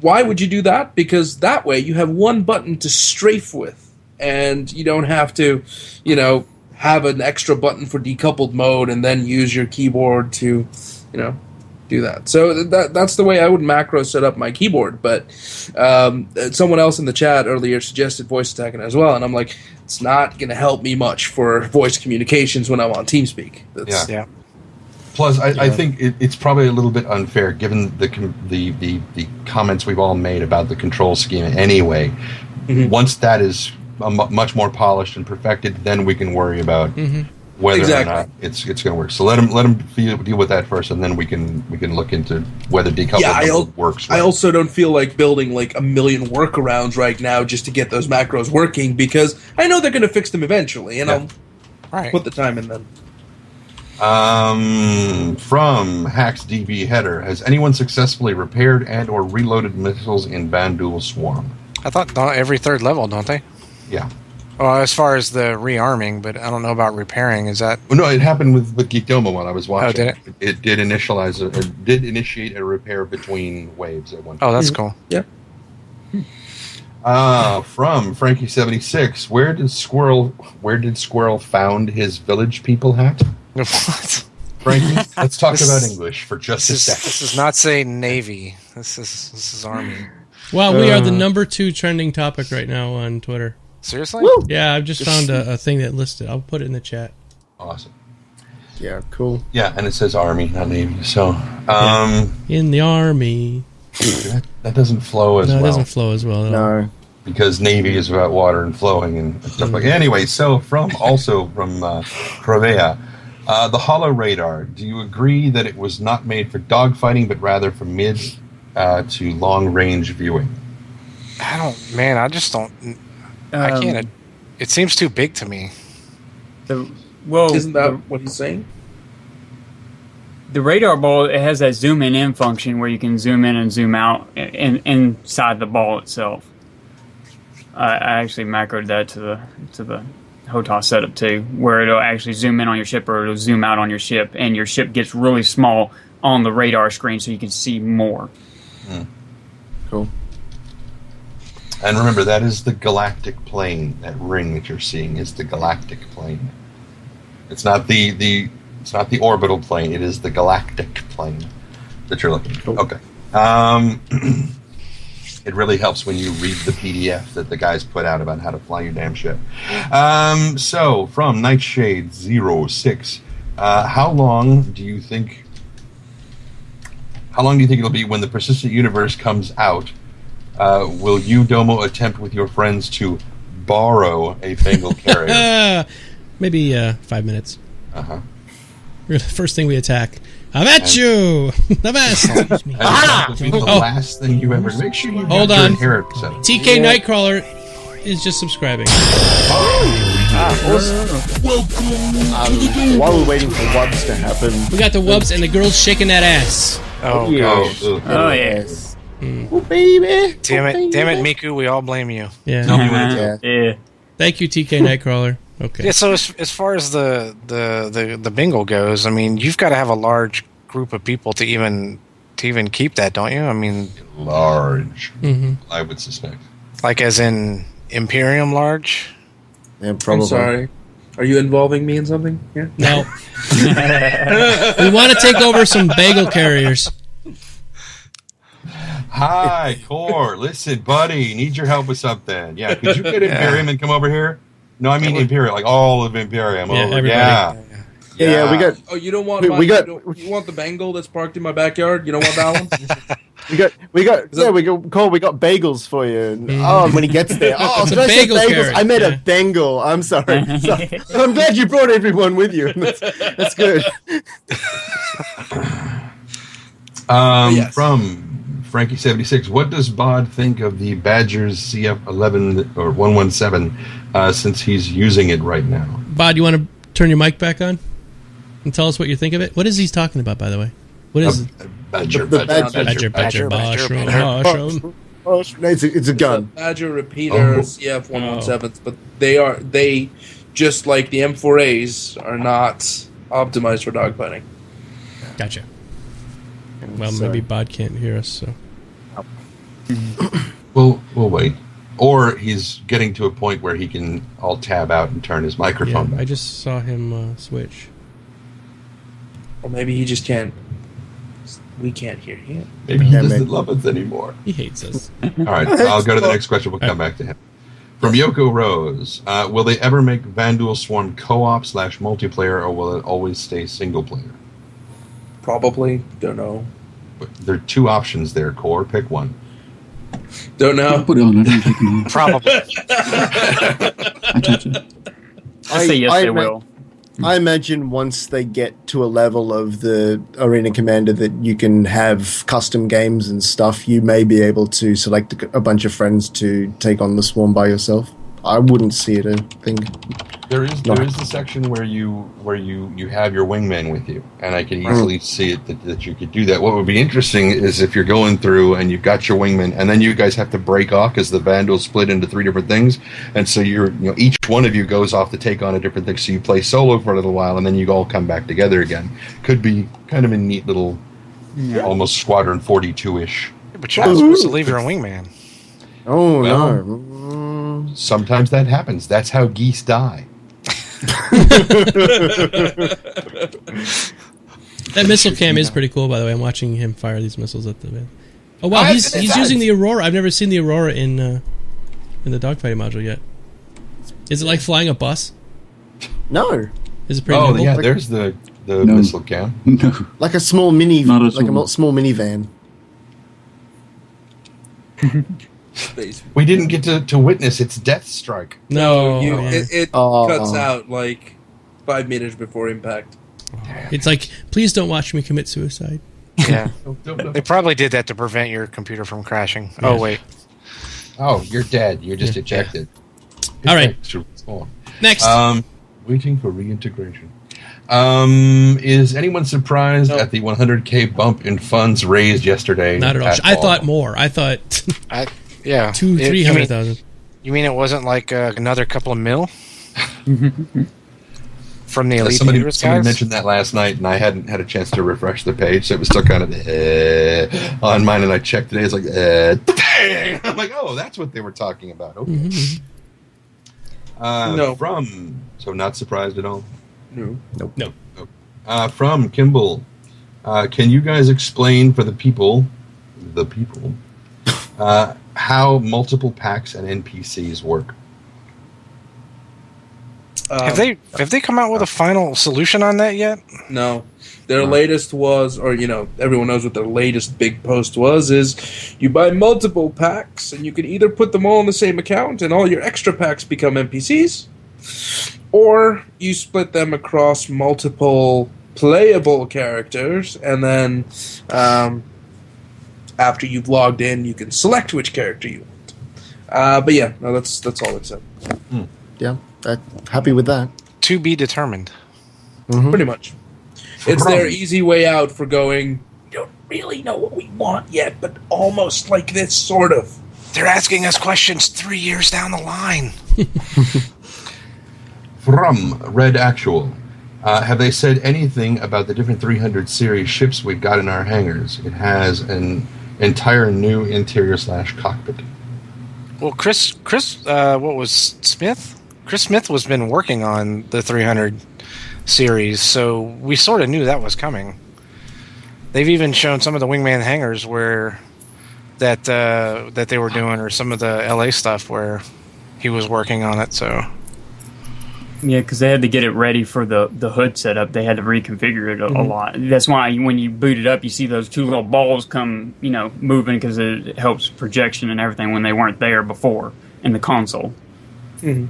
[SPEAKER 7] Why would you do that? Because that way you have one button to strafe with, and you don't have to, have an extra button for decoupled mode and then use your keyboard to, do that. So that's the way I would macro set up my keyboard. But someone else in the chat earlier suggested voice attacking as well, and I'm like, it's not going to help me much for voice communications when I'm on TeamSpeak.
[SPEAKER 3] Yeah.
[SPEAKER 5] Plus, I think it's probably a little bit unfair given the comments we've all made about the control scheme anyway. Once that is much more polished and perfected, then we can worry about whether or not it's going to work. So let them deal with that first, and then we can look into whether decoupled works. Right.
[SPEAKER 7] I also don't feel like building like a million workarounds right now just to get those macros working, because I know they're going to fix them eventually, and I'll put the time in then.
[SPEAKER 5] From HacksDB header, has anyone successfully repaired and or reloaded missiles in Bandul Swarm?
[SPEAKER 3] I thought every third level, don't they?
[SPEAKER 5] Yeah.
[SPEAKER 3] Well, as far as the rearming, but I don't know about repairing. Is that?
[SPEAKER 5] Well, no, it happened with Geekdomo while I was watching.
[SPEAKER 3] Oh, did it?
[SPEAKER 5] It did initiate a repair between waves at one point.
[SPEAKER 3] Oh, that's cool.
[SPEAKER 7] Yeah.
[SPEAKER 5] From Frankie76, where did Squirrel found his village people hat?
[SPEAKER 3] What?
[SPEAKER 5] Frankie, let's talk about English for just a second.
[SPEAKER 3] This is not saying Navy. This is Army.
[SPEAKER 2] Wow, we are the number 2 trending topic right now on Twitter.
[SPEAKER 3] Seriously?
[SPEAKER 4] Woo!
[SPEAKER 2] Yeah, I've just found a thing that listed. I'll put it in the chat.
[SPEAKER 5] Awesome.
[SPEAKER 4] Yeah, cool.
[SPEAKER 5] Yeah, and it says Army, not Navy. So,
[SPEAKER 2] In the Army.
[SPEAKER 5] that doesn't flow as
[SPEAKER 2] No,
[SPEAKER 5] well.
[SPEAKER 2] it doesn't flow as well.
[SPEAKER 4] No.
[SPEAKER 5] Because Navy is about water and flowing and stuff like that. Anyway, so from Provea, the Holo Radar, do you agree that it was not made for dogfighting, but rather for mid to long-range viewing?
[SPEAKER 3] I just don't. I can't. It seems too big to me.
[SPEAKER 7] Isn't that what he's saying?
[SPEAKER 6] The radar ball, it has that zoom in function where you can zoom in and zoom out inside the ball itself. I actually macroed that to the HOTAS setup too, where it'll actually zoom in on your ship or it'll zoom out on your ship, and your ship gets really small on the radar screen so you can see more.
[SPEAKER 4] Cool.
[SPEAKER 5] And remember, that is the galactic plane. That ring that you're seeing is the galactic plane. It's not the orbital plane. It is the galactic plane that you're looking at.
[SPEAKER 4] Cool.
[SPEAKER 5] Okay. It really helps when you read the PDF that the guys put out about how to fly your damn ship. So, from Nightshade 06, how long do you think it'll be when the Persistent Universe comes out? Will you, Domo, attempt with your friends to borrow a Bengal carrier?
[SPEAKER 2] Maybe 5 minutes.
[SPEAKER 5] Uh-huh.
[SPEAKER 2] First thing we attack. I'm at you! The best! Excuse me.
[SPEAKER 5] And that will be the last thing you ever... Make sure you
[SPEAKER 2] Hold
[SPEAKER 5] get
[SPEAKER 2] on.
[SPEAKER 5] your inheritance set up.
[SPEAKER 2] TK Nightcrawler is just subscribing.
[SPEAKER 4] While we're waiting for Wubs to happen,
[SPEAKER 2] We got the wubs and the girls shaking that ass.
[SPEAKER 3] Oh,
[SPEAKER 4] yeah.
[SPEAKER 3] gosh.
[SPEAKER 5] Ugh.
[SPEAKER 6] Oh yes.
[SPEAKER 4] Oh, baby.
[SPEAKER 3] Damn it, Miku, we all blame you.
[SPEAKER 2] Yeah.
[SPEAKER 5] Tell me when it's
[SPEAKER 4] Yeah.
[SPEAKER 6] Yeah.
[SPEAKER 2] Thank you, TK Nightcrawler. Okay.
[SPEAKER 3] Yeah, so as far as the bingo goes, I mean, you've got to have a large group of people to even keep that, don't you? I mean,
[SPEAKER 5] large,
[SPEAKER 2] Mm-hmm.
[SPEAKER 5] I would suspect.
[SPEAKER 3] like as in Imperium large.
[SPEAKER 4] Yeah, probably.
[SPEAKER 7] I'm sorry. Are you involving me in something here?
[SPEAKER 2] No. We want to take over some bagel carriers.
[SPEAKER 5] Hi, Core. Listen, buddy, need your help with something. Yeah, could you get Imperium and come over here? No, I mean Imperium, like all of Imperium.
[SPEAKER 2] Yeah,
[SPEAKER 5] over.
[SPEAKER 2] everybody.
[SPEAKER 4] Yeah, we got.
[SPEAKER 7] Oh, you don't want
[SPEAKER 4] We got-
[SPEAKER 7] you want the Bengal that's parked in my backyard? You don't want that one?
[SPEAKER 4] We got Cole, we got bagels for you. And, when he gets there. Oh,
[SPEAKER 2] It's a
[SPEAKER 4] did I say
[SPEAKER 2] bagel
[SPEAKER 4] bagels?
[SPEAKER 2] carrot,
[SPEAKER 4] I meant
[SPEAKER 2] yeah.
[SPEAKER 4] a Bengal. I'm sorry. I'm glad you brought everyone with you. That's good.
[SPEAKER 7] Yes.
[SPEAKER 5] From Frankie76, what does Bod think of the Badger's CF11 or 117 since he's using it right now?
[SPEAKER 2] Bod, you want to turn your mic back on and tell us what you think of it? What is he talking about, by the way? What is it?
[SPEAKER 5] Badger,
[SPEAKER 4] The
[SPEAKER 2] Badger,
[SPEAKER 3] Badger,
[SPEAKER 2] mushroom,
[SPEAKER 3] Badger.
[SPEAKER 2] mushroom.
[SPEAKER 4] Oh, it's a gun.
[SPEAKER 7] Badger repeater CF117s, but they just like the M4As are not optimized for dogfighting.
[SPEAKER 2] Gotcha. Well,
[SPEAKER 4] So-
[SPEAKER 2] maybe Bod can't hear us, so.
[SPEAKER 5] We'll wait. Or he's getting to a point where he can all tab out and turn his
[SPEAKER 2] Yeah,
[SPEAKER 5] microphone
[SPEAKER 2] I
[SPEAKER 5] back.
[SPEAKER 2] just saw him switch.
[SPEAKER 7] Or maybe he just can't. We can't hear him.
[SPEAKER 5] Maybe he
[SPEAKER 4] Yeah,
[SPEAKER 5] doesn't
[SPEAKER 4] maybe.
[SPEAKER 5] love us anymore.
[SPEAKER 2] He hates us.
[SPEAKER 5] All right, I'll go to the next question. We'll come back to him. From Yoko Rose, will they ever make Vanduul Swarm co-op/multiplayer, or will it always stay single player?
[SPEAKER 7] Probably. Don't know.
[SPEAKER 5] There are two options there, Core. Pick one.
[SPEAKER 7] Don't know.
[SPEAKER 10] Put it on. I don't take it off.
[SPEAKER 3] Probably.
[SPEAKER 10] I touch it.
[SPEAKER 6] I say yes, they will.
[SPEAKER 4] I imagine once they get to a level of the Arena Commander that you can have custom games and stuff, you may be able to select a bunch of friends to take on the Swarm by yourself. I wouldn't see it a thing.
[SPEAKER 5] There is the section where you have your wingman with you, and I can easily see it that you could do that. What would be interesting is if you're going through and you've got your wingman, and then you guys have to break off because the Vandal split into three different things, and so each one of you goes off to take on a different thing. So you play solo for a little while, and then you all come back together again. Could be kind of a neat little, almost Squadron 42-ish.
[SPEAKER 3] But you're not supposed to leave your wingman.
[SPEAKER 4] Oh,
[SPEAKER 5] Well,
[SPEAKER 4] no.
[SPEAKER 5] Sometimes that happens. That's how geese die.
[SPEAKER 2] That missile cam is pretty cool, by the way. I'm watching him fire these missiles at the... Oh, wow, he's using the Aurora. I've never seen the Aurora in the dogfighting module yet. Is it like flying a bus?
[SPEAKER 4] No.
[SPEAKER 2] Is it pretty
[SPEAKER 5] Oh,
[SPEAKER 2] nimble?
[SPEAKER 5] yeah, there's the
[SPEAKER 10] No.
[SPEAKER 5] missile cam.
[SPEAKER 10] No.
[SPEAKER 4] Like a small mini,
[SPEAKER 10] Not at all.
[SPEAKER 4] small minivan.
[SPEAKER 5] We didn't get to witness its death strike.
[SPEAKER 2] No.
[SPEAKER 7] You,
[SPEAKER 2] Oh, yeah.
[SPEAKER 7] it
[SPEAKER 4] Oh.
[SPEAKER 7] cuts out like 5 meters before impact.
[SPEAKER 2] It's like, please don't watch me commit suicide.
[SPEAKER 3] Yeah.
[SPEAKER 5] Don't-
[SPEAKER 3] They probably did that to prevent your computer from crashing. Oh, wait.
[SPEAKER 5] Oh, you're dead. You're just
[SPEAKER 2] Yeah.
[SPEAKER 5] ejected.
[SPEAKER 2] All right. Next.
[SPEAKER 5] Waiting for reintegration. Is anyone surprised at the 100K bump in funds raised yesterday?
[SPEAKER 2] Not at all. I thought more. I thought
[SPEAKER 3] Yeah.
[SPEAKER 2] 300,000.
[SPEAKER 3] You mean it wasn't like another couple of mil from the Elite
[SPEAKER 5] Somebody
[SPEAKER 3] Dangerous guys?
[SPEAKER 5] mentioned that last night, and I hadn't had a chance to refresh the page, so it was still kind of on mine. And I checked today; it's like, dang! I'm like, oh, that's what they were talking about. Okay.
[SPEAKER 7] No.
[SPEAKER 5] So not surprised at all.
[SPEAKER 7] No.
[SPEAKER 2] No.
[SPEAKER 5] From Kimball, can you guys explain for the people, how multiple packs and NPCs work?
[SPEAKER 3] Have they come out with a final solution on that yet?
[SPEAKER 7] No. Their latest was, or everyone knows what their latest big post was, is you buy multiple packs and you can either put them all in the same account and all your extra packs become NPCs, or you split them across multiple playable characters, and then after you've logged in, you can select which character you want. But yeah, no, that's all it said.
[SPEAKER 4] Yeah, happy with that.
[SPEAKER 3] To be determined.
[SPEAKER 7] Pretty much. It's their easy way out for going, we don't really know what we want yet, but almost like this, sort of.
[SPEAKER 3] They're asking us questions 3 years down the line.
[SPEAKER 5] From Red Actual, have they said anything about the different 300 series ships we've got in our hangars? It has an entire new interior / cockpit.
[SPEAKER 3] Well, Chris, what was Smith? Chris Smith was been working on the 300 series, so we sort of knew that was coming. They've even shown some of the Wingman hangars where that they were doing, or some of the LA stuff where he was working on it. So
[SPEAKER 6] Yeah, because they had to get it ready for the hood setup. They had to reconfigure it a lot. That's why when you boot it up, you see those two little balls come, moving, because it helps projection and everything when they weren't there before in the console.
[SPEAKER 2] All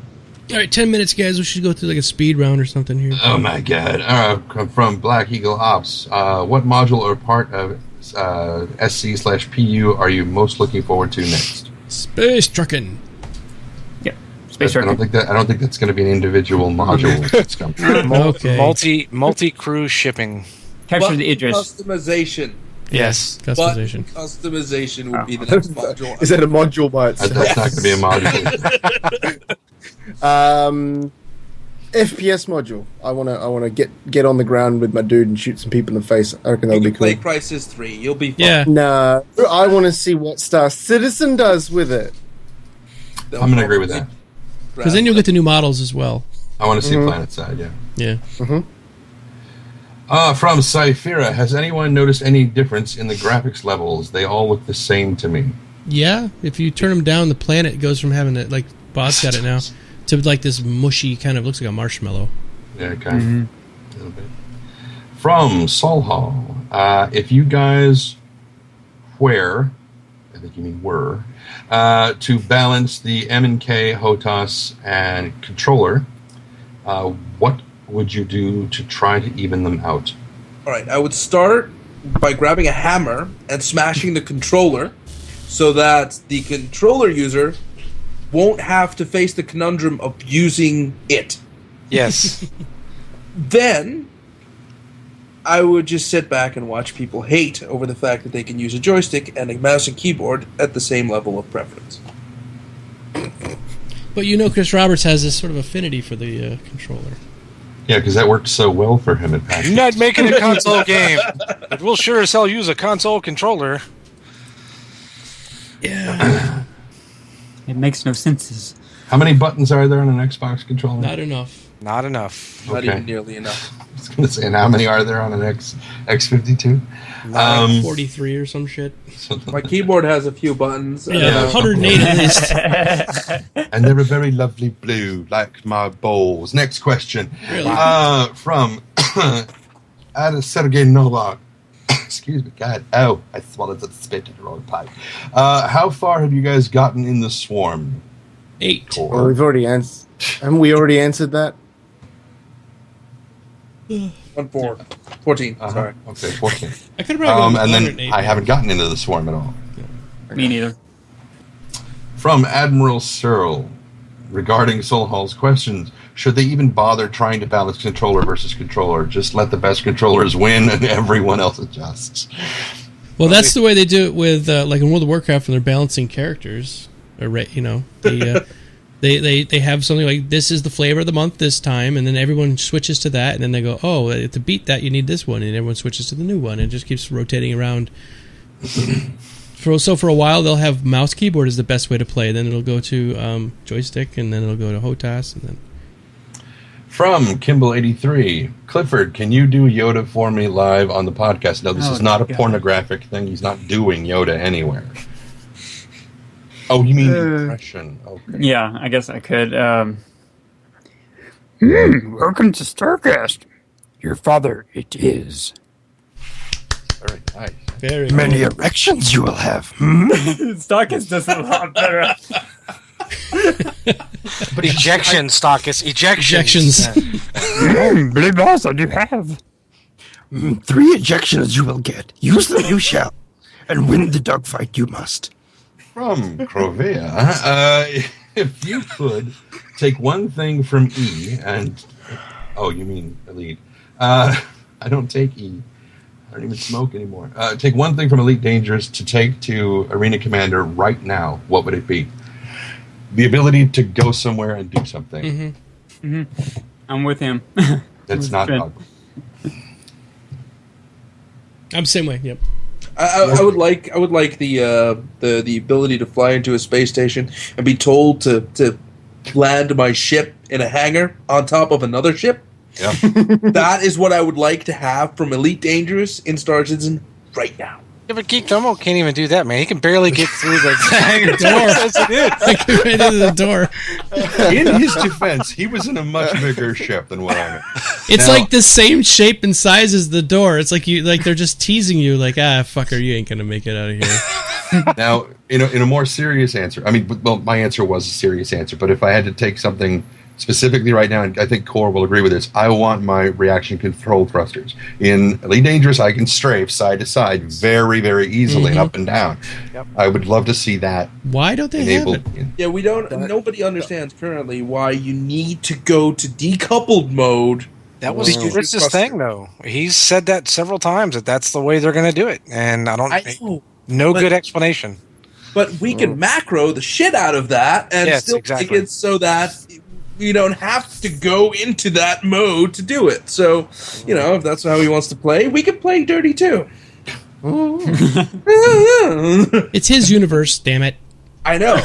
[SPEAKER 2] right, 10 minutes, guys. We should go through like a speed round or something here.
[SPEAKER 5] Oh my god. From Black Eagle Ops, what module or part of SC/PU are you most looking forward to next?
[SPEAKER 2] Space trucking.
[SPEAKER 6] Yeah, space trucking.
[SPEAKER 5] I don't think that's going to be an individual module. That's coming.
[SPEAKER 2] Okay.
[SPEAKER 3] Multi-crew shipping.
[SPEAKER 6] Capture the Idris.
[SPEAKER 7] Customization.
[SPEAKER 3] Yes.
[SPEAKER 2] Customization.
[SPEAKER 7] Customization would be the next module.
[SPEAKER 4] Is that a module by itself?
[SPEAKER 5] That's not going to be a module.
[SPEAKER 4] FPS module. I want to get on the ground with my dude and shoot some people in the face. I reckon that'll be cool.
[SPEAKER 7] Play Crysis 3. You'll be fine.
[SPEAKER 2] Yeah.
[SPEAKER 4] No, I want to see what Star Citizen does with it.
[SPEAKER 5] I'm going to agree with that.
[SPEAKER 2] Because then you'll get the new models as well.
[SPEAKER 5] I want to see Planet Side, yeah.
[SPEAKER 2] Yeah.
[SPEAKER 5] From Cyphera, has anyone noticed any difference in the graphics levels? They all look the same to me.
[SPEAKER 2] Yeah, if you turn them down, the planet goes from having it, like Bob's got it now, to like this mushy kind of, looks like a marshmallow.
[SPEAKER 5] Yeah, kind of. A little bit. From Solhall, if you guys were to balance the M&K, HOTAS, and controller, what would you do to try to even them out?
[SPEAKER 7] All right, I would start by grabbing a hammer and smashing the controller so that the controller user won't have to face the conundrum of using it.
[SPEAKER 3] Yes.
[SPEAKER 7] Then I would just sit back and watch people hate over the fact that they can use a joystick and a mouse and keyboard at the same level of preference.
[SPEAKER 2] But Chris Roberts has this sort of affinity for the controller.
[SPEAKER 5] Yeah, because that worked so well for him at PAX.
[SPEAKER 3] You're not making a console game, but we'll sure as hell use a console controller.
[SPEAKER 2] Yeah.
[SPEAKER 6] It makes no sense.
[SPEAKER 5] How many buttons are there on an Xbox controller?
[SPEAKER 2] Not enough.
[SPEAKER 3] Not enough.
[SPEAKER 7] Not even nearly enough.
[SPEAKER 5] I was going to say, and how many are there on an X52?
[SPEAKER 2] 43 or some shit.
[SPEAKER 7] My keyboard has a few buttons.
[SPEAKER 2] Yeah, 108 at least.
[SPEAKER 5] And they're a very lovely blue, like my balls. Next question.
[SPEAKER 2] Really?
[SPEAKER 5] From Sergey Novak. Excuse me, God. Oh, I swallowed the spit in the wrong pipe. How far have you guys gotten in the swarm?
[SPEAKER 2] 8.
[SPEAKER 4] Well, we've already answered. Haven't we already answered that?
[SPEAKER 7] 14. Sorry.
[SPEAKER 5] Okay, 14.
[SPEAKER 2] I could have probably
[SPEAKER 5] and then
[SPEAKER 2] 108.
[SPEAKER 5] I haven't gotten into the swarm at all.
[SPEAKER 6] Me neither.
[SPEAKER 5] From Admiral Searle, regarding Solhall's questions, should they even bother trying to balance controller versus controller? Just let the best controllers win and everyone else adjusts.
[SPEAKER 2] Well, that's the way they do it with, like in World of Warcraft when they're balancing characters. Or, They have something like, this is the flavor of the month this time, and then everyone switches to that, and then they go, oh, to beat that you need this one, and everyone switches to the new one, and it just keeps rotating around. So for a while they'll have mouse keyboard is the best way to play, then it'll go to joystick, and then it'll go to HOTAS, and then...
[SPEAKER 5] From Kimball83, Clifford, can you do Yoda for me live on the podcast? No, this is not a pornographic thing. He's not doing Yoda anywhere. Oh, you mean impression? Okay.
[SPEAKER 6] Yeah, I guess I could.
[SPEAKER 11] Welcome to StarCast. Your father, it is.
[SPEAKER 5] Very nice.
[SPEAKER 2] Very
[SPEAKER 11] Many erections you will have.
[SPEAKER 6] StarCast does a lot better.
[SPEAKER 3] But ejection, Stakas.
[SPEAKER 2] Ejections.
[SPEAKER 11] Believe us, I do have. 3 ejections you will get. Use them you shall. And win the dogfight you must.
[SPEAKER 5] From Crovea, if you could take one thing from E and... Oh, you mean Elite. I don't take E. I don't even smoke anymore. Take one thing from Elite Dangerous to take to Arena Commander right now. What would it be? The ability to go somewhere and do something.
[SPEAKER 6] I'm with him.
[SPEAKER 5] That's not dog.
[SPEAKER 2] I'm the same way, yep.
[SPEAKER 7] I would like the ability to fly into a space station and be told to land my ship in a hangar on top of another ship.
[SPEAKER 5] Yeah.
[SPEAKER 7] That is what I would like to have from Elite Dangerous in Star Citizen right now.
[SPEAKER 3] Yeah, but Geekdomo can't even do that, man. He can barely get through the
[SPEAKER 2] Right into the door.
[SPEAKER 5] In his defense, he was in a much bigger ship than what I'm in.
[SPEAKER 2] It's like the same shape and size as the door. It's like they're just teasing you, like, fucker, you ain't gonna make it out of here.
[SPEAKER 5] Now, in a more serious answer, I mean, well, my answer was a serious answer, but if I had to take something specifically right now, and I think Core will agree with this, I want my reaction control thrusters. In Elite Dangerous, I can strafe side to side very, very easily, up and down. Yep. I would love to see that.
[SPEAKER 2] Why don't they have it?
[SPEAKER 7] Yeah, we don't. Nobody understands currently why you need to go to decoupled mode.
[SPEAKER 3] That was Chris's thing, though. He's said that several times, that's the way they're going to do it, and I know, no good explanation.
[SPEAKER 7] But we can macro the shit out of that and still make it so that you don't have to go into that mode to do it. So, if that's how he wants to play, we can play dirty too.
[SPEAKER 2] It's his universe, damn it.
[SPEAKER 7] I know.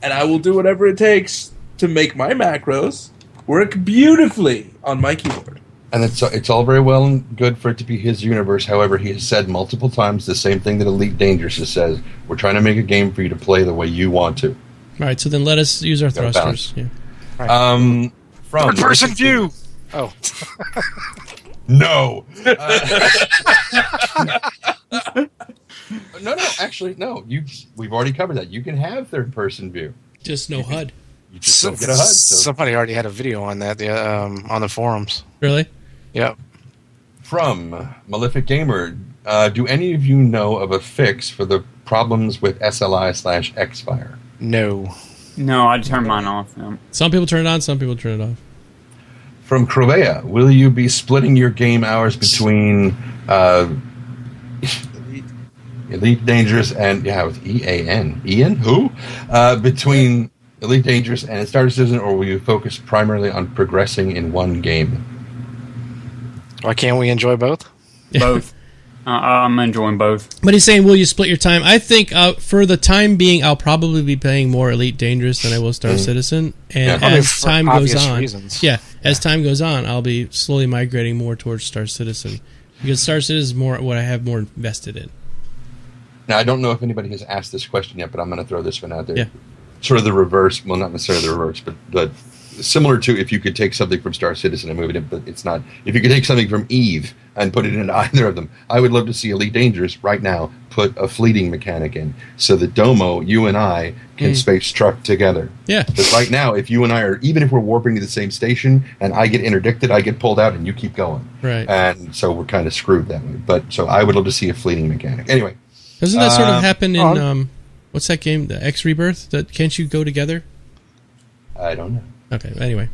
[SPEAKER 7] And I will do whatever it takes to make my macros work beautifully on my keyboard.
[SPEAKER 5] And it's all very well and good for it to be his universe. However, he has said multiple times the same thing that Elite Dangerous says. We're trying to make a game for you to play the way you want to.
[SPEAKER 2] All right, so then let us use our thrusters. Yeah.
[SPEAKER 5] From
[SPEAKER 3] Third-person view. Oh.
[SPEAKER 5] No. No. Actually, no. We've already covered that. You can have third-person view.
[SPEAKER 2] Just no HUD.
[SPEAKER 5] You just don't get a HUD. So.
[SPEAKER 3] Somebody already had a video on that on the forums.
[SPEAKER 2] Really?
[SPEAKER 3] Yep.
[SPEAKER 5] From Malefic Gamer, do any of you know of a fix for the problems with SLI/Xfire?
[SPEAKER 3] No.
[SPEAKER 6] No, I turned mine off. Yeah.
[SPEAKER 2] Some people turn it on, some people turn it off.
[SPEAKER 5] From Crovea, will you be splitting your game hours between Elite Dangerous and with EAN? Ian? Who? Between Elite Dangerous and Star Citizen, or will you focus primarily on progressing in one game?
[SPEAKER 3] Why can't we enjoy both?
[SPEAKER 6] Both. I'm enjoying both.
[SPEAKER 2] But he's saying, will you split your time? I think for the time being, I'll probably be playing more Elite Dangerous than I will Star Citizen. And as time goes on, as time goes on, I'll be slowly migrating more towards Star Citizen. Because Star Citizen is more what I have more invested in.
[SPEAKER 5] Now, I don't know if anybody has asked this question yet, but I'm going to throw this one out there.
[SPEAKER 2] Yeah.
[SPEAKER 5] Sort of the reverse, well, not necessarily the reverse, but similar to if you could take something from Star Citizen and move it in, but it's not. If you could take something from Eve and put it into either of them, I would love to see Elite Dangerous right now put a fleeting mechanic in so that Domo, you and I, can space truck together.
[SPEAKER 2] Yeah.
[SPEAKER 5] Because right now, if you and I are, even if we're warping to the same station and I get interdicted, I get pulled out and you keep going.
[SPEAKER 2] Right.
[SPEAKER 5] And so we're kind of screwed that way. But so I would love to see a fleeting mechanic. Anyway.
[SPEAKER 2] Doesn't that sort of happen in, what's that game, the X Rebirth? Can't you go together?
[SPEAKER 5] I don't know.
[SPEAKER 2] Okay, anyway.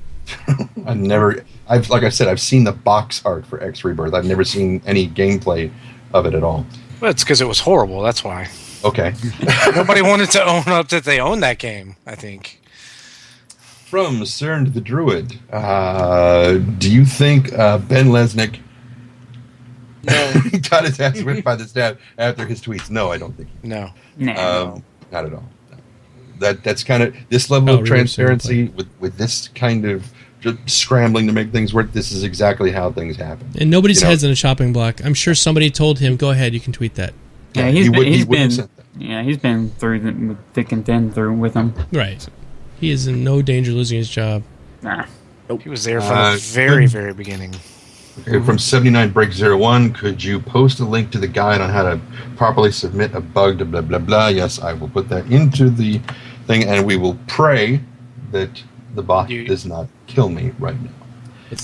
[SPEAKER 5] Like I said, I've seen the box art for X Rebirth. I've never seen any gameplay of it at all.
[SPEAKER 3] Well, it's because it was horrible, that's why.
[SPEAKER 5] Okay.
[SPEAKER 3] Nobody wanted to own up that they owned that game, I think.
[SPEAKER 5] From CERN the Druid, do you think Ben Lesnick got his ass whipped by the staff after his tweets? No, I don't think.
[SPEAKER 3] No.
[SPEAKER 6] Nah.
[SPEAKER 5] Not at all. That's kind of this level of transparency with this kind of just scrambling to make things work. This is exactly how things happen.
[SPEAKER 2] And nobody's head's in a chopping block. I'm sure somebody told him, "Go ahead, you can tweet that."
[SPEAKER 6] Yeah, he's been through the thick and thin with him.
[SPEAKER 2] Right. He is in no danger of losing his job.
[SPEAKER 6] Nah.
[SPEAKER 3] He was there from the very, very beginning.
[SPEAKER 5] Okay, from 79Break01, could you post a link to the guide on how to properly submit a bug to blah, blah, blah? Yes, I will put that into the thing, and we will pray that the bot does not kill me right now.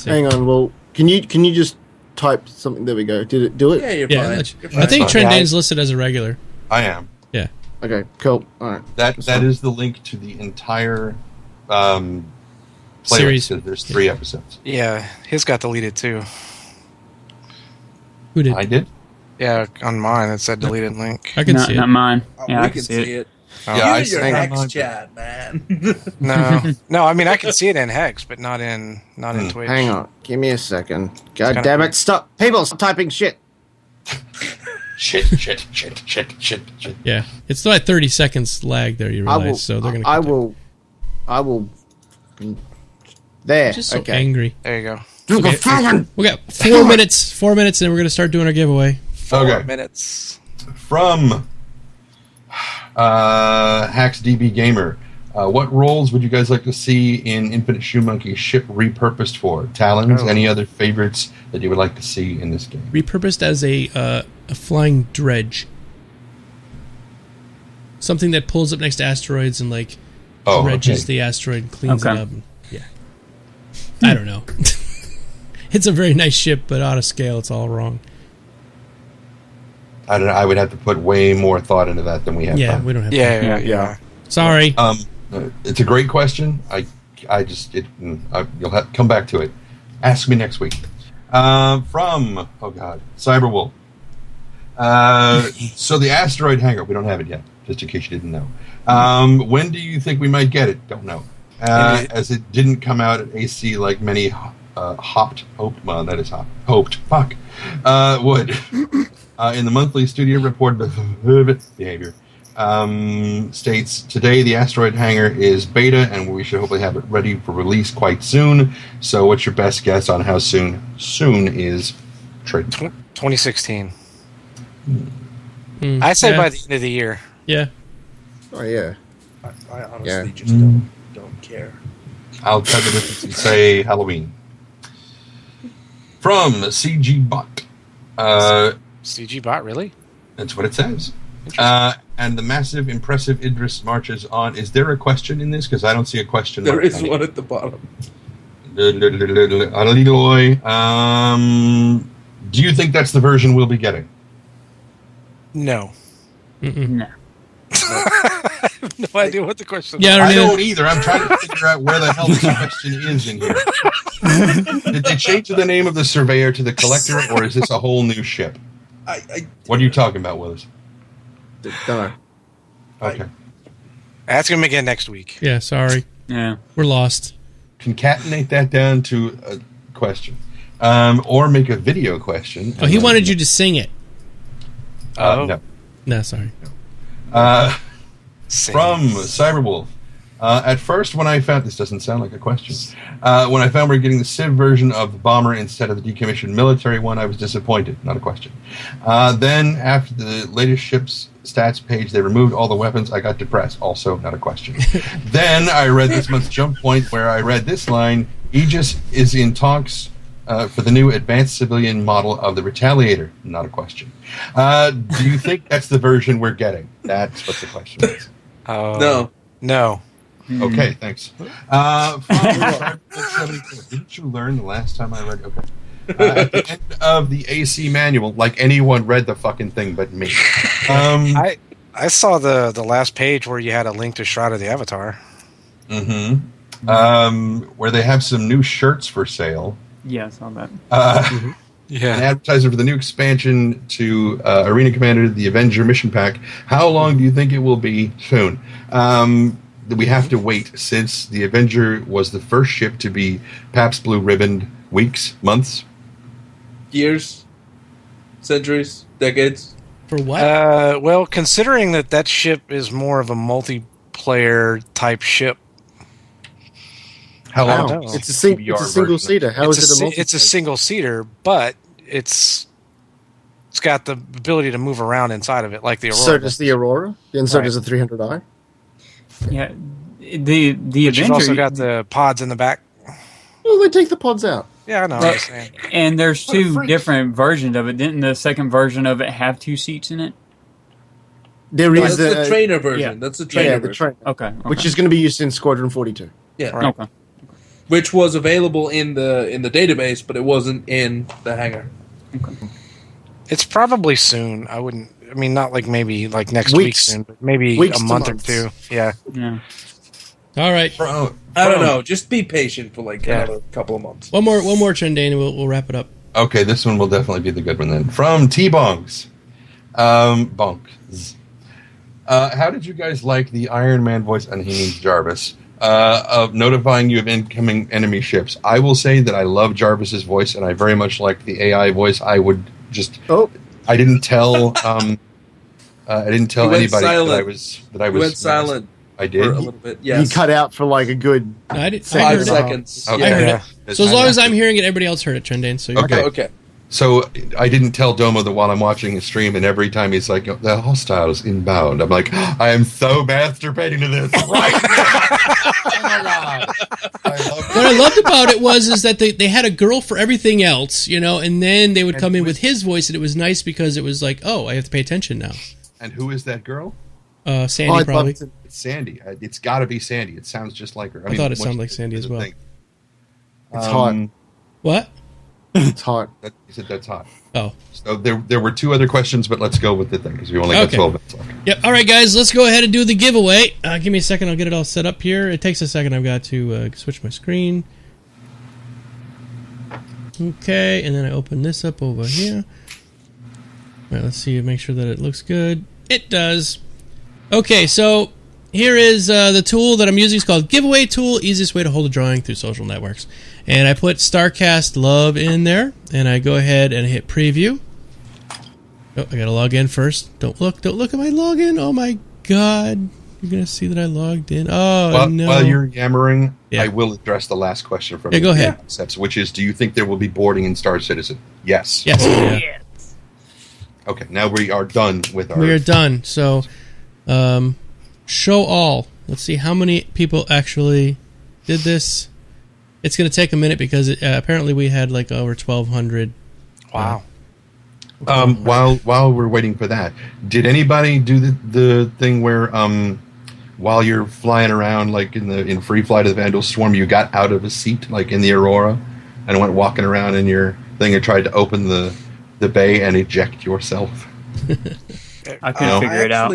[SPEAKER 4] Hang on, well, can you just type something? There we go. Did it do it?
[SPEAKER 7] Yeah, you're
[SPEAKER 2] Yeah,
[SPEAKER 7] fine.
[SPEAKER 2] I think Trendane's listed as a regular.
[SPEAKER 5] I am.
[SPEAKER 2] Yeah.
[SPEAKER 4] Okay, cool. All right.
[SPEAKER 5] That is the link to the entire
[SPEAKER 2] Series.
[SPEAKER 5] playlist. There's 3 episodes.
[SPEAKER 3] Yeah, his got deleted too.
[SPEAKER 2] Who did?
[SPEAKER 5] I did?
[SPEAKER 3] Yeah, on mine it said deleted link.
[SPEAKER 2] I can see it.
[SPEAKER 6] Not mine. Yeah,
[SPEAKER 7] we
[SPEAKER 6] I
[SPEAKER 7] can
[SPEAKER 6] see it.
[SPEAKER 3] Oh.
[SPEAKER 5] Yeah, I
[SPEAKER 7] Use your
[SPEAKER 5] see it
[SPEAKER 7] Hex
[SPEAKER 5] online.
[SPEAKER 7] chat, man.
[SPEAKER 3] No, I mean I can see it in Hex, but not in Twitch.
[SPEAKER 4] Hang on. Give me a second. God damn it. Stop. People, stop typing shit.
[SPEAKER 5] Shit.
[SPEAKER 2] Yeah. It's still at 30 seconds lag there, you realize, so they're going to
[SPEAKER 4] I will. There.
[SPEAKER 2] just so
[SPEAKER 4] okay.
[SPEAKER 2] angry.
[SPEAKER 3] There you go.
[SPEAKER 2] Okay, we got 4 minutes. 4 minutes, and we're going to start doing our giveaway.
[SPEAKER 3] 4 minutes.
[SPEAKER 5] From HacksDB Gamer, what roles would you guys like to see in Infinite Shoe Monkey ship repurposed for? Talons? Any other favorites that you would like to see in this game?
[SPEAKER 2] Repurposed as a flying dredge. Something that pulls up next to asteroids and, like, dredges the asteroid and cleans it up. Yeah. I don't know. It's a very nice ship, but out of scale, it's all wrong.
[SPEAKER 5] I don't know. I would have to put way more thought into that than we have.
[SPEAKER 2] Yeah, we don't have time.
[SPEAKER 3] Yeah.
[SPEAKER 2] Sorry.
[SPEAKER 5] It's a great question. You'll have come back to it. Ask me next week. From Cyberwolf. So the asteroid hangar, we don't have it yet, just in case you didn't know. When do you think we might get it? Don't know. As it didn't come out at AC like many hoped would. In the monthly studio report behavior states, today the asteroid hangar is beta and we should hopefully have it ready for release quite soon. So what's your best guess on how soon is trade?
[SPEAKER 3] 2016. I'd say by the end of the year.
[SPEAKER 2] Yeah.
[SPEAKER 4] Oh, yeah.
[SPEAKER 7] I honestly just don't care.
[SPEAKER 5] I'll cut the difference and say Halloween. From CG Bot.
[SPEAKER 3] CG Bot, really?
[SPEAKER 5] That's what it says. And the massive, impressive Idris marches on. Is there a question in this? Because I don't see a question.
[SPEAKER 7] There is one at the bottom.
[SPEAKER 5] Do you think that's the version we'll be getting?
[SPEAKER 3] No.
[SPEAKER 6] No.
[SPEAKER 3] I have no idea what the question is.
[SPEAKER 2] Yeah,
[SPEAKER 5] I don't either. I'm trying to figure out where the hell this question is in here. Did they change the name of the surveyor to the collector, or is this a whole new ship? What are you talking about, Willis?
[SPEAKER 4] Don't know.
[SPEAKER 5] Okay.
[SPEAKER 3] Ask him again next week.
[SPEAKER 2] Yeah, sorry.
[SPEAKER 6] Yeah.
[SPEAKER 2] We're lost.
[SPEAKER 5] Concatenate that down to a question. Or make a video question.
[SPEAKER 2] Oh, he wanted you to sing it.
[SPEAKER 5] No.
[SPEAKER 2] No, sorry.
[SPEAKER 5] From Cyberwolf. At first, when I found... This doesn't sound like a question. When I found we were getting the Civ version of the bomber instead of the decommissioned military one, I was disappointed. Not a question. Then, after the latest ship's stats page, they removed all the weapons. I got depressed. Also, not a question. Then, I read this month's Jump Point, where I read this line, Aegis is in talks for the new advanced civilian model of the Retaliator. Not a question. Do you think that's the version we're getting? That's what the question is.
[SPEAKER 3] No.
[SPEAKER 5] Okay, thanks. Didn't you learn the last time I read? Okay. At the end of the AC manual, like anyone read the fucking thing but me.
[SPEAKER 3] I saw the last page where you had a link to Shroud of the Avatar.
[SPEAKER 5] Where they have some new shirts for sale.
[SPEAKER 6] Yeah, I saw that.
[SPEAKER 3] Yeah.
[SPEAKER 5] An advertiser for the new expansion to Arena Commander, the Avenger Mission Pack. How long do you think it will be? Soon. we have to wait since the Avenger was the first ship to be Pabst Blue ribboned weeks, months,
[SPEAKER 7] Years, centuries, decades.
[SPEAKER 2] For what?
[SPEAKER 3] Well, considering that ship is more of a multiplayer type ship.
[SPEAKER 5] How long?
[SPEAKER 3] Wow.
[SPEAKER 4] It's a single seater. How is it a multiplayer?
[SPEAKER 3] It's a single seater, but it's got the ability to move around inside of it, like the Aurora.
[SPEAKER 4] So does the Aurora, and so
[SPEAKER 3] Right.
[SPEAKER 4] does the 300i.
[SPEAKER 6] Yeah, the
[SPEAKER 3] But you've
[SPEAKER 6] Avenger.
[SPEAKER 3] also got the pods in the back.
[SPEAKER 4] Well, they take the pods out.
[SPEAKER 3] Yeah, I know. I'm
[SPEAKER 6] But-
[SPEAKER 3] just saying.
[SPEAKER 6] and there's
[SPEAKER 5] What a
[SPEAKER 6] two
[SPEAKER 5] freak.
[SPEAKER 6] different versions of it. Didn't the second version of it have 2 seats in it?
[SPEAKER 4] There
[SPEAKER 7] That's
[SPEAKER 4] is
[SPEAKER 7] the trainer
[SPEAKER 6] yeah.
[SPEAKER 7] version. That's the trainer
[SPEAKER 4] yeah, the
[SPEAKER 7] version.
[SPEAKER 4] train,
[SPEAKER 6] Okay.
[SPEAKER 4] which is going to be used in Squadron 42.
[SPEAKER 7] Yeah,
[SPEAKER 3] Right.
[SPEAKER 6] okay.
[SPEAKER 7] which was available in the database, but it wasn't in the hangar.
[SPEAKER 3] It's probably soon. I mean, not like maybe like next week
[SPEAKER 4] Weeks.
[SPEAKER 3] soon, but maybe
[SPEAKER 4] Weeks
[SPEAKER 3] a
[SPEAKER 4] to
[SPEAKER 3] month or
[SPEAKER 4] months.
[SPEAKER 3] two. Yeah.
[SPEAKER 6] Yeah.
[SPEAKER 2] All right.
[SPEAKER 5] Bro,
[SPEAKER 7] I don't know. Just be patient for like
[SPEAKER 3] Yeah.
[SPEAKER 7] another couple of months.
[SPEAKER 2] One more Trendane, and we'll wrap it up.
[SPEAKER 5] Okay, this one will definitely be the good one then. From T-Bongs. Bonks. How did you guys like the Iron Man voice, and he means Jarvis, of notifying you of incoming enemy ships? I will say that I love Jarvis's voice, and I very much like the AI voice. I would just...
[SPEAKER 4] Oh,
[SPEAKER 5] I didn't tell... I didn't tell
[SPEAKER 7] You went
[SPEAKER 5] anybody
[SPEAKER 7] silent.
[SPEAKER 5] that I was...
[SPEAKER 7] You went silent
[SPEAKER 5] I
[SPEAKER 7] for
[SPEAKER 5] did?
[SPEAKER 7] a little bit. Yes.
[SPEAKER 4] you cut out for like a good.
[SPEAKER 2] No, I
[SPEAKER 7] 5
[SPEAKER 2] heard it.
[SPEAKER 7] seconds.
[SPEAKER 5] Okay.
[SPEAKER 2] I heard
[SPEAKER 3] Yeah.
[SPEAKER 2] it. So as long as I'm hearing it, everybody else heard it, Trendane. So you're
[SPEAKER 5] Okay.
[SPEAKER 7] Okay.
[SPEAKER 5] So I didn't tell Domo that while I'm watching his stream, and every time he's like, "The hostiles inbound," I'm like, "I am so masturbating to this right now!" Oh my god! I love
[SPEAKER 2] What I loved about it is that they had a girl for everything else, and then they would come in with his voice, and it was nice because it was like, oh, I have to pay attention now.
[SPEAKER 5] And who is that girl?
[SPEAKER 2] Sandy,
[SPEAKER 4] I'd
[SPEAKER 2] probably.
[SPEAKER 4] love to-
[SPEAKER 5] It's Sandy. It's got to be Sandy. It sounds just like her.
[SPEAKER 2] I thought it
[SPEAKER 5] what's
[SPEAKER 2] sounded like
[SPEAKER 5] the-
[SPEAKER 2] Sandy as
[SPEAKER 5] the
[SPEAKER 2] well.
[SPEAKER 5] thing?
[SPEAKER 4] It's hot.
[SPEAKER 2] What?
[SPEAKER 4] It's hot.
[SPEAKER 5] You said that's hot.
[SPEAKER 2] Oh.
[SPEAKER 5] So there were 2 other questions, but let's go with it then because we only got
[SPEAKER 2] Okay.
[SPEAKER 5] 12 minutes left.
[SPEAKER 2] Yep. All right, guys, let's go ahead and do the giveaway. Give me a second. I'll get it all set up here. It takes a second. I've got to switch my screen. Okay, and then I open this up over here. All right, let's see. Make sure that it looks good. It does. Okay, so here is the tool that I'm using. It's called Giveaway Tool. Easiest way to hold a drawing through social networks. And I put StarCast Love in there, and I go ahead and hit Preview. Oh, I gotta log in first. Don't look at my login. Oh my god. You're gonna see that I logged in. Oh, no.
[SPEAKER 5] While you're yammering,
[SPEAKER 2] Yeah.
[SPEAKER 5] I will address the last question from
[SPEAKER 2] Yeah, go ahead.
[SPEAKER 5] Concepts, which is, do you think there will be boarding in Star Citizen? Yes.
[SPEAKER 2] Yes. Yeah.
[SPEAKER 5] Okay, now we are done with our...
[SPEAKER 2] We are done. So, show all. Let's see how many people actually did this. It's going to take a minute because apparently we had like over 1,200.
[SPEAKER 3] Wow.
[SPEAKER 5] While we're waiting for that, did anybody do the thing where while you're flying around like in Free Flight of the Vandal Swarm, you got out of a seat like in the Aurora and went walking around in your thing and tried to open the bay and eject yourself?
[SPEAKER 6] I couldn't figure it out.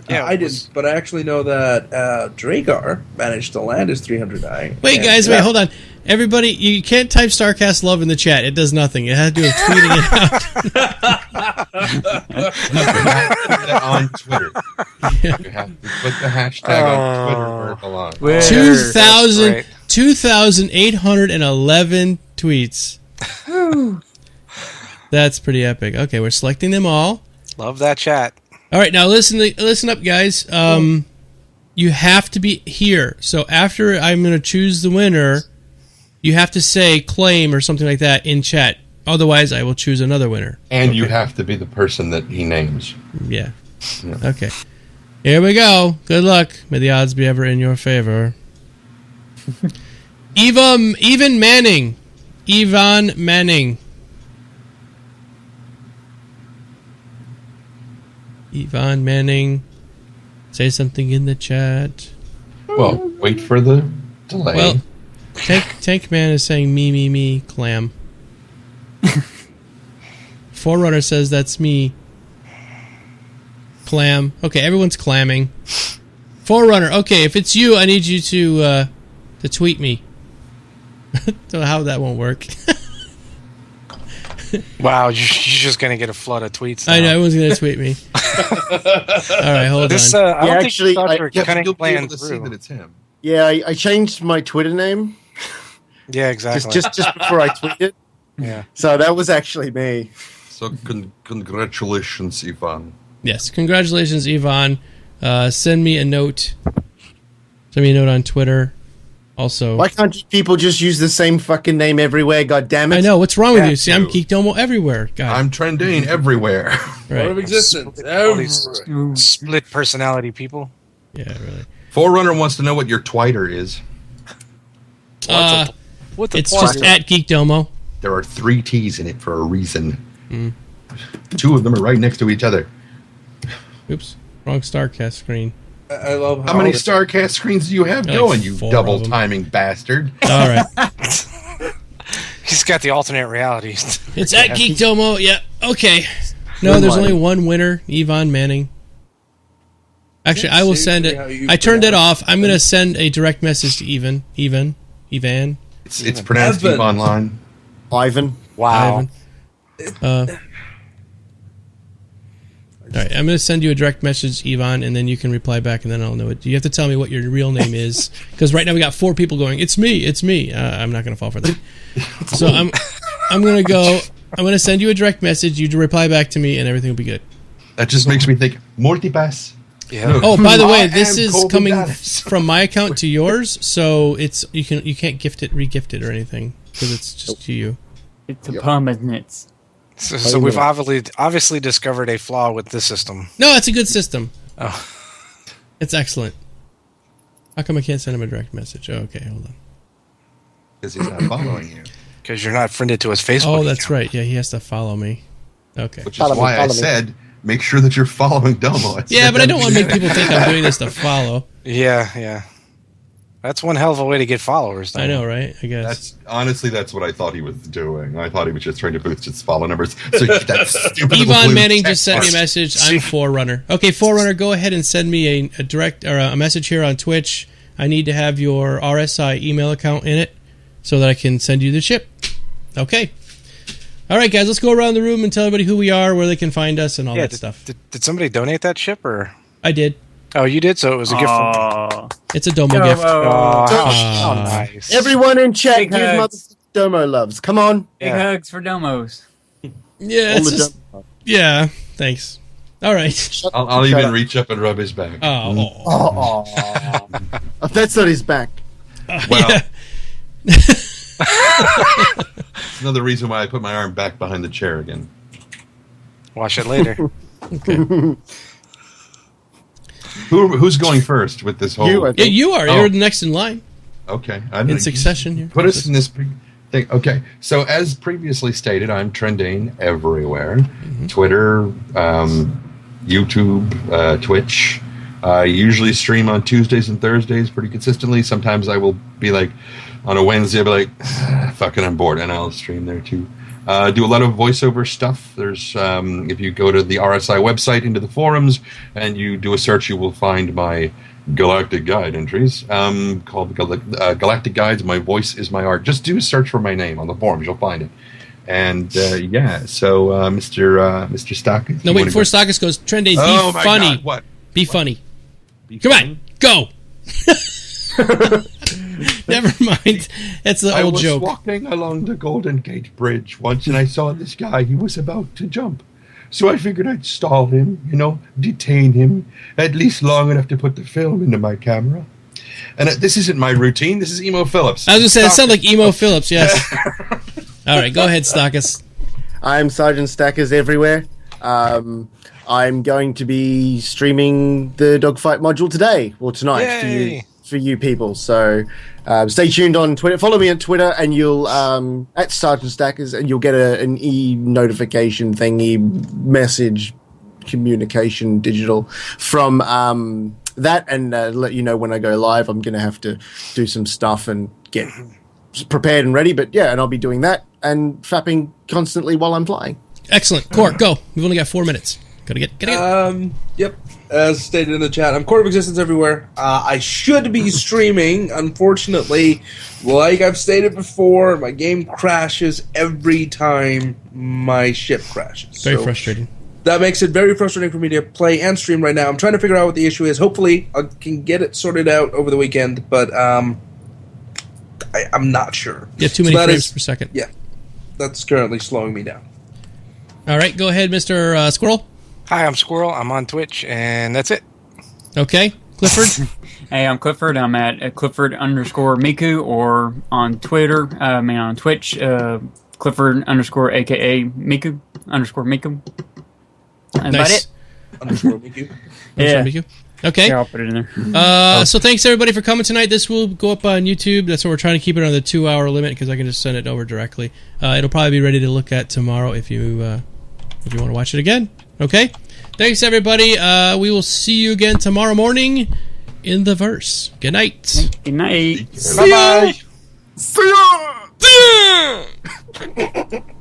[SPEAKER 3] Yeah,
[SPEAKER 7] I
[SPEAKER 3] it was-
[SPEAKER 7] didn't, but I actually know that Dragar managed to land his 300i.
[SPEAKER 2] Wait,
[SPEAKER 7] And-
[SPEAKER 2] guys, wait, hold on. Everybody, you can't type StarCast Love in the chat. It does nothing. It has to do with tweeting it out.
[SPEAKER 5] On Twitter. You have to put the hashtag on Twitter where it belongs.
[SPEAKER 6] Twitter.
[SPEAKER 2] 2,000
[SPEAKER 3] That's
[SPEAKER 2] 2,811 tweets. That's pretty epic. Okay, we're selecting them all.
[SPEAKER 3] Love that chat.
[SPEAKER 2] All right, now listen up, guys. You have to be here. So after I'm going to choose the winner, you have to say claim or something like that in chat. Otherwise, I will choose another winner.
[SPEAKER 5] And you have to be the person that he names.
[SPEAKER 2] Yeah. Okay. Here we go. Good luck. May the odds be ever in your favor. Evan Manning. Yvonne Manning. Yvonne Manning. Say something in the chat.
[SPEAKER 5] Well, wait for the delay.
[SPEAKER 2] Well, Tank Man is saying me, clam. Forerunner says that's me. Clam. Okay, everyone's clamming. Forerunner, okay, if it's you, I need you to tweet me. So how that won't work.
[SPEAKER 3] Wow, you He's just going to get a flood of tweets.
[SPEAKER 2] I know,
[SPEAKER 3] now.
[SPEAKER 2] everyone's going to tweet me. All right, hold
[SPEAKER 3] This,
[SPEAKER 2] on.
[SPEAKER 3] I don't
[SPEAKER 4] Yeah,
[SPEAKER 3] think
[SPEAKER 4] actually,
[SPEAKER 3] you thought you were
[SPEAKER 5] Yeah,
[SPEAKER 3] cutting
[SPEAKER 5] you'll be able
[SPEAKER 3] plan
[SPEAKER 5] to see
[SPEAKER 3] through.
[SPEAKER 5] that it's him.
[SPEAKER 4] Yeah, I changed my Twitter name
[SPEAKER 3] Yeah, exactly.
[SPEAKER 4] just before I tweeted.
[SPEAKER 3] yeah.
[SPEAKER 4] So that was actually me.
[SPEAKER 5] So congratulations, Ivan.
[SPEAKER 2] Yes, congratulations, Yvonne. Send me a note. Send me a note on Twitter. Also,
[SPEAKER 4] Why can't you people just use the same fucking name everywhere? God damn it!
[SPEAKER 2] I know what's wrong with
[SPEAKER 3] Yeah,
[SPEAKER 2] you. See, I'm
[SPEAKER 5] too.
[SPEAKER 2] Geekdomo everywhere. God,
[SPEAKER 5] I'm Trendane everywhere.
[SPEAKER 7] Part of
[SPEAKER 2] right?
[SPEAKER 7] existence.
[SPEAKER 3] All these split personality people.
[SPEAKER 2] Yeah, really.
[SPEAKER 5] Forerunner wants to know what your Twitter is.
[SPEAKER 3] What the
[SPEAKER 2] It's just at Geekdomo.
[SPEAKER 5] There are 3 T's in it for a reason. 2 of them are right next to each other.
[SPEAKER 2] Oops, wrong StarCast screen.
[SPEAKER 7] I love
[SPEAKER 5] How many StarCast screens do you have
[SPEAKER 2] Like
[SPEAKER 5] going, you
[SPEAKER 2] 4 of
[SPEAKER 5] double
[SPEAKER 2] them.
[SPEAKER 5] timing bastard?
[SPEAKER 2] All right,
[SPEAKER 3] He's got the alternate reality.
[SPEAKER 2] it's at Geekdomo. Yeah, okay. No, there's only one winner, Yvonne Manning. Actually, I will send it. I turned it off. I'm going to send a direct message to Ivan.
[SPEAKER 5] It's pronounced
[SPEAKER 7] Evan.
[SPEAKER 5] Eve online.
[SPEAKER 4] Ivan.
[SPEAKER 3] Wow.
[SPEAKER 2] Ivan. All right, I'm going to send you a direct message, Yvonne, and then you can reply back, and then I'll know it. You have to tell me what your real name is, because right now we got 4 people going. It's me. I'm not going to fall for that. So I'm going to go. I'm going to send you a direct message. You reply back to me, and everything will be good.
[SPEAKER 5] That just makes me think, Multipass.
[SPEAKER 3] Yeah.
[SPEAKER 2] Oh, by the way,
[SPEAKER 5] I
[SPEAKER 2] this
[SPEAKER 5] am
[SPEAKER 2] is
[SPEAKER 5] Colby
[SPEAKER 2] coming
[SPEAKER 5] Dallas.
[SPEAKER 2] from my account to yours, so it's you can't gift it, re-gift it, or anything because it's just to you.
[SPEAKER 6] It's a permanence.
[SPEAKER 3] So we've obviously discovered a flaw with this system.
[SPEAKER 2] No, it's a good system.
[SPEAKER 3] Oh.
[SPEAKER 2] It's excellent. How come I can't send him a direct message? Oh, okay, hold on.
[SPEAKER 5] Because he's not following you.
[SPEAKER 3] Because you're not friended to his Facebook
[SPEAKER 2] Oh, that's
[SPEAKER 3] account.
[SPEAKER 2] right. Yeah, he has to follow me. Okay.
[SPEAKER 5] Which is why I said, make sure that you're following Domo.
[SPEAKER 2] Yeah, but I don't want to make people think I'm doing this to follow.
[SPEAKER 3] Yeah. That's one hell of a way to get followers, though.
[SPEAKER 2] I know, right? I guess.
[SPEAKER 5] That's what I thought he was doing. I thought he was just trying to boost his follow numbers. So that's stupid. little
[SPEAKER 2] Yvonne
[SPEAKER 5] blue
[SPEAKER 2] Manning
[SPEAKER 5] check
[SPEAKER 2] just sent me a
[SPEAKER 5] mark.
[SPEAKER 2] message. I'm Forerunner. Okay, Forerunner, go ahead and send me a direct or a message here on Twitch. I need to have your RSI email account in it so that I can send you the chip. Okay. All right, guys, let's go around the room and tell everybody who we are, where they can find us, and all that stuff.
[SPEAKER 3] Did somebody donate that chip, or?
[SPEAKER 2] I did.
[SPEAKER 3] Oh, you did? So it was a gift from...
[SPEAKER 2] It's a Domo gift.
[SPEAKER 3] Oh, how nice.
[SPEAKER 4] Everyone in chat,
[SPEAKER 6] Big
[SPEAKER 4] whose mother
[SPEAKER 6] hugs.
[SPEAKER 4] Domo loves. Come on.
[SPEAKER 6] Big hugs for Domos.
[SPEAKER 2] Yeah,
[SPEAKER 4] All
[SPEAKER 2] it's
[SPEAKER 4] the
[SPEAKER 2] just,
[SPEAKER 4] Domo.
[SPEAKER 2] yeah, thanks. All right.
[SPEAKER 5] I'll
[SPEAKER 4] Shut
[SPEAKER 5] even
[SPEAKER 4] up.
[SPEAKER 5] reach up and rub his back.
[SPEAKER 2] Oh,
[SPEAKER 4] Oh, that's not his back.
[SPEAKER 5] Well,
[SPEAKER 2] yeah.
[SPEAKER 5] another reason why I put my arm back behind the chair again.
[SPEAKER 3] Watch it later.
[SPEAKER 2] Okay.
[SPEAKER 5] Who's going first with this whole?
[SPEAKER 4] You, I
[SPEAKER 2] Yeah,
[SPEAKER 4] think.
[SPEAKER 2] you are.
[SPEAKER 5] Oh.
[SPEAKER 2] You're the next in line.
[SPEAKER 5] Okay,
[SPEAKER 2] In succession here.
[SPEAKER 5] Put us in this thing. Okay, so as previously stated, I'm Trendane everywhere: Twitter, YouTube, Twitch. I usually stream on Tuesdays and Thursdays pretty consistently. Sometimes I will be like, on a Wednesday, I'll be like, fucking I'm bored, and I'll stream there too. Do a lot of voiceover stuff. There's if you go to the RSI website into the forums and you do a search, you will find my Galactic Guide entries called Galactic Guides. My voice is my art. Just do a search for my name on the forums. You'll find it. And yeah, so Mr. Stakas.
[SPEAKER 2] No, wait, before Stakas goes, Trendane, be
[SPEAKER 5] Oh my
[SPEAKER 2] funny.
[SPEAKER 5] God, what?
[SPEAKER 2] Be funny. Come on, go. Never mind. That's the
[SPEAKER 5] I
[SPEAKER 2] old
[SPEAKER 5] was
[SPEAKER 2] joke.
[SPEAKER 5] walking along the Golden Gate Bridge once, and I saw this guy. He was about to jump. So I figured I'd stall him, detain him, at least long enough to put the film into my camera. And this isn't my routine. This is Emo Phillips.
[SPEAKER 2] I was going to say, it sounded like Emo Phillips, yes. All right, go ahead, Stakas.
[SPEAKER 4] I'm Sergeant Stakas everywhere. I'm going to be streaming the dogfight module today or tonight for you people. So stay tuned on Twitter. Follow me on Twitter, and you'll at Sergeant Stakas, and you'll get an notification thingy, message, communication, digital from that, and let you know when I go live. I'm going to have to do some stuff and get prepared and ready. But yeah, and I'll be doing that and fapping constantly while I'm flying.
[SPEAKER 2] Excellent. Core, go. We've only got 4 minutes. Gotta get.
[SPEAKER 7] Yep. as stated in the chat, I'm Court of Existence everywhere. I should be streaming. Unfortunately, like I've stated before, my game crashes every time my ship crashes.
[SPEAKER 2] Very frustrating.
[SPEAKER 7] That makes it very frustrating for me to play and stream right now. I'm trying to figure out what the issue is. Hopefully, I can get it sorted out over the weekend, but I'm not sure.
[SPEAKER 2] You have too many frames per second.
[SPEAKER 7] Yeah, that's currently slowing me down.
[SPEAKER 2] All right, go ahead, Mr. Squirrel.
[SPEAKER 3] Hi, I'm Squirrel. I'm on Twitch, and that's it.
[SPEAKER 2] Okay, Clifford.
[SPEAKER 6] Hey, I'm Clifford. I'm at Clifford_Miku, or on Twitter, on Twitch, Clifford _AKA Miku _Miku. And
[SPEAKER 2] Nice.
[SPEAKER 7] Underscore Miku.
[SPEAKER 6] Yeah.
[SPEAKER 2] Miku. Okay.
[SPEAKER 6] Yeah, I'll put it in there.
[SPEAKER 2] So thanks everybody for coming tonight. This will go up on YouTube. That's what we're trying to keep it on the 2-hour limit because I can just send it over directly. It'll probably be ready to look at tomorrow if you want to watch it again. Okay. Thanks everybody. We will see you again tomorrow morning in the verse. Good night.
[SPEAKER 6] Good night.
[SPEAKER 7] Bye bye.
[SPEAKER 11] See ya!